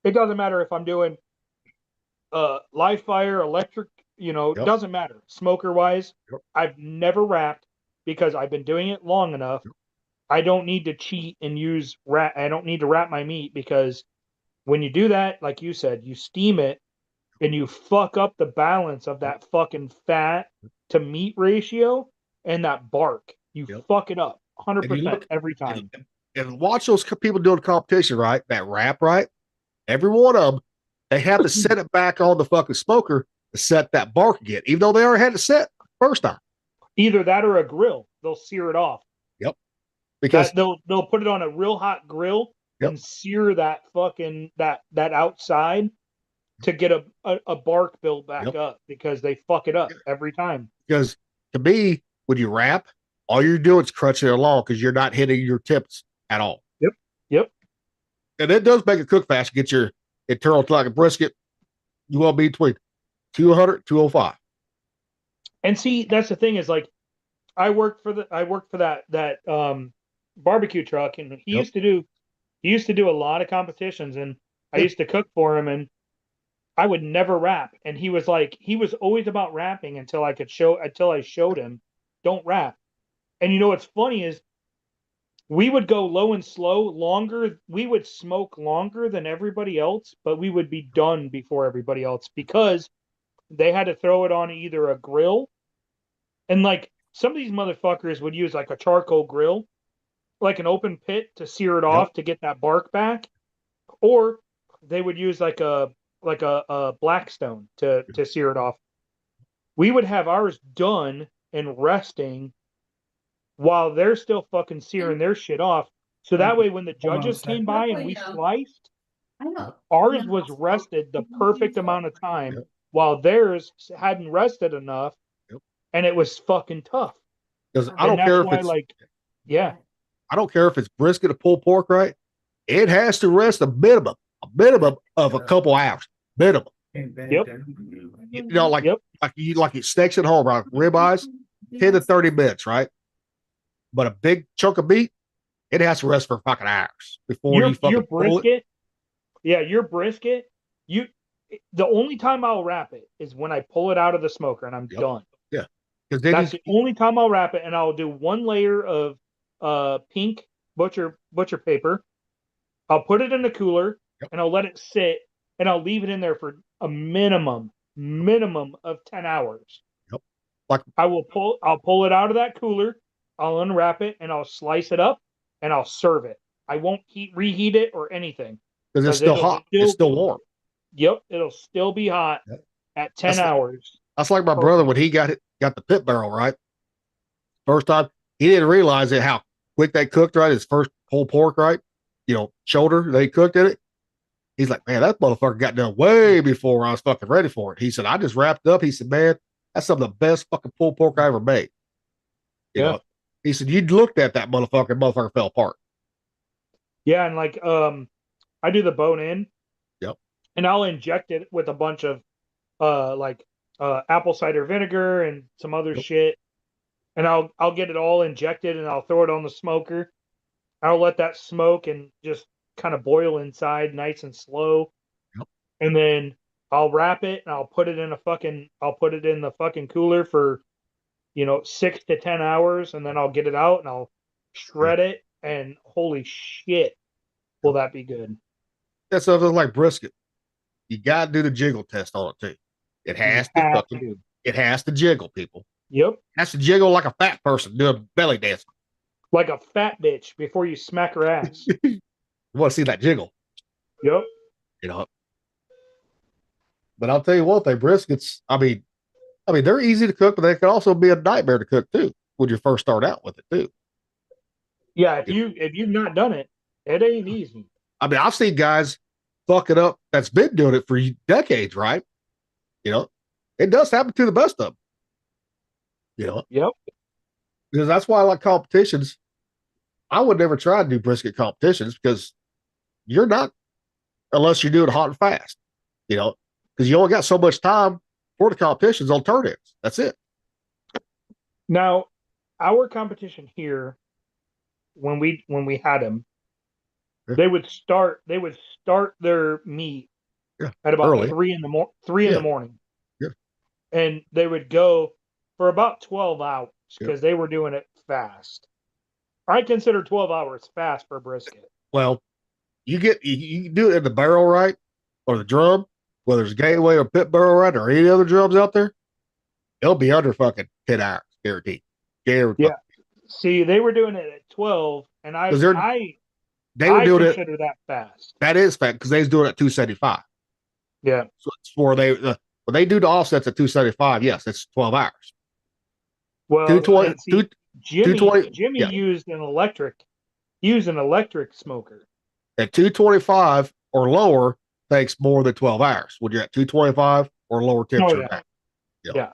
It doesn't matter if I'm doing live fire, electric, doesn't matter. Smoker wise, I've never wrapped because I've been doing it long enough. I don't need to cheat and use wrap. I don't need to wrap my meat because when you do that, like you said, you steam it and you fuck up the balance of that fucking fat to meat ratio and that bark. You fuck it up 100% every time. And watch those people doing competition, right? That wrap, right? Every one of them, they have to set it back on the fucking smoker to set that bark again, even though they already had it set first time. Either that or a grill. They'll sear it off. Yep. Because they'll put it on a real hot grill and sear that fucking that outside to get a bark built back up because they fuck it up every time. Because to me, when you wrap, all you're doing is crunching it along because you're not hitting your tips at all. Yep. And it does make it cook fast. Get your internal like a brisket. You want to be between 200, 205. And see, that's the thing is like, I worked for that barbecue truck, and he used to do a lot of competitions, and I used to cook for him, and I would never wrap. And he was always about wrapping until I showed him, don't wrap. And what's funny is we would go low and slow longer. We would smoke longer than everybody else, but we would be done before everybody else because they had to throw it on either a grill. And like some of these motherfuckers would use like a charcoal grill, like an open pit to sear it off to get that bark back. Or they would use like a Blackstone to sear it off. We would have ours done and resting while they're still fucking searing their shit off. So that way when the judges came by and we sliced, ours was rested the perfect amount of time while theirs hadn't rested enough, and it was fucking tough. Because I don't care if it's I don't care if it's brisket or pulled pork, right? It has to rest a minimum of a couple hours. Minimum. Yep. Like steaks at home, right? Ribeyes, 10 to 30 minutes, right? But a big chunk of meat, it has to rest for fucking hours before you fucking pull it. Your brisket, the only time I'll wrap it is when I pull it out of the smoker and I'm done. Yeah. That's the only time I'll wrap it, and I'll do one layer of pink butcher paper. I'll put it in the cooler and I'll let it sit, and I'll leave it in there for a minimum of 10 hours. Like I'll pull it out of that cooler, I'll unwrap it, and I'll slice it up and I'll serve it. I won't reheat it or anything. Because it's still hot. It's still warm. Yep, it'll still be hot at 10 hours. That's like my brother when he got the pit barrel, right? First time, he didn't realize it how quick they cooked, right? His first whole pork, right? Shoulder, they cooked in it. He's like, man, that motherfucker got done way before I was fucking ready for it. He said, I just wrapped up. He said, man, that's some of the best fucking pulled pork I ever made. You know? He said, you looked at that motherfucker fell apart. Yeah, and like I do the bone in. Yep. And I'll inject it with a bunch of apple cider vinegar and some other shit. And I'll get it all injected and I'll throw it on the smoker. I'll let that smoke and just kind of boil inside nice and slow. Yep. And then I'll wrap it and I'll put it in the fucking cooler for 6 to 10 hours, and then I'll get it out and I'll shred it, and holy shit, will that be good. That's something like brisket. You gotta do the jiggle test on it too. It has it has to jiggle, people. Yep. It has to jiggle like a fat person doing belly dancing. Like a fat bitch before you smack her ass. You want to see that jiggle. Yep. You know. But I'll tell you what, they briskets, I mean, they're easy to cook, but they can also be a nightmare to cook too when you first start out with it too. Yeah, if you've not done it, it ain't easy. I mean, I've seen guys fuck it up that's been doing it for decades, right? You know, it does happen to the best of them. You know? Yep. Because that's why I like competitions. I would never try to do brisket competitions because you're not, unless you do it hot and fast, you know, because you only got so much time for the competitions alternatives. That's it. Now, our competition here, when we had them, they would start their meet at about early. 3 in the morning. Yeah. And they would go for about 12 hours because they were doing it fast. I consider 12 hours fast for brisket. Well, you do it in the barrel, right? Or the drum, whether it's Gateway or Pit Barrel, right? Or any other drums out there, it'll be under fucking 10 hours, guaranteed. Guaranteed. Yeah. See, they were doing it at 12, and I consider that fast. That is fast because they was doing it at 275. Yeah. So it's for when they do the offsets at 275, yes, it's 12 hours. Well, 220, Jimmy used an electric. He used an electric smoker. At 225 or lower takes more than 12 hours. When you're at 225 or lower temperature. Yeah.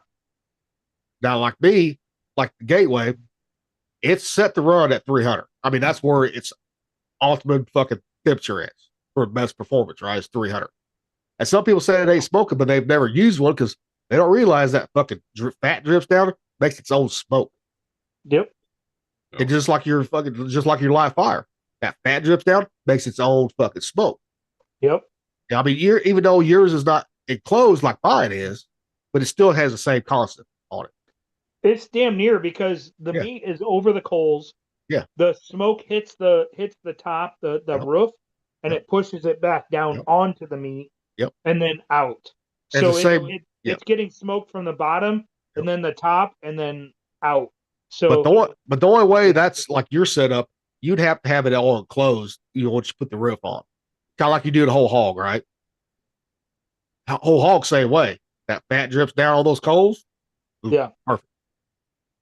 Now, like me, like the Gateway, it's set to run at 300. I mean, that's where its ultimate fucking temperature is for best performance, right? It's 300. And some people say it ain't smoking, but they've never used one because they don't realize that fucking fat drips down, makes its own smoke. Yep. It's just like your live fire. That fat drips down, makes its own fucking smoke. Yep. I mean, even though yours is not enclosed like mine is, but it still has the same constant on it. It's damn near because the meat is over the coals. Yeah. The smoke hits the top, the roof, and it pushes it back down onto the meat. Yep. And then out. And So it's getting smoke from the bottom and then the top and then out. So but the only way that's like your setup, you'd have to have it all enclosed, once you put the roof on. Kind of like you do the whole hog, right? Whole hog, same way. That fat drips down all those coals. Yeah. Perfect.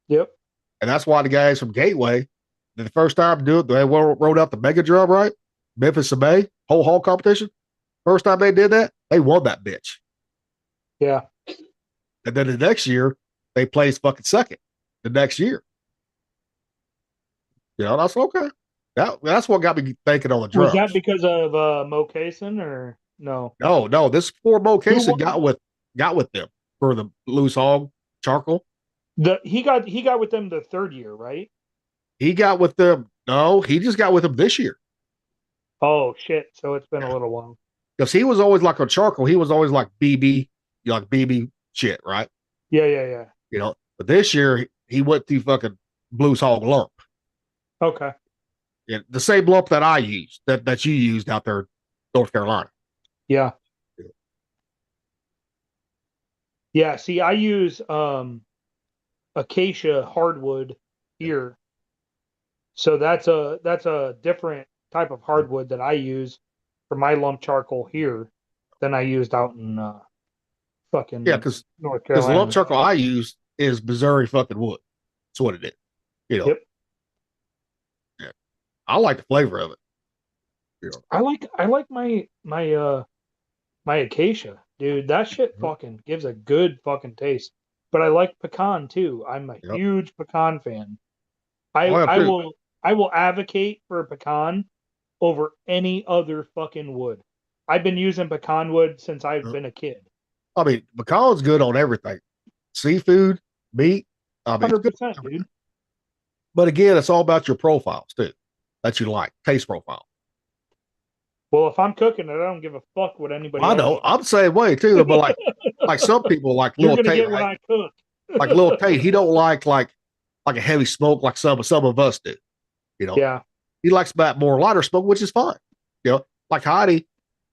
Yep. And that's why the guys from Gateway, the first time to do it, they rode out the mega drum, right? Memphis and May, whole hog competition. First time they did that, they won that bitch. Yeah. And then the next year, they placed fucking second. The next year. That's okay. That's what got me thinking on the drums. Was that because of Mo Cason or no? No. This is before Mo Cason got with them for the loose hog charcoal. He got with them the third year, right? He got with them. No, he just got with them this year. Oh shit! So it's been a little while. Because he was always like on charcoal. He was always like BB, like BB shit, right? Yeah. But this year he went to fucking Blues Hog lump. Okay. Yeah, the same lump that I used, that you used out there in North Carolina. Yeah. Yeah. See, I use acacia hardwood here, so that's a different type of hardwood that I use for my lump charcoal here than I used out in fucking because North Carolina. The lump charcoal I use is Missouri fucking wood. That's what it is. Yep. Yeah. I like the flavor of it. I like my acacia, dude. That shit fucking gives a good fucking taste. But I like pecan too. I'm a huge pecan fan. I will advocate for pecan over any other fucking wood. I've been using pecan wood since I've been a kid. I mean, pecan's good on everything. Seafood, meat. 100%, dude. But again, it's all about your profiles too, that you like, taste profile. Well, if I'm cooking it, I don't give a fuck what anybody. I know. I'm the same way too. But like some people, like You're Lil gonna Tate, get what I cook. like Lil Tate, he don't like a heavy smoke like some of us do. Yeah. He likes that more lighter smoke, which is fine. Like Heidi,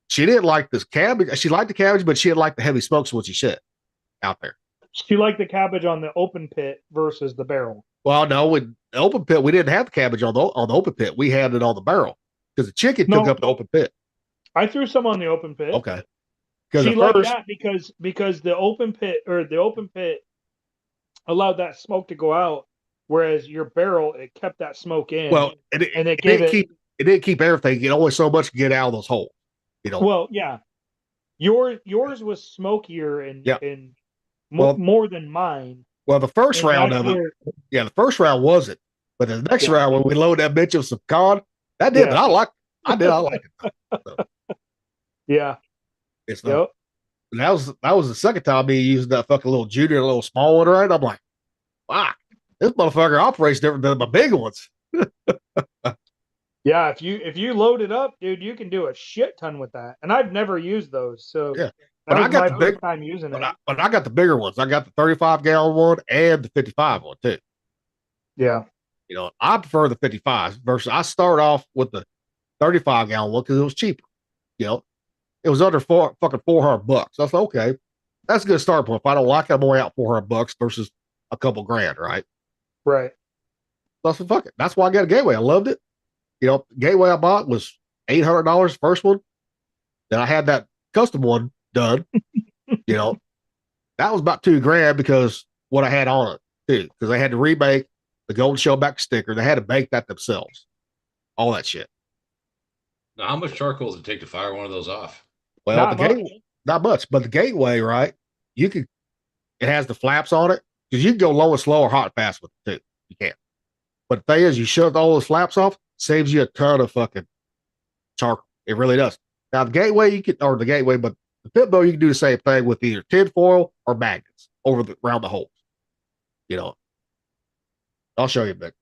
she didn't like this cabbage. She liked the cabbage, but she didn't like the heavy smokes, what she said. out there. Do you like the cabbage on the open pit versus the barrel? Well, no, in the open pit, we didn't have the cabbage on the open pit. We had it on the barrel because the chicken took up the open pit. I threw some on the open pit. Okay. She liked that because the open pit allowed that smoke to go out, whereas your barrel it kept that smoke in. Well, it didn't keep everything. You only so much to get out of those holes. You know. Well, yeah. Yours was smokier and more than mine. Well, the first round of it, the first round wasn't, but the next round when we loaded that bitch with some cod, that did. I like it. So. Yeah. It's not. That was the second time me using that fucking little junior, little small one, right? I'm like, wow, this motherfucker operates different than my big ones. Yeah, if you load it up, dude, you can do a shit ton with that. And I've never used those, so yeah. But I got my first time using it. But I got the bigger ones. I got the 35-gallon one and the 55 one too. Yeah. You know, I prefer the 55s versus I start off with the 35-gallon one because it was cheaper. You know, it was under $400. I was like, okay, that's a good start point. If I don't like it, I'm only out $400 versus a couple grand, right? Right. So I said, fuck it. That's why I got a Gateway. I loved it. You know, Gateway I bought was $800 first one. Then I had that custom one done. You know, that was about $2,000 because what I had on it too, because they had to remake the Golden Shellback sticker. They had to bake that themselves. All that shit. Now, how much charcoal does it take to fire one of those off? Well, not much, but the Gateway, right? It has the flaps on it because you can go low and slow or hot and fast with it too. You can. But the thing is, you shut all those flaps off, saves you a ton of fucking charcoal. It really does. Now the Gateway, but the pit bow, you can do the same thing with either tin foil or magnets around the holes. You know, I'll show you, Mick.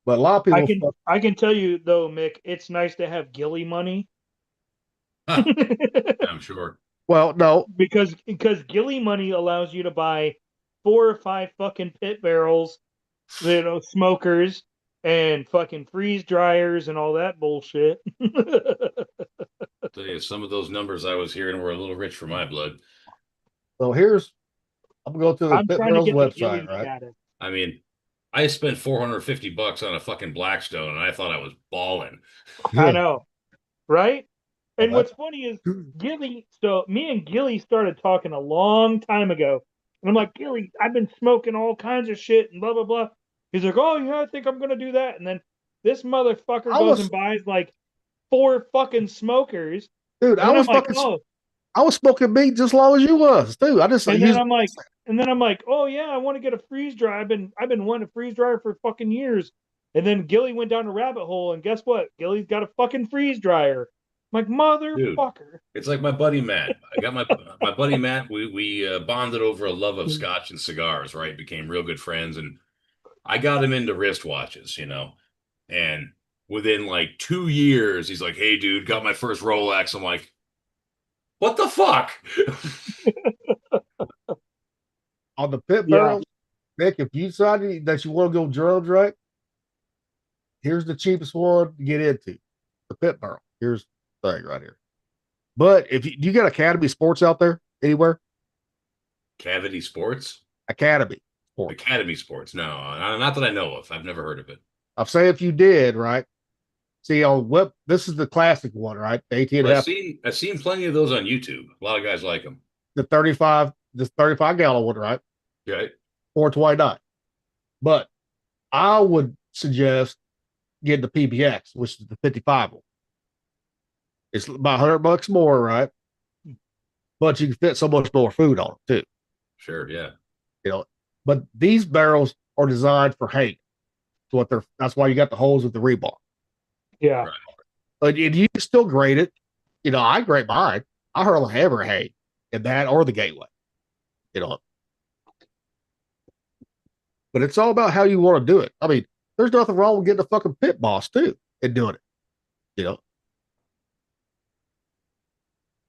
But a lot of people, I can tell you though, Mick, it's nice to have ghillie money. I'm sure. Well, no, because ghillie money allows you to buy 4 or 5 fucking pit barrels, you know, smokers and fucking freeze dryers and all that bullshit. I'll tell you, some of those numbers I was hearing were a little rich for my blood. So I'm going to the Pit Barrels website, right? I mean, I spent $450 on a fucking Blackstone, and I thought I was balling. I know, right? And what's funny is Gilly. So me and Gilly started talking a long time ago, and I'm like, Gilly, I've been smoking all kinds of shit and blah blah blah. He's like, oh yeah, I think I'm gonna do that, and then this motherfucker goes and buys like 4 fucking smokers. Dude, I was smoking meat just as long as you was, too. And then I'm like, oh yeah, I want to get a freeze dryer. I've been wanting a freeze dryer for fucking years. And then Gilly went down a rabbit hole, and guess what? Gilly's got a fucking freeze dryer. I'm like, motherfucker. Dude, it's like my buddy Matt. I got my buddy Matt. We bonded over a love of scotch and cigars, right? Became real good friends, and I got him into wristwatches, you know. And within like 2 years, he's like, hey, dude, got my first Rolex. I'm like, what the fuck? On the pit barrel, Nick, if you decide that you want to go drums, right? Here's the cheapest one to get into. The pit barrel. Here's the thing right here. But if you got Academy Sports out there anywhere? Cavity Sports? Academy Sports. Academy Sports. No, not that I know of. I've never heard of it. I'll say if you did, right? See, this is the classic one, right? The 18.5. I've seen plenty of those on YouTube. A lot of guys like them. The 35-gallon one, right? Okay. $429. But I would suggest getting the PBX, which is the 55 one. It's about $100 more, right? But you can fit so much more food on it too. Sure, yeah. You know, but these barrels are designed for hanging. That's why you got the holes with the rebar. Yeah. Right. But you can still grade it. You know, I grade mine. I hurl a hammer hay in that or the Gateway. You know. But it's all about how you want to do it. I mean, there's nothing wrong with getting a fucking pit boss too and doing it. You know.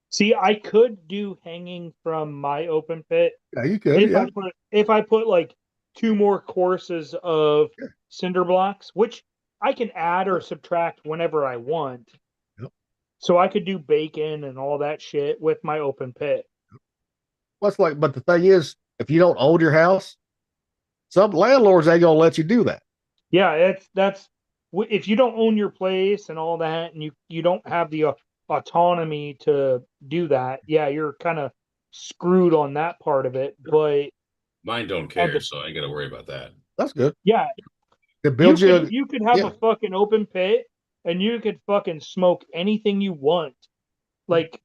See, I could do hanging from my open pit. Yeah, you could. If I put like 2 more courses of cinder blocks, which I can add or subtract whenever I want. Yep. So I could do bacon and all that shit with my open pit. what's like, but the thing is, if you don't own your house, some landlords ain't gonna let you do that. Yeah, that's if you don't own your place and all that, and you don't have the autonomy to do that. Yeah, you're kind of screwed on that part of it. But mine don't care, so I ain't got to worry about that. That's good. Yeah, you could have a fucking open pit, and you could fucking smoke anything you want. Like,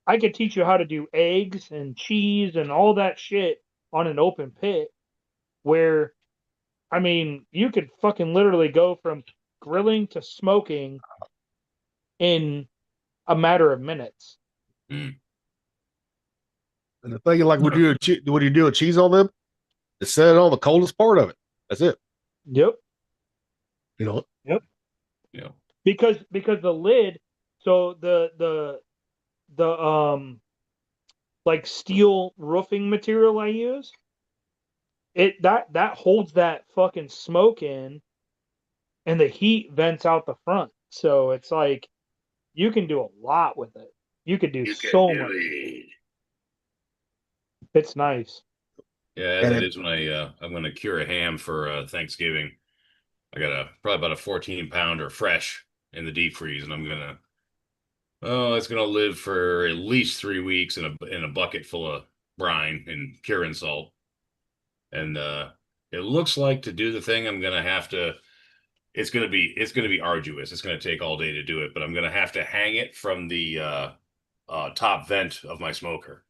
I could teach you how to do eggs and cheese and all that shit on an open pit, where, I mean, you could fucking literally go from grilling to smoking in a matter of minutes. And the thing, like, when you do a cheese on them, just set it on the coldest part of it. That's it. Yep. You know. Yep. Yeah. Because the lid, so the like steel roofing material I use, that holds that fucking smoke in, and the heat vents out the front. So it's like you can do a lot with it. You could do so much. It's nice. Yeah, that is when I'm going to cure a ham for Thanksgiving. I got probably about a 14-pounder fresh in the deep freeze, and it's gonna live for at least 3 weeks in a bucket full of brine and curing salt. And it looks like, to do the thing, I'm gonna have to. It's gonna be arduous. It's gonna take all day to do it, but I'm gonna have to hang it from the top vent of my smoker.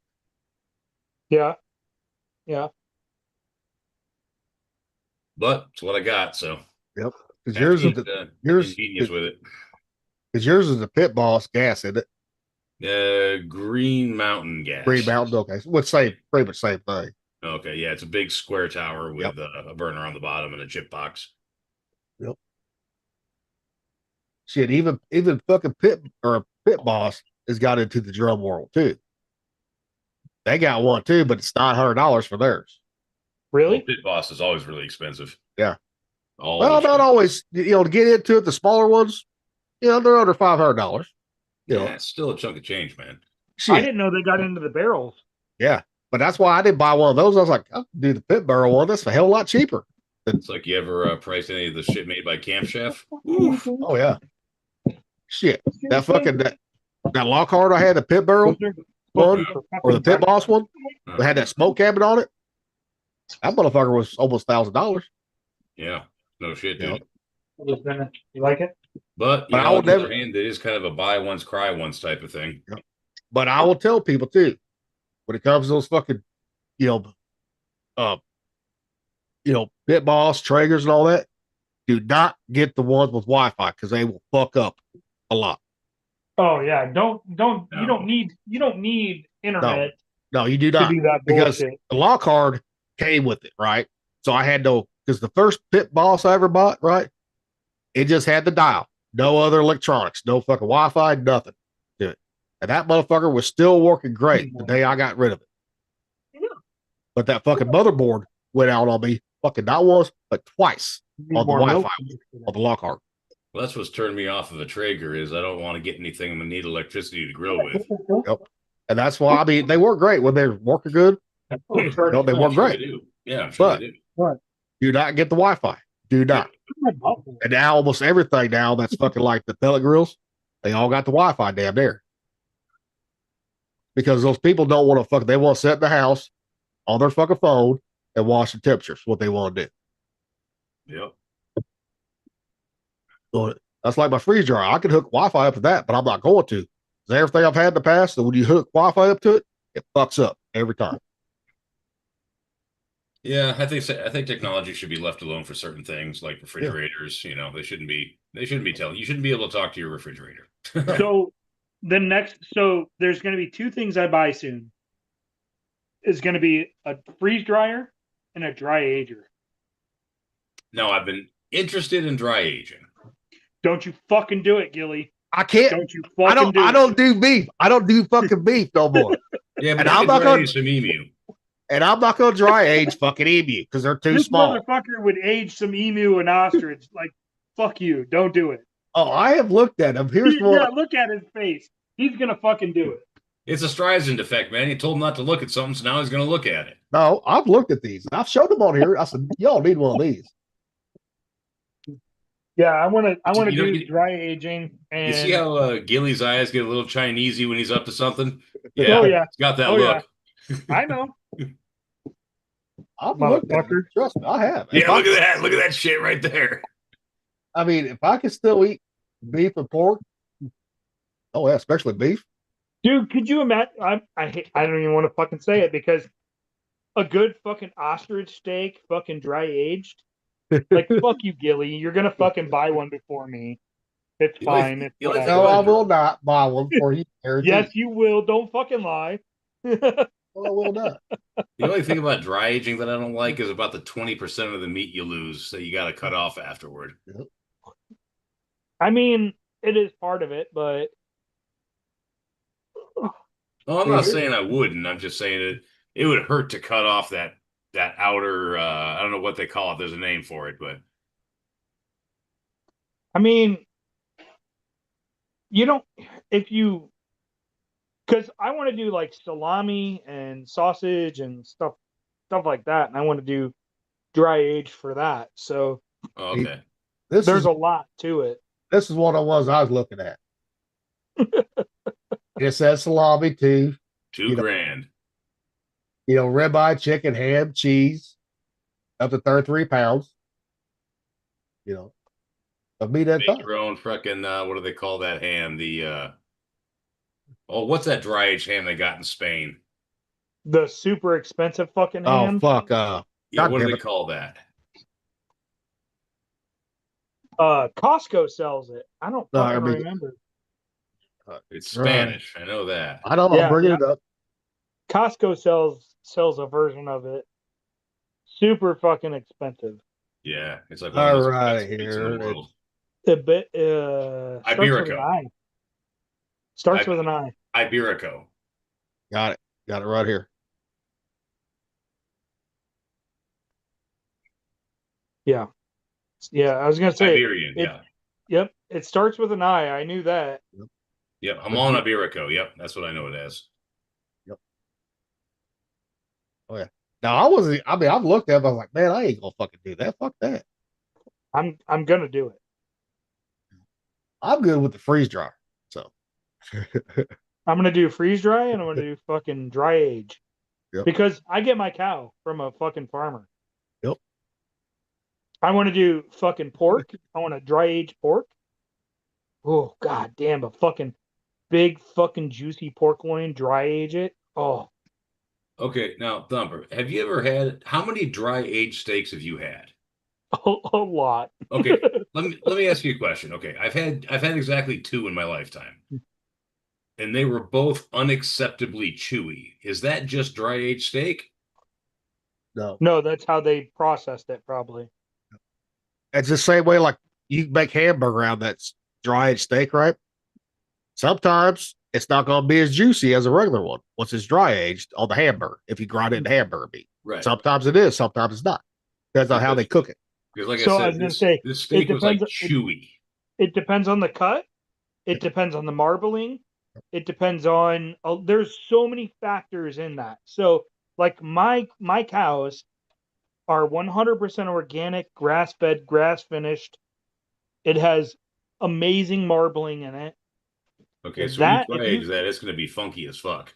Yeah. Yeah. But it's what I got, so. Yep. Because yours is ingenious with it. Because yours is a Pit Boss gas, isn't it? Green Mountain gas. Green Mountain, okay. Pretty much same thing. Okay, yeah, it's a big square tower with a burner on the bottom and a chip box. Yep. Shit, even fucking Pit Boss has got into the drum world too. They got one too, but it's $900 for theirs. Really? Well, Pit Boss is always really expensive. Yeah. Well, not always. To get into it, the smaller ones, they're under $500. Yeah, it's still a chunk of change, man. Shit. I didn't know they got into the barrels. Yeah, but that's why I didn't buy one of those. I was like, I'll do the pit barrel one. That's a hell of a lot cheaper. It's like, you ever price any of the shit made by Camp Chef? Oof. Oh yeah. Shit, that Lockhart I had, the pit barrel one, or the Pit Boss one, that had that smoke cabinet on it. That motherfucker was almost $1,000. Yeah, no shit, dude. You like it? But I would never. It is kind of a buy once, cry once type of thing. Yep. But I will tell people too, when it comes to those fucking, Pit Boss, Traegers, and all that, do not get the ones with Wi-Fi because they will fuck up a lot. Oh yeah, don't. No. You don't need internet. No, you do not, to do that because bullshit. the Lockhart came with it, right? So I had because the first Pit Boss I ever bought, right? It just had the dial, no other electronics, no fucking Wi-Fi, nothing to it. And that motherfucker was still working great the day I got rid of it. Yeah. But that fucking motherboard went out on me, fucking not once, but twice on the Wi-Fi, on the Lockhart. Well, that's what's turned me off of a Traeger, is I don't want to get anything I'm gonna need electricity to grill with. Yep. And that's why, they work great when they're working good. They work great. Yeah, I'm sure they do. Do not get the Wi-Fi. Do not. And now almost everything now that's fucking like the pellet grills, they all got the Wi-Fi damn near. Because those people don't want to they want to sit in the house on their fucking phone and watch the temperatures, what they want to do. Yep. So that's like my freeze dryer. I can hook Wi-Fi up to that, but I'm not going to. Because everything I've had in the past, that when you hook Wi-Fi up to it, it fucks up every time. Yeah, I think technology should be left alone for certain things, like refrigerators. Yeah. They shouldn't be telling you shouldn't be able to talk to your refrigerator. So there's going to be two things I buy soon. It's going to be a freeze dryer and a dry ager. No, I've been interested in dry aging. Don't you fucking do it, Gilly. I can't. Don't you fucking do it. I don't do beef. I don't do fucking beef no more. Yeah, but and I'm not going to some emu. And I'm not going to dry age fucking emu because they're too small. This motherfucker would age some emu and ostrich. Like, fuck you. Don't do it. Oh, I have looked at him. Here's one. Yeah, look at his face. He's going to fucking do it. It's a Streisand effect, man. He told him not to look at something, so now he's going to look at it. No, I've looked at these. I've showed them on here. I said, y'all need one of these. Yeah, I want to You know, do dry aging. And You see how Gilly's eyes get a little Chinesey when he's up to something? Oh, yeah. He's got that Oh, look. yeah. I know. I've looked at it. Trust me, I have. Yeah, look at that. Look at that shit right there. I mean, if I can still eat beef and pork, oh yeah, especially beef. Dude, could you imagine? I don't even want to fucking say it because a good fucking ostrich steak, fucking dry aged. Like, fuck you, Gilly. You're gonna fucking buy one before me. It's fine. It's No, whatever. I will not buy one for you. Yes, you will. Don't fucking lie. Well, I will not. The only thing about dry aging that I don't like is about the 20% of the meat you lose that you got to cut off afterward. Yep. I mean, it is part of it, but Oh, I'm not saying I wouldn't. I'm just saying it would hurt to cut off that outer. I don't know what they call it. There's a name for it, but I mean, you don't because I want to do like salami and sausage and stuff like that, and I want to do dry age for that. So okay, there's a lot to it. This is one of the ones I was looking at. It says salami too. $2,000. You know, ribeye, chicken, ham, cheese, up to 33 pounds. You know, of meat at Make your own frickin' what do they call that ham? The what's that dry aged ham they got in Spain? The super expensive fucking ham. Oh fuck! Yeah, what do they call that? Costco sells it. I don't fucking remember. It's Spanish. I know that. I don't know. Yeah, Bring it up. Costco sells a version of it. Super fucking expensive. Yeah, it's like all right here. A bit. Iberico. Starts with an I. Iberico. Got it right here. Yeah. I was gonna say Iberian. Yeah. Yep. It starts with an I. I knew that. Yep. Hamon Iberico. Yep. That's what I know it as. Yep. Oh yeah. Now I've looked at it, I was like, man, I ain't gonna fucking do that. Fuck that. I'm gonna do it. I'm good with the freeze dryer. So I'm gonna do freeze dry and I'm gonna do fucking dry age. Yep. Because I get my cow from a fucking farmer. Yep. I want to do fucking pork. I want to dry age pork. Oh god damn, a fucking big fucking juicy pork loin, dry age it. Oh. Okay, now Thumper, have you ever had how many dry aged steaks have you had? A lot. Okay, let me ask you a question. Okay, I've had exactly 2 in my lifetime, and they were both unacceptably chewy. Is that just dry aged steak? No, that's how they processed it, probably. It's the same way like you make hamburger out that's dry aged steak, right? Sometimes it's not going to be as juicy as a regular one once it's dry aged on the hamburger. If you grind it into hamburger meat, Right. Sometimes it is, sometimes it's not. Depends on how they cook it. Because like So I I was said, gonna say, this steak it was like depends- chewy. It depends on the cut. It depends on the marbling. It depends on. There's so many factors in that. So, like my cows are 100% organic, grass fed, grass finished. It has amazing marbling in it. Okay, so That- when you if dry you- age that, it's going to be funky as fuck.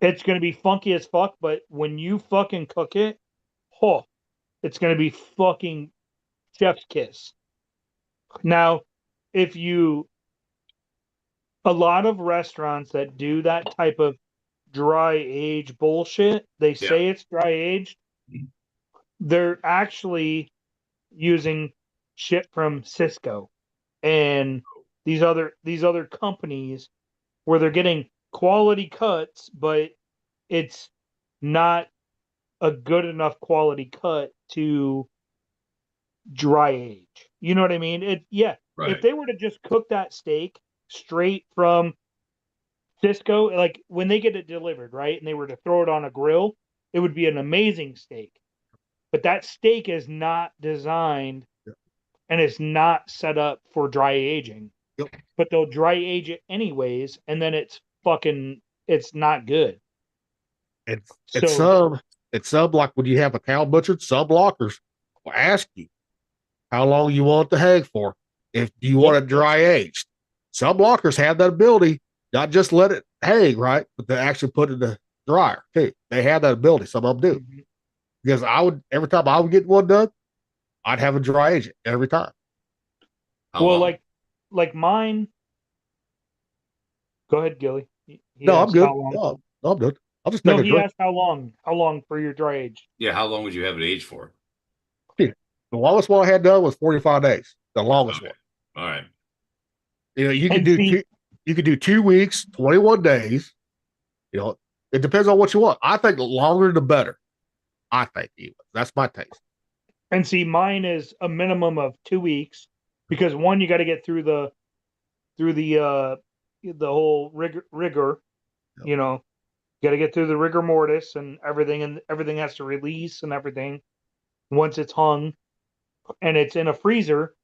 It's going to be funky as fuck, but when you fucking cook it, it's going to be fucking chef's kiss. Now, a lot of restaurants that do that type of dry age bullshit, they say it's dry aged. They're actually using shit from Cisco and these other companies where they're getting quality cuts, but it's not a good enough quality cut to dry age. You know what I mean? Right. If they were to just cook that steak straight from Cisco, like when they get it delivered, right, and they were to throw it on a grill, it would be an amazing steak. But that steak is not designed and it's not set up for dry aging. But they'll dry age it anyways, and then it's it's not good. It's some like when you have a cow butchered, some lockers will ask you how long you want the hang for. If you want it dry aged, some lockers have that ability, not just let it hang, right, but to actually put it in the dryer too. They have that ability. Some of them do. Because every time I would get one done, I'd have a dry agent every time. Like mine. Go ahead, Gilly. No, I'm good. No, I'm good. I'll just he asked how long for your dry age. Yeah, how long would you have it aged for? The longest one I had done was 45 days. The longest one. All right. You could do 2 weeks, 21 days. It depends on what you want. I think the longer the better. I think even. That's my taste. And see, mine is a minimum of 2 weeks because one, you got to get through the whole rigor. You got to get through the rigor mortis and everything has to release and everything once it's hung, and it's in a freezer,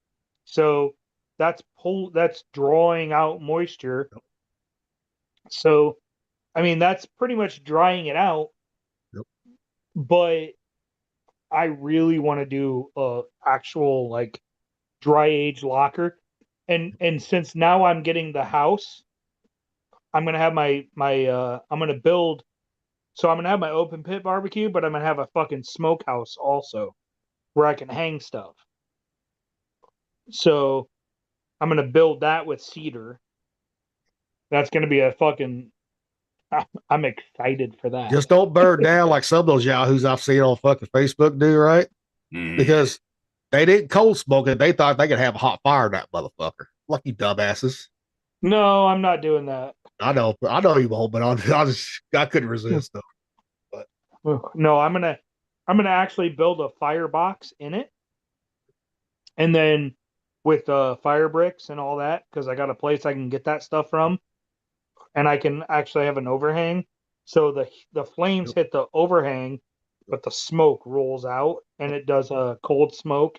so that's drawing out moisture. So, I mean, that's pretty much drying it out. But I really want to do a actual like dry age locker, and since now I'm getting the house, I'm gonna have I'm gonna build. So I'm gonna have my open pit barbecue, but I'm gonna have a fucking smokehouse also, where I can hang stuff. So I'm gonna build that with cedar. That's gonna be a fucking. I'm excited for that. Just don't burn down like some of those yahoos I've seen on fucking Facebook do, right? Because they didn't cold smoke it. They thought they could have a hot fire in that motherfucker. Lucky dumbasses. No, I'm not doing that. I know you won't, but I couldn't resist though. But no, I'm gonna actually build a firebox in it, and then with fire bricks and all that, because I got a place I can get that stuff from, and I can actually have an overhang, so the flames hit the overhang, but the smoke rolls out and it does a cold smoke,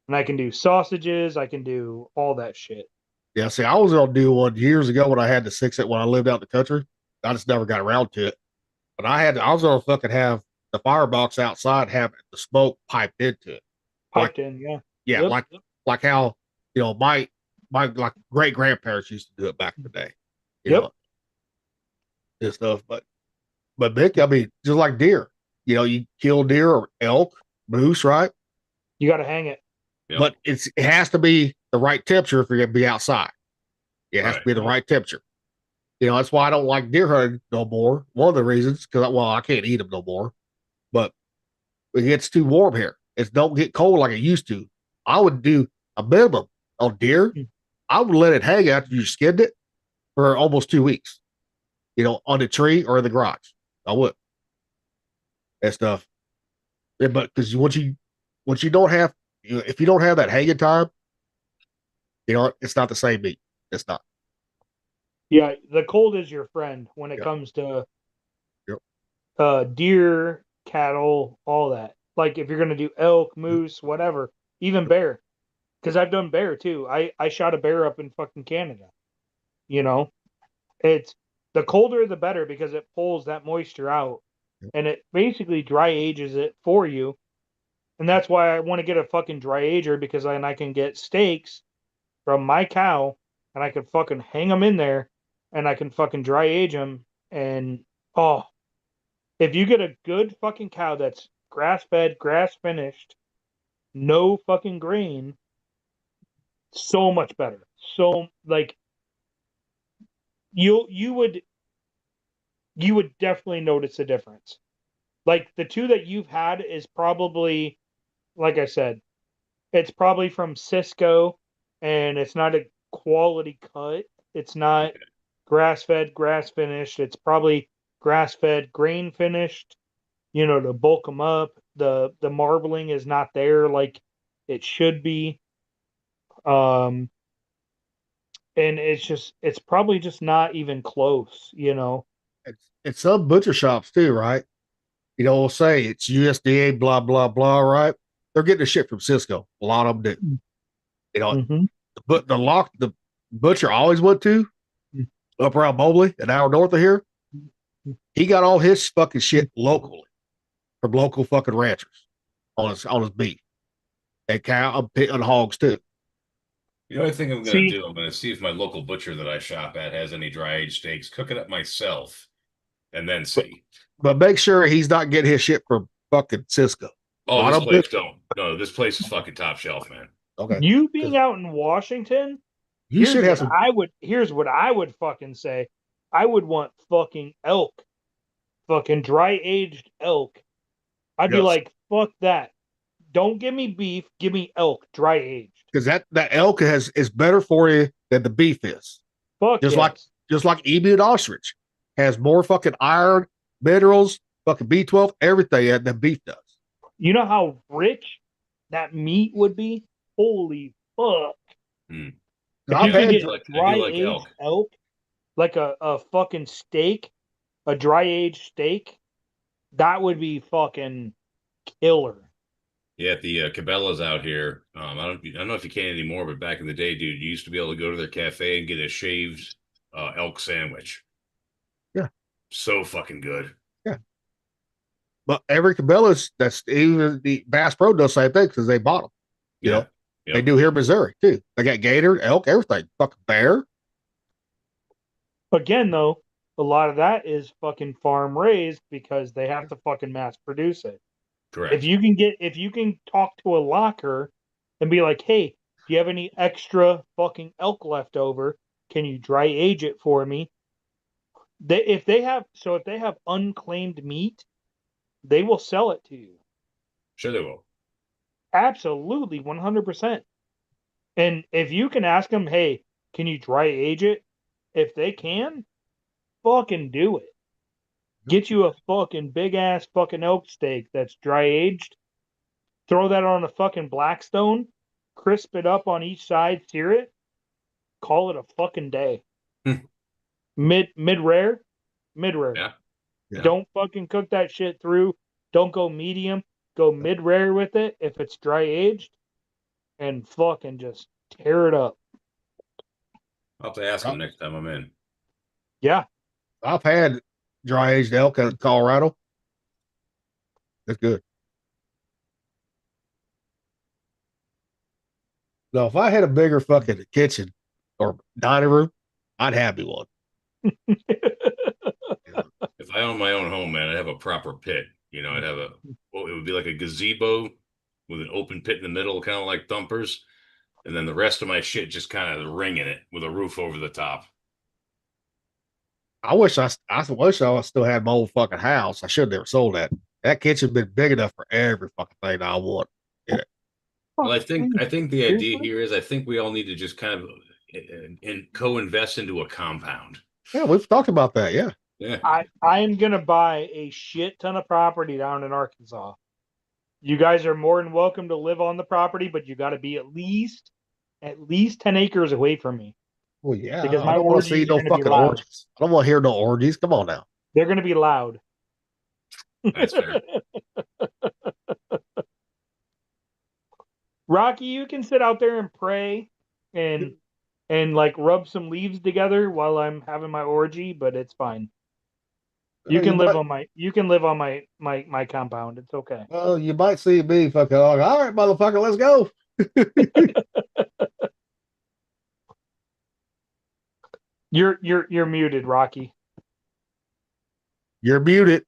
and I can do sausages, I can do all that shit. Yeah, see, I was gonna do one years ago when I had to fix it when I lived out in the country. I just never got around to it. But I was gonna fucking have the firebox outside, have the smoke piped into it. Yeah. Yeah, like how my like great grandparents used to do it back in the day. You know, and stuff. But Mick, I mean, just like deer. You kill deer or elk, moose, right? You gotta hang it. But it has to be the right temperature if you're gonna be outside. It has to be the right temperature. That's why I don't like deer hunting no more. One of the reasons, because I can't eat them no more. But it gets too warm here. It don't get cold like it used to. I would do a minimum on deer. I would let it hang after you skinned it for almost 2 weeks. On the tree or in the garage. I would. That stuff. Yeah, but because once you don't have, if you don't have that hanging time, it's not the same meat. It's not. Yeah, the cold is your friend when it comes to deer, cattle, all that. Like if you're gonna do elk, moose, whatever, even bear, because I've done bear too. I shot a bear up in fucking Canada. It's the colder the better because it pulls that moisture out, and it basically dry ages it for you. And that's why I want to get a fucking dry ager, because I can get steaks from my cow and I can fucking hang them in there and I can fucking dry age them. And if you get a good fucking cow that's grass fed, grass finished, no fucking grain, so much better. So like you would definitely notice a difference. Like the two that you've had is probably, like I said, it's probably from Cisco, and it's not a quality cut. It's not grass-fed, grass-finished. It's probably grass-fed, grain-finished, to bulk them up. The marbling is not there like it should be. And it's probably just not even close, It's some butcher shops too, right? We'll say it's USDA, blah, blah, blah, right? They're getting the shit from Cisco. A lot of them do. But the butcher I always went to up around Mobley, an hour north of here, He got all his fucking shit locally from local fucking ranchers on his beef. And cow and hogs too. You know, I think I'm going to do. I'm going to see if my local butcher that I shop at has any dry aged steaks. Cook it up myself, and then see. But make sure he's not getting his shit from fucking Cisco. Oh, this place don't. No, this place is fucking top shelf, man. Okay. You being out in Washington, you should have some. Here's what I would fucking say. I would want fucking elk, fucking dry aged elk. I'd be like, fuck that. Don't give me beef. Give me elk, dry aged. Because that elk is better for you than the beef is. Fuck just like emu and ostrich has more fucking iron, minerals, fucking B12, everything than beef does. You know how rich that meat would be? Holy fuck! Mm. If you could get dry aged elk, like a fucking steak, a dry aged steak, that would be fucking killer. Yeah, at the Cabela's out here, I don't know if you can anymore, but back in the day, dude, you used to be able to go to their cafe and get a shaved elk sandwich. Yeah. So fucking good. Yeah. But every Cabela's, that's even the Bass Pro does the same thing because they bought them. You know, they do here in Missouri too. They got gator, elk, everything. Fucking bear. Again, though, a lot of that is fucking farm raised because they have to fucking mass produce it. Correct. If you can talk to a locker and be like, hey, do you have any extra fucking elk left over? Can you dry age it for me? If they have unclaimed meat, they will sell it to you. Sure they will. Absolutely, 100%. And if you can ask them, hey, can you dry age it? If they can, fucking do it. Get you a fucking big ass fucking elk steak that's dry aged. Throw that on a fucking Blackstone, crisp it up on each side, sear it. Call it a fucking day. Mid rare. Yeah. Don't fucking cook that shit through. Don't go medium. Go mid rare with it if it's dry aged, and fucking just tear it up. I'll have to ask them next time I'm in. Yeah, I've had dry aged elk in Colorado. That's good. No, if I had a bigger fucking kitchen or dining room, I'd have me one. If I owned my own home, man, I'd have a proper pit. You know, it would be like a gazebo with an open pit in the middle, kind of like Thumper's. And then the rest of my shit just kind of ringing it with a roof over the top. I wish I still had my old fucking house. I should have never sold that. That kitchen's been big enough for every fucking thing I want in it. Well, I think the idea here is I think we all need to just kind of co-invest into a compound. Yeah, we've talked about that. Yeah. Yeah. I am gonna buy a shit ton of property down in Arkansas. You guys are more than welcome to live on the property, but you got to be at least 10 acres away from me. Well, yeah, because I don't want to see no fucking orgies. I don't want to hear no orgies. Come on now. They're going to be loud. That's fair. Rocky, you can sit out there and pray and like rub some leaves together while I'm having my orgy, but it's fine. You can live on my compound. It's okay. Well, you might see me fucking all right, motherfucker, let's go. You're muted, Rocky. You're muted.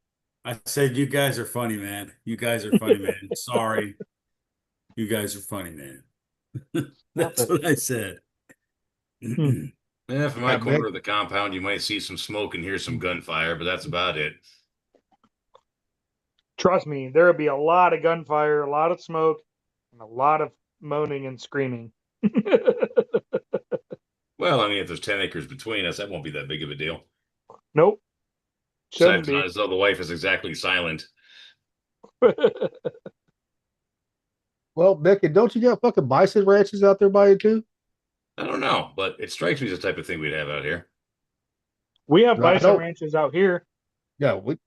I said you guys are funny, man. You guys are funny, man. Sorry. You guys are funny, man. That's what I said. Yeah, from my corner of the compound, you might see some smoke and hear some gunfire, but that's about it. Trust me, there will be a lot of gunfire, a lot of smoke, and a lot of moaning and screaming. Well, I mean, if there's 10 acres between us, that won't be that big of a deal. Nope. Besides, not as though the wife is exactly silent. Well, Becky, don't you got fucking bison ranches out there by you too? I don't know, but it strikes me as the type of thing we'd have out here. We have bison ranches out here. Yeah, I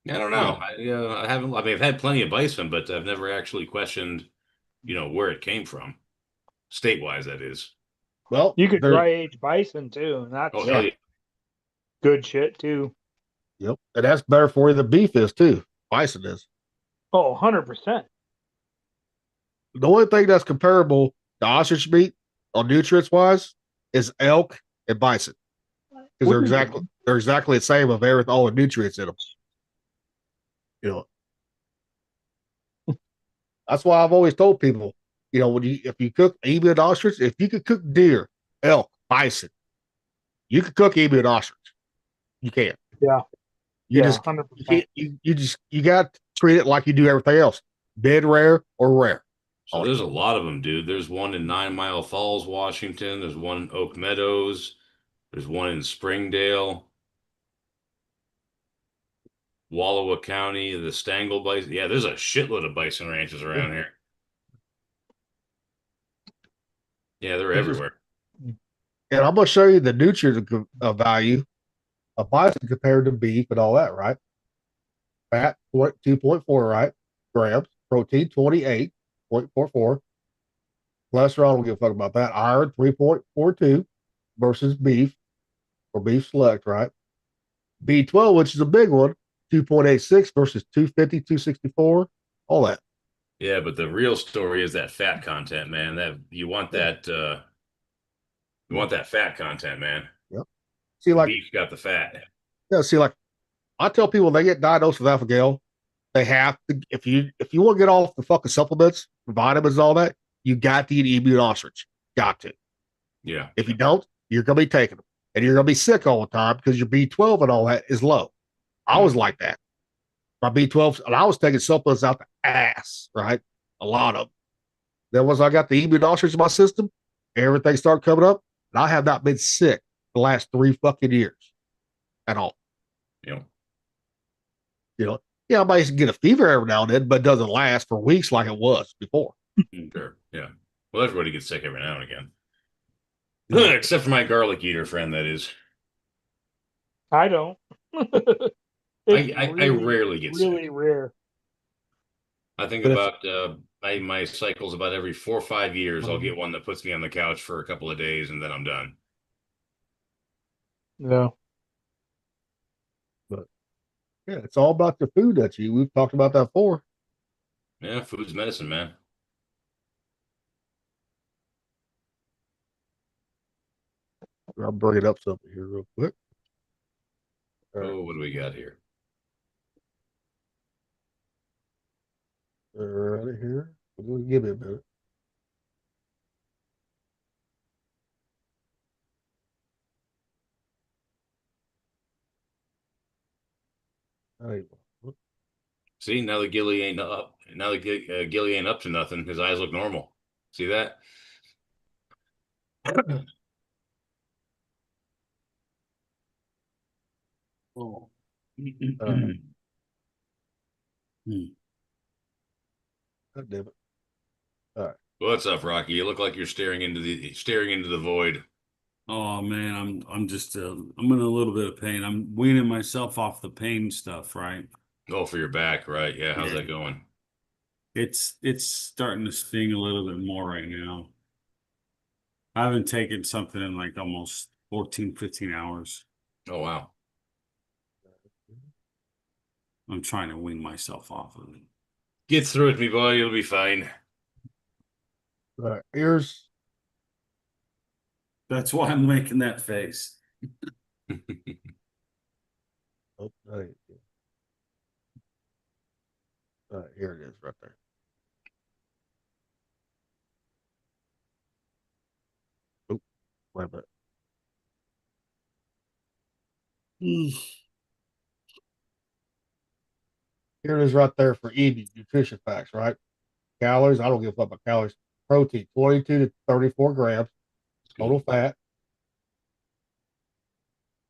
don't know. I haven't. I mean, I've had plenty of bison, but I've never actually questioned, where it came from, state-wise. That is. Well, you could dry age bison too, and that's good shit too. Yep. And that's better for you than beef is too. Bison is. Oh, 100%. The only thing that's comparable to ostrich meat on nutrients wise is elk and bison. Because they're exactly the same of everything, all the nutrients in them. You know. That's why I've always told people, you know, if you cook emu and ostrich, if you could cook deer, elk, bison, you could cook emu and ostrich. You can. Yeah. You just 100%. you got to treat it like you do everything else. Mid rare or rare. So there's a lot of them, dude. There's one in 9 Mile Falls, Washington. There's one in Oak Meadows. There's one in Springdale. Wallowa County, the Stangle Bison. Yeah, there's a shitload of bison ranches around here. Yeah, they're everywhere. And I'm going to show you the nutrient value of bison compared to beef and all that, right? Fat, 2.4, right? Grams. Protein, 28.44. Cholesterol, I don't give a fuck about that. Iron, 3.42 versus beef or beef select, right? B12, which is a big one, 2.86 versus 250, 264, all that. Yeah, but the real story is that fat content, man. That you want that fat content, man. Yep. See, like beef got the fat. Yeah, see, like I tell people they get diagnosed with alpha-gal, they have to, if you want to get off the fucking supplements, vitamins, and all that, you got to eat emu and ostrich. Got to. Yeah. If you don't, you're gonna be taking them. And you're gonna be sick all the time because your B12 and all that is low. I was like that. My B12, and I was taking supplements out the ass, right? A lot of them. Then once I got the emu and ostrich in my system, everything started coming up, and I have not been sick the last 3 fucking years at all. Yeah. You know, yeah, I might get a fever every now and then, but it doesn't last for weeks like it was before. Sure. Yeah. Well, everybody gets sick every now and again. Except for my garlic eater friend, that is. I don't. I rarely get sick. Really rare. I think about my cycles about every 4 or 5 years. I'll get one that puts me on the couch for a couple of days, and then I'm done. Yeah. But yeah, it's all about the food that you. We've talked about that before. Yeah, food's medicine, man. I'll bring it up something here real quick. Oh, what do we got here? Right here. Give me a minute. See, now that Gilly ain't up. Now that Gilly ain't up to nothing. His eyes look normal. See that? Oh. God damn it. All right. What's up, Rocky? You look like you're staring into the void. Oh man, I'm just I'm in a little bit of pain. I'm weaning myself off the pain stuff, right? Oh, for your back, right? Yeah, how's that going? It's starting to sting a little bit more right now. I haven't taken something in like almost 14, 15 hours. Oh wow. I'm trying to wean myself off of it. Get through it, me boy. You'll be fine. All right, here's. That's why I'm making that face. Oh, right. All right, here it is right there. Oh, wait a minute. Here it is right there for eating nutrition facts, right? Calories, I don't give a fuck about calories. Protein, 22 to 34 grams. Total fat.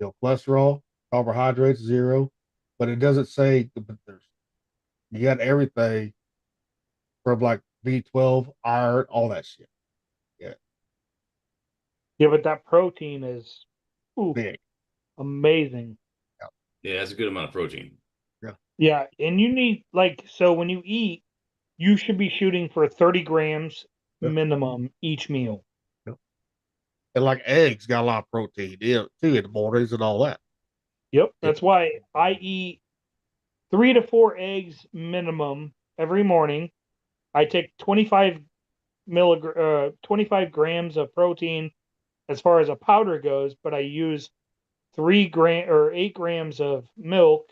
Cholesterol, carbohydrates, 0. But it doesn't say, but you got everything from like B12, iron, all that shit. Yeah. Yeah, but that protein is big. Amazing. Yeah, that's a good amount of protein. Yeah, and you need so when you eat, you should be shooting for 30 grams minimum each meal. And like eggs got a lot of protein too in the mornings and all that. Yep. That's why I eat 3 to 4 eggs minimum every morning. I take 25 grams of protein as far as a powder goes, but I use 8 grams of milk,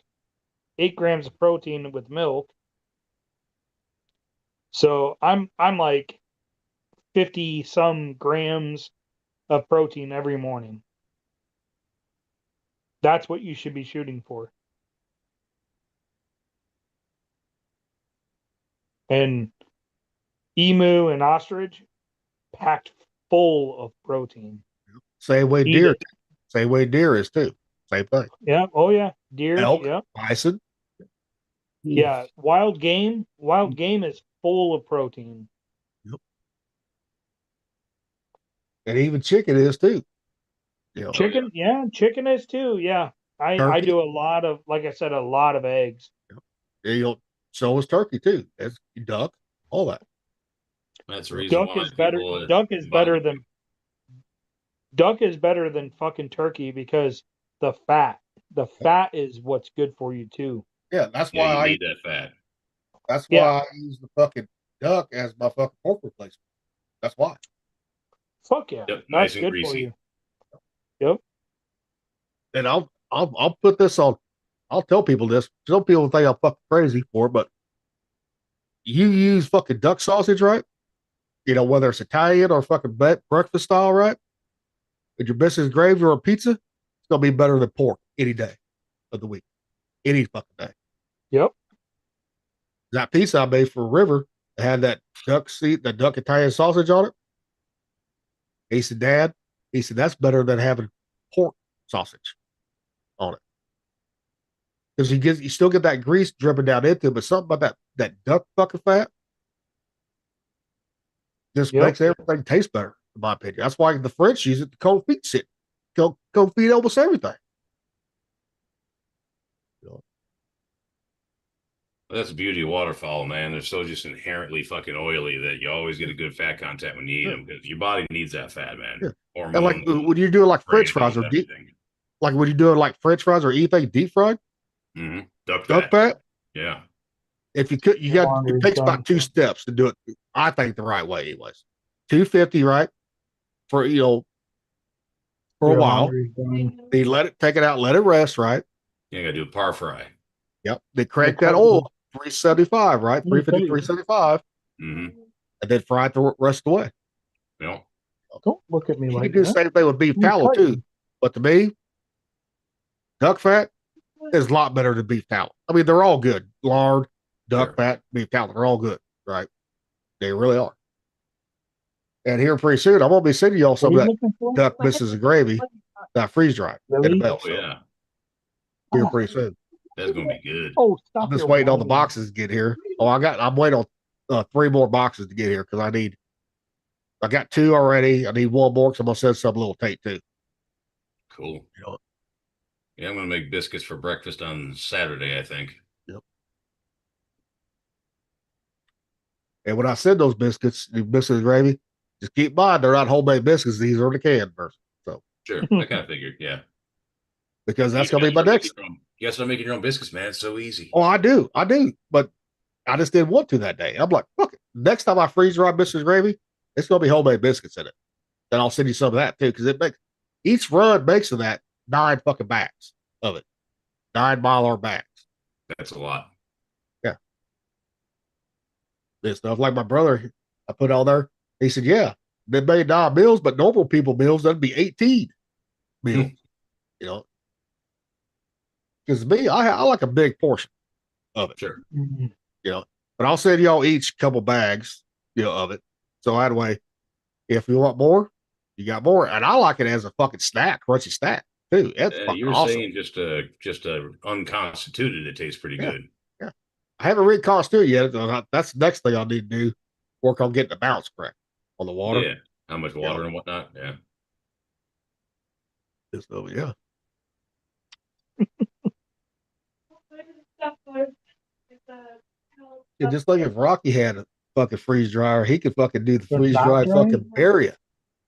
8 grams of protein with milk. So I'm like 50 some grams of protein every morning. That's what you should be shooting for. And emu and ostrich packed full of protein. Same way Eat deer. it. Same way deer is too. Same thing. Yeah. Oh yeah. Deer. Elk, Yeah. bison. Yeah. Wild game is full of protein. Yep. And even chicken is too. You know, Chicken, yeah, chicken is too. Yeah. I Turkey. do a lot of, like I said, a lot of eggs. You know, so is turkey too. That's duck, all that. That's the reason Duck why is better. people, Duck is better than fucking turkey because the fat is what's good for you too. Yeah, that's yeah, why you I need that fat. that's why Yeah. I use the fucking duck as my fucking pork replacement. That's why. Fuck yeah. Yep, That's nice and good for greasy. you. Yep. And I'll put this on. I'll tell people this. Some people think I'm fucking crazy for it, but you use fucking duck sausage, right? You know, whether it's Italian or fucking breakfast style, right? With your biscuits, gravy, or a pizza, it's gonna be better than pork any day of the week, any fucking day. Yep. That pizza I made for River had that duck Italian sausage on it. He said, Dad, that's better than having pork sausage on it. Because you still get that grease dripping down into it, but something about that duck fucking fat just makes everything taste better, in my opinion. That's why the French use it to cold feet shit. Cold feet almost everything. That's the beauty of waterfowl, man. They're so just inherently fucking oily that you always get a good fat content when you eat them because your body needs that fat, man. Yeah. Hormones, And like when you're doing like French fries or deep, like when you're doing like French fries or anything deep fried, duck fat. Yeah. If you could, it takes about 2 steps to do it. I think the right way, anyways. 250, right? For a while. Then you take it out, let it rest, right? You gotta do a par fry. Yep. They crank that oil 375, right? 350, 375. Mm-hmm. And then fry it the rest of the way. Yeah. Don't look at me You like can do the that. same thing with beef tallow too. But to me, duck fat is a lot better than beef tallow. I mean, they're all good. Lard, duck fat, beef tallow, they're all good, right? They really are. And here pretty soon, I'm gonna be sending y'all some of that duck biscuits and gravy that freeze dried in the mail. Oh, yeah. Here pretty soon. That's gonna be good. Oh, stop. I'm just waiting on the boxes to get here. I'm waiting on 3 more boxes to get here because I got 2 already. I need 1 more because I'm gonna send some little Tate too. Cool. Yeah, I'm gonna make biscuits for breakfast on Saturday, I think. Yep. And when I send those biscuits, the biscuits and gravy, just keep in mind they're not homemade biscuits. These are the canned version. So Sure, I kind of figured, yeah. Because that's gonna be my next. You gotta start making your own biscuits, man. It's so easy. Oh, I do, but I just didn't want to that day. I'm like, fuck it. Next time I freeze dry biscuits and gravy, it's gonna be homemade biscuits in it. Then I'll send you some of that too, because each run makes of that 9 fucking bags of it. 9 Mylar bags. That's a lot. Yeah. This stuff like my brother, I put on there. He said, yeah, they made 9 meals, but normal people meals, that'd be 18 meals. You know. Because me, I like a big portion of it. Sure. You know, but I'll send y'all each a couple bags, of it. So that way, if you want more, you got more. And I like it as a fucking snack, crunchy snack too. That's You were awesome. saying just a unconstituted, it tastes pretty good. Yeah. I haven't reconstituted yet. That's the next thing I need to do. Work on getting the balance correct on the water. Yeah. How much water and whatnot. Yeah. Just over, yeah. Yeah, just like if Rocky had a fucking freeze dryer, he could fucking do the freeze dry fucking area.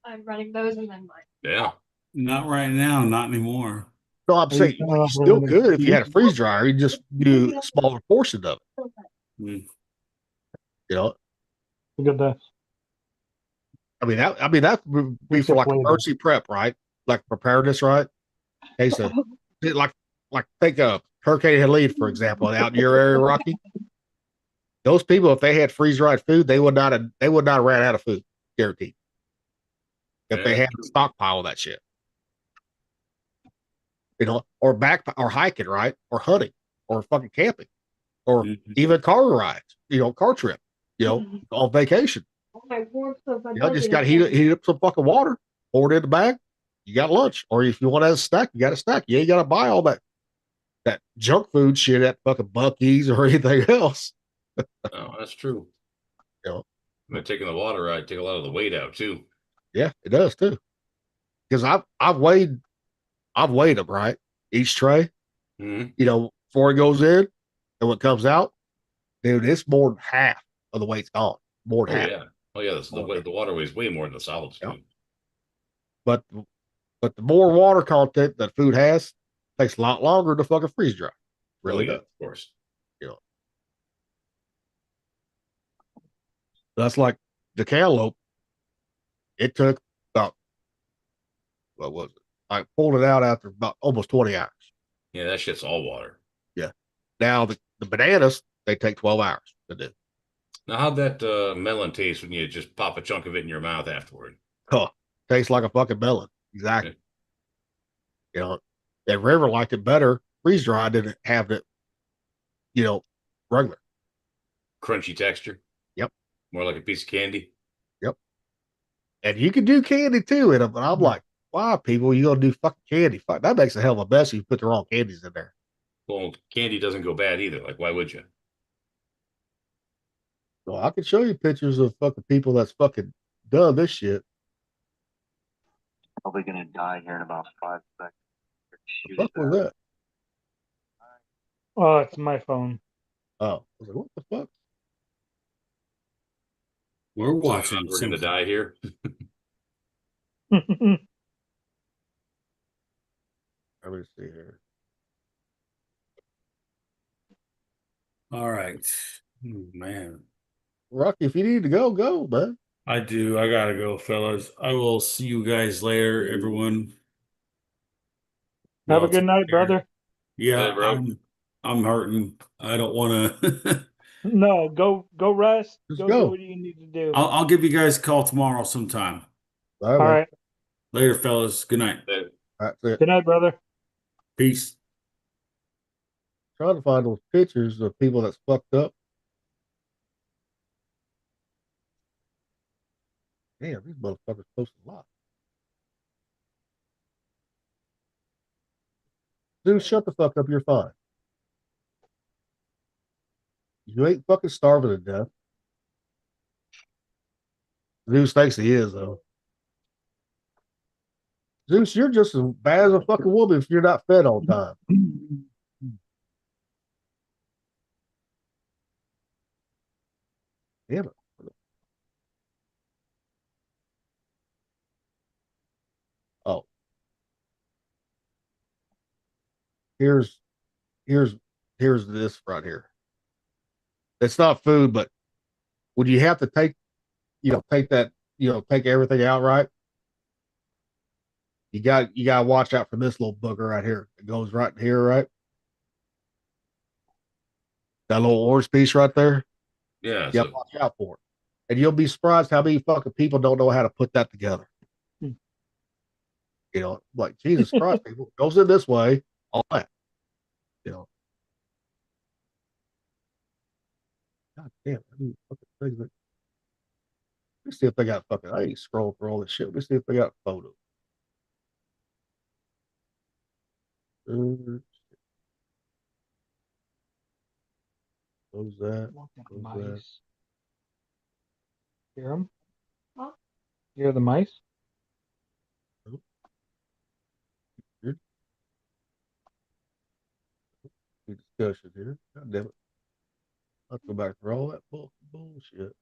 I'm running those and then mine. Yeah. Not right now, not anymore. No, I'm saying you still could if you had a freeze dryer. You just do a smaller portion of it. Mm. You know, Look at this. I mean that would be for like emergency prep, right? Like preparedness, right? Hey, so like take a Hurricane Helene, for example, out in your area, Rocky. Those people, if they had freeze dried food, they would not have ran out of food, guaranteed. If they had a stockpile of that shit. You know, or hiking, right? Or hunting, or fucking camping, or even car rides, car trip, on vacation. Just got to heat up some fucking water, pour it in the bag, you got lunch. Or if you want to have a snack, you got a snack. You ain't got to buy all that junk food shit at fucking Buc-ee's or anything else. Oh, that's true. By taking the water ride, take a lot of the weight out too. Yeah, it does too. Because I've weighed them, right? Each tray, before it goes in and what comes out, dude, it's more than half of the weight's gone. More than half. Yeah. Oh yeah, the water weighs way more than the solids do. But the more water content that food has takes a lot longer to fucking freeze dry. Really does. Of course. That's like the cantaloupe. It took about, what was it? I pulled it out after about almost 20 hours. Yeah, that shit's all water. Yeah. Now the bananas, they take 12 hours to do. Now, how'd that melon taste when you just pop a chunk of it in your mouth afterward? Huh. Tastes like a fucking melon. Exactly. And River liked it better freeze dried than have it, regular. Crunchy texture. Yep. More like a piece of candy. Yep. And you can do candy too in them, but I'm like, why, people, you gonna do fucking candy? Fuck, that makes a hell of a mess if you put the wrong candies in there. Well, candy doesn't go bad either. Like, why would you? Well, I can show you pictures of fucking people that's fucking done this shit. Probably gonna die here in about 5 seconds. The fuck was that? Oh, it's my phone. Oh, I was like, what the fuck? We're watching. We're gonna die here. Let me see here. All right. Man. Rocky, if you need to go, go, man. I do. I gotta go, fellas. I will see you guys later, everyone. Have a good night, brother. Yeah, Hey, bro. I'm hurting. I don't want to. No, go rest. Just Go go. do what you need to do. I'll give you guys a call tomorrow sometime. All right. Later, fellas. Good night. That's it. Good night, brother. Peace. Trying to find those pictures of people that's fucked up. Damn, these motherfuckers posting a lot. Dude, shut the fuck up. You're fine. You ain't fucking starving to death. Zeus thinks he is, though. Zeus, you're just as bad as a fucking woman if you're not fed all the time. Damn it. Oh. Here's this right here. It's not food, but when you have to take that, take everything out, right? You got to watch out for this little booger right here. It goes right here, right? That little orange piece right there. Yeah. You got to watch out for it. And you'll be surprised how many fucking people don't know how to put that together. Like, Jesus Christ, people, it goes in this way, all that. God damn, I need fucking things that. Let's see if they got fucking. I ain't scroll through all this shit. Let's see if they got photos. Close that. Close that. Hear them? You hear the mice? Good discussion here. God damn it. I'll go back through all that bullshit.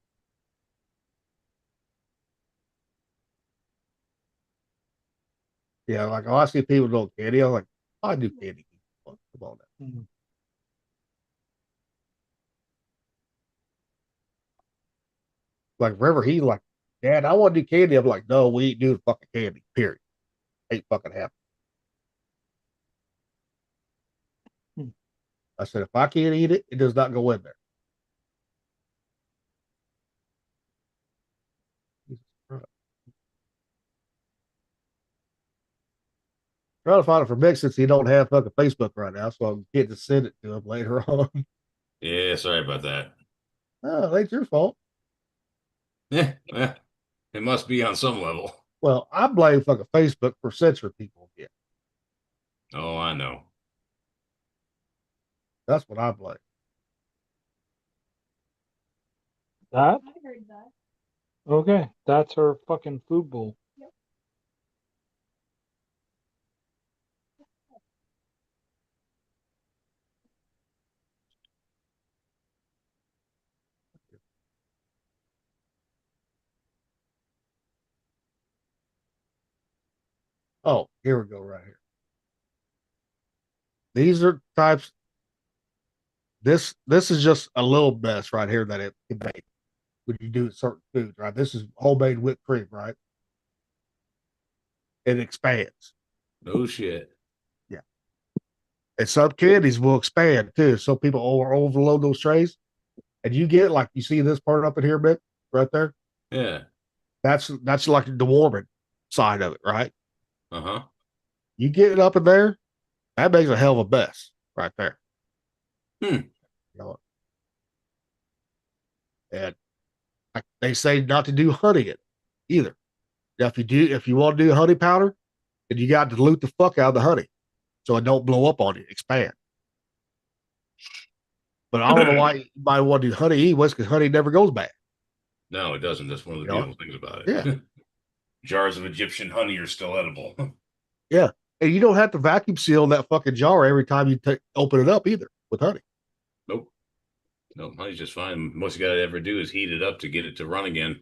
Yeah, like, I see people don't candy. I'm like, I do candy. Come on now. Mm-hmm. Like River, he's like, Dad, I want to do candy. I'm like, no, we ain't doing fucking candy. Period. Ain't fucking happening. I said, if I can't eat it, it does not go in there. Trying to find it for Mick since he don't have fucking Facebook right now, so I'm getting to send it to him later on. Yeah, sorry about that. Oh, it ain't your fault. Yeah, it must be on some level. Well, I blame fucking Facebook for censoring people again. Oh, I know. That's what I blame. That? Okay, that's her fucking food bowl. Oh, here we go, right here. These are types. This is just a little mess right here that it can make when you do certain foods, right? This is homemade whipped cream, right? It expands. No shit. Yeah. And some candies will expand too. So people overload those trays. And you get like you see this part up in here, Mick, right there. Yeah. That's like the warming side of it, right? Uh-huh. You get it up in there, that makes a hell of a mess right there. You know, and they say not to do honey it either. Now, if you want to do honey powder, then you got to dilute the fuck out of the honey so it don't blow up on you, expand. But I don't know why you might want to do honey anyways, because honey never goes bad. No, it doesn't. That's one of the beautiful things about it. Yeah. Jars of Egyptian honey are still edible. Yeah. And you don't have to vacuum seal that fucking jar every time you open it up either with honey. Nope. No, honey's just fine. Most you got to ever do is heat it up to get it to run again.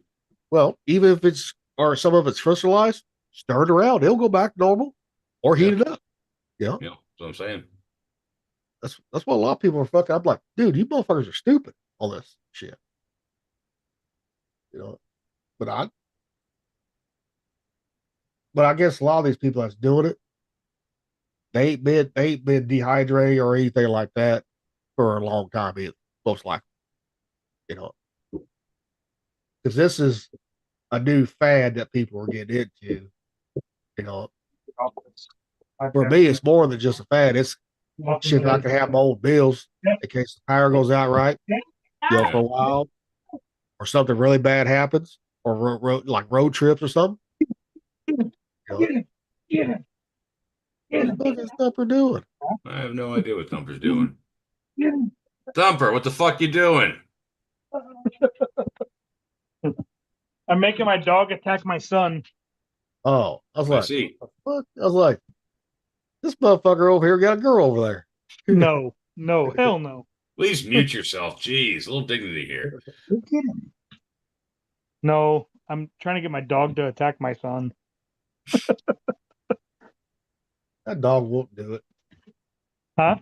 Well, even if or some of it's crystallized, stir it around. It'll go back normal or heat it up. Yeah. Yeah, that's what I'm saying. That's what a lot of people are fucking. I'm like, dude, you motherfuckers are stupid on this shit. You know, but I guess a lot of these people that's doing it, they ain't been dehydrated or anything like that for a long time either, most likely. You know, because this is a new fad that people are getting into. You know, for me, it's more than just a fad. It's shit. I can have my own bills in case the power goes out, right? You know, for a while, or something really bad happens, or like road trips or something. You know, what is Thumper doing? I have no idea what Thumper's doing. Thumper, what the fuck you doing? I'm making my dog attack my son. Oh, I was like, see. What? I was like, this motherfucker over here got a girl over there. No, hell no. Please mute yourself. Jeez, a little dignity here. No, I'm trying to get my dog to attack my son. That dog won't do it. Huh?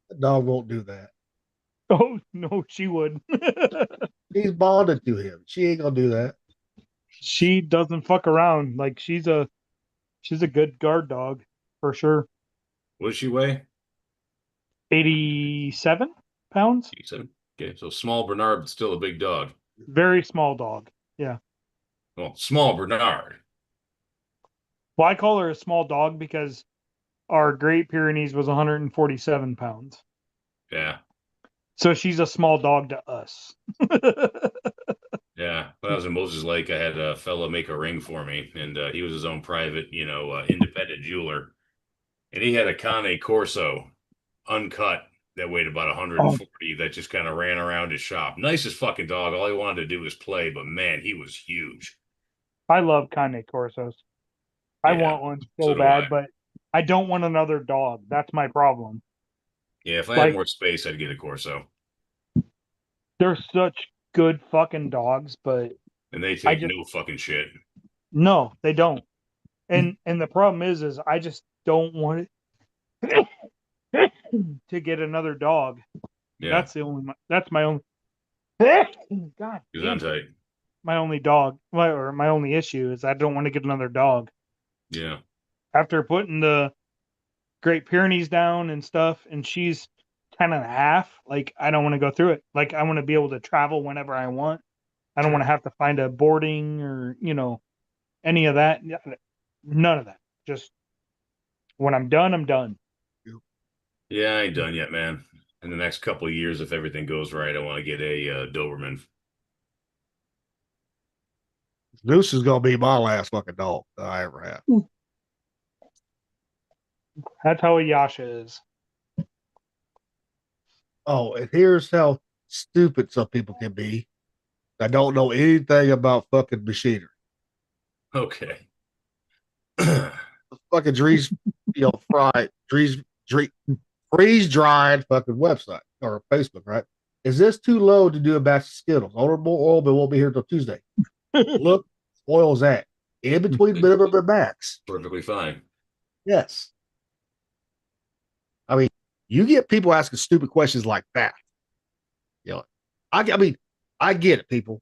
That dog won't do that. Oh, no, she would. He's bonded to him. She ain't gonna do that. She doesn't fuck around. Like she's a good guard dog for sure. What does she weigh? 87 pounds. 87. Okay, so small Bernard, but still a big dog. Very small dog. Yeah. Well, small Bernard. Well, I call her a small dog because our Great Pyrenees was 147 pounds. Yeah. So she's a small dog to us. Yeah. When I was in Moses Lake, I had a fella make a ring for me, and he was his own private, independent jeweler. And he had a Cane Corso uncut that weighed about 140 that just kind of ran around his shop. Nicest fucking dog. All he wanted to do was play, but man, he was huge. I love Cane Corsos. I want one so bad, but I don't want another dog. That's my problem. Yeah, if I had more space, I'd get a Corso. They're such good fucking dogs, but and they take no fucking shit. No, they don't. And the problem is I just don't want it. to get another dog. Yeah. That's my only God damn tight. My only dog, my only issue is I don't want to get another dog. Yeah. After putting the Great Pyrenees down and stuff, and she's 10 and a half, like, I don't want to go through it. Like, I want to be able to travel whenever I want. I don't want to have to find a boarding or, any of that. None of that. Just when I'm done, I'm done. Yeah, I ain't done yet, man. In the next couple of years, if everything goes right, I want to get a Doberman. Zeus is gonna be my last fucking dog that I ever had. That's how a Yasha is. Oh, and here's how stupid some people can be. I don't know anything about fucking machinery. Okay. Fucking freeze dried fucking website or Facebook, right? Is this too low to do a batch of Skittles? Order more oil, but won't be here till Tuesday. Look, oil's at in between minimum and max. Perfectly fine. Yes. I mean, you get people asking stupid questions like that. I mean, I get it, people.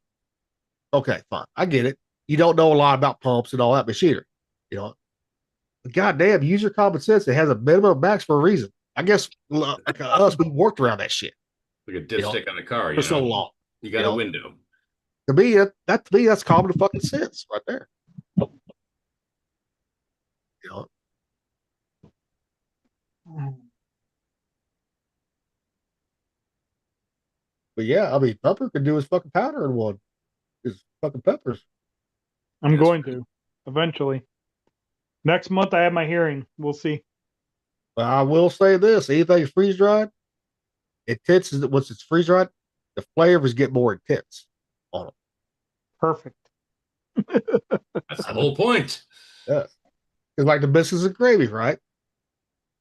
Okay, fine. I get it. You don't know a lot about pumps and all that machinery. But goddamn, use your common sense. It has a minimum and max for a reason. I guess like us, we worked around that shit. Like a dipstick on the car, for so long. You got a window. To me, that's common fucking sense right there. But yeah, I mean, Pepper could do his fucking powder in one. His fucking peppers. I'm going to eventually. Next month, I have my hearing. We'll see. But I will say this: anything freeze dried, once it's freeze dried, the flavors get more intense on them. Perfect. That's the whole point. Yeah, it's like the biscuits and gravy, right?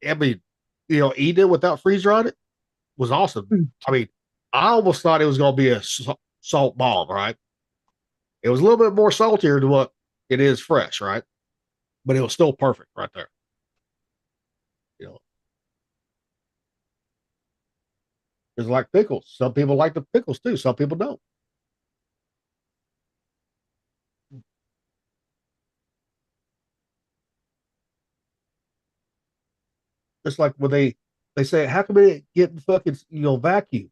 I mean, eating it without freeze drying it was awesome. I mean, I almost thought it was going to be a salt bomb, right? It was a little bit more saltier than what it is fresh, right? But it was still perfect right there. It's like pickles. Some people like the pickles too. Some people don't. It's like when they say, how come it get fucking vacuum?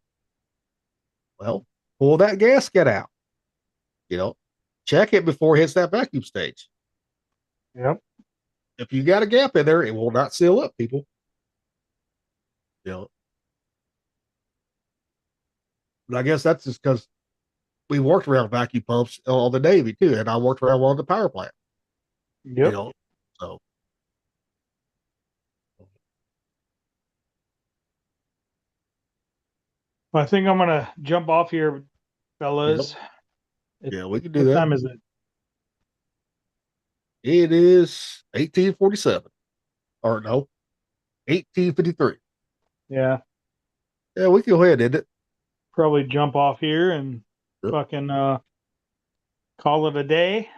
Well, pull that gasket out. Check it before it hits that vacuum stage. Yep. If you got a gap in there, it will not seal up, people. But I guess that's just because we worked around vacuum pumps on the Navy too, and I worked around one of the power plant. Yep. So I think I'm gonna jump off here, fellas. Yeah, we can do what that. What time is it? It is 1847. Or no, 1853. Yeah. Yeah, we can go ahead, isn't it? Probably jump off here and fucking call it a day.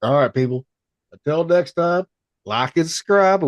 All right, people. Until next time, like and subscribe.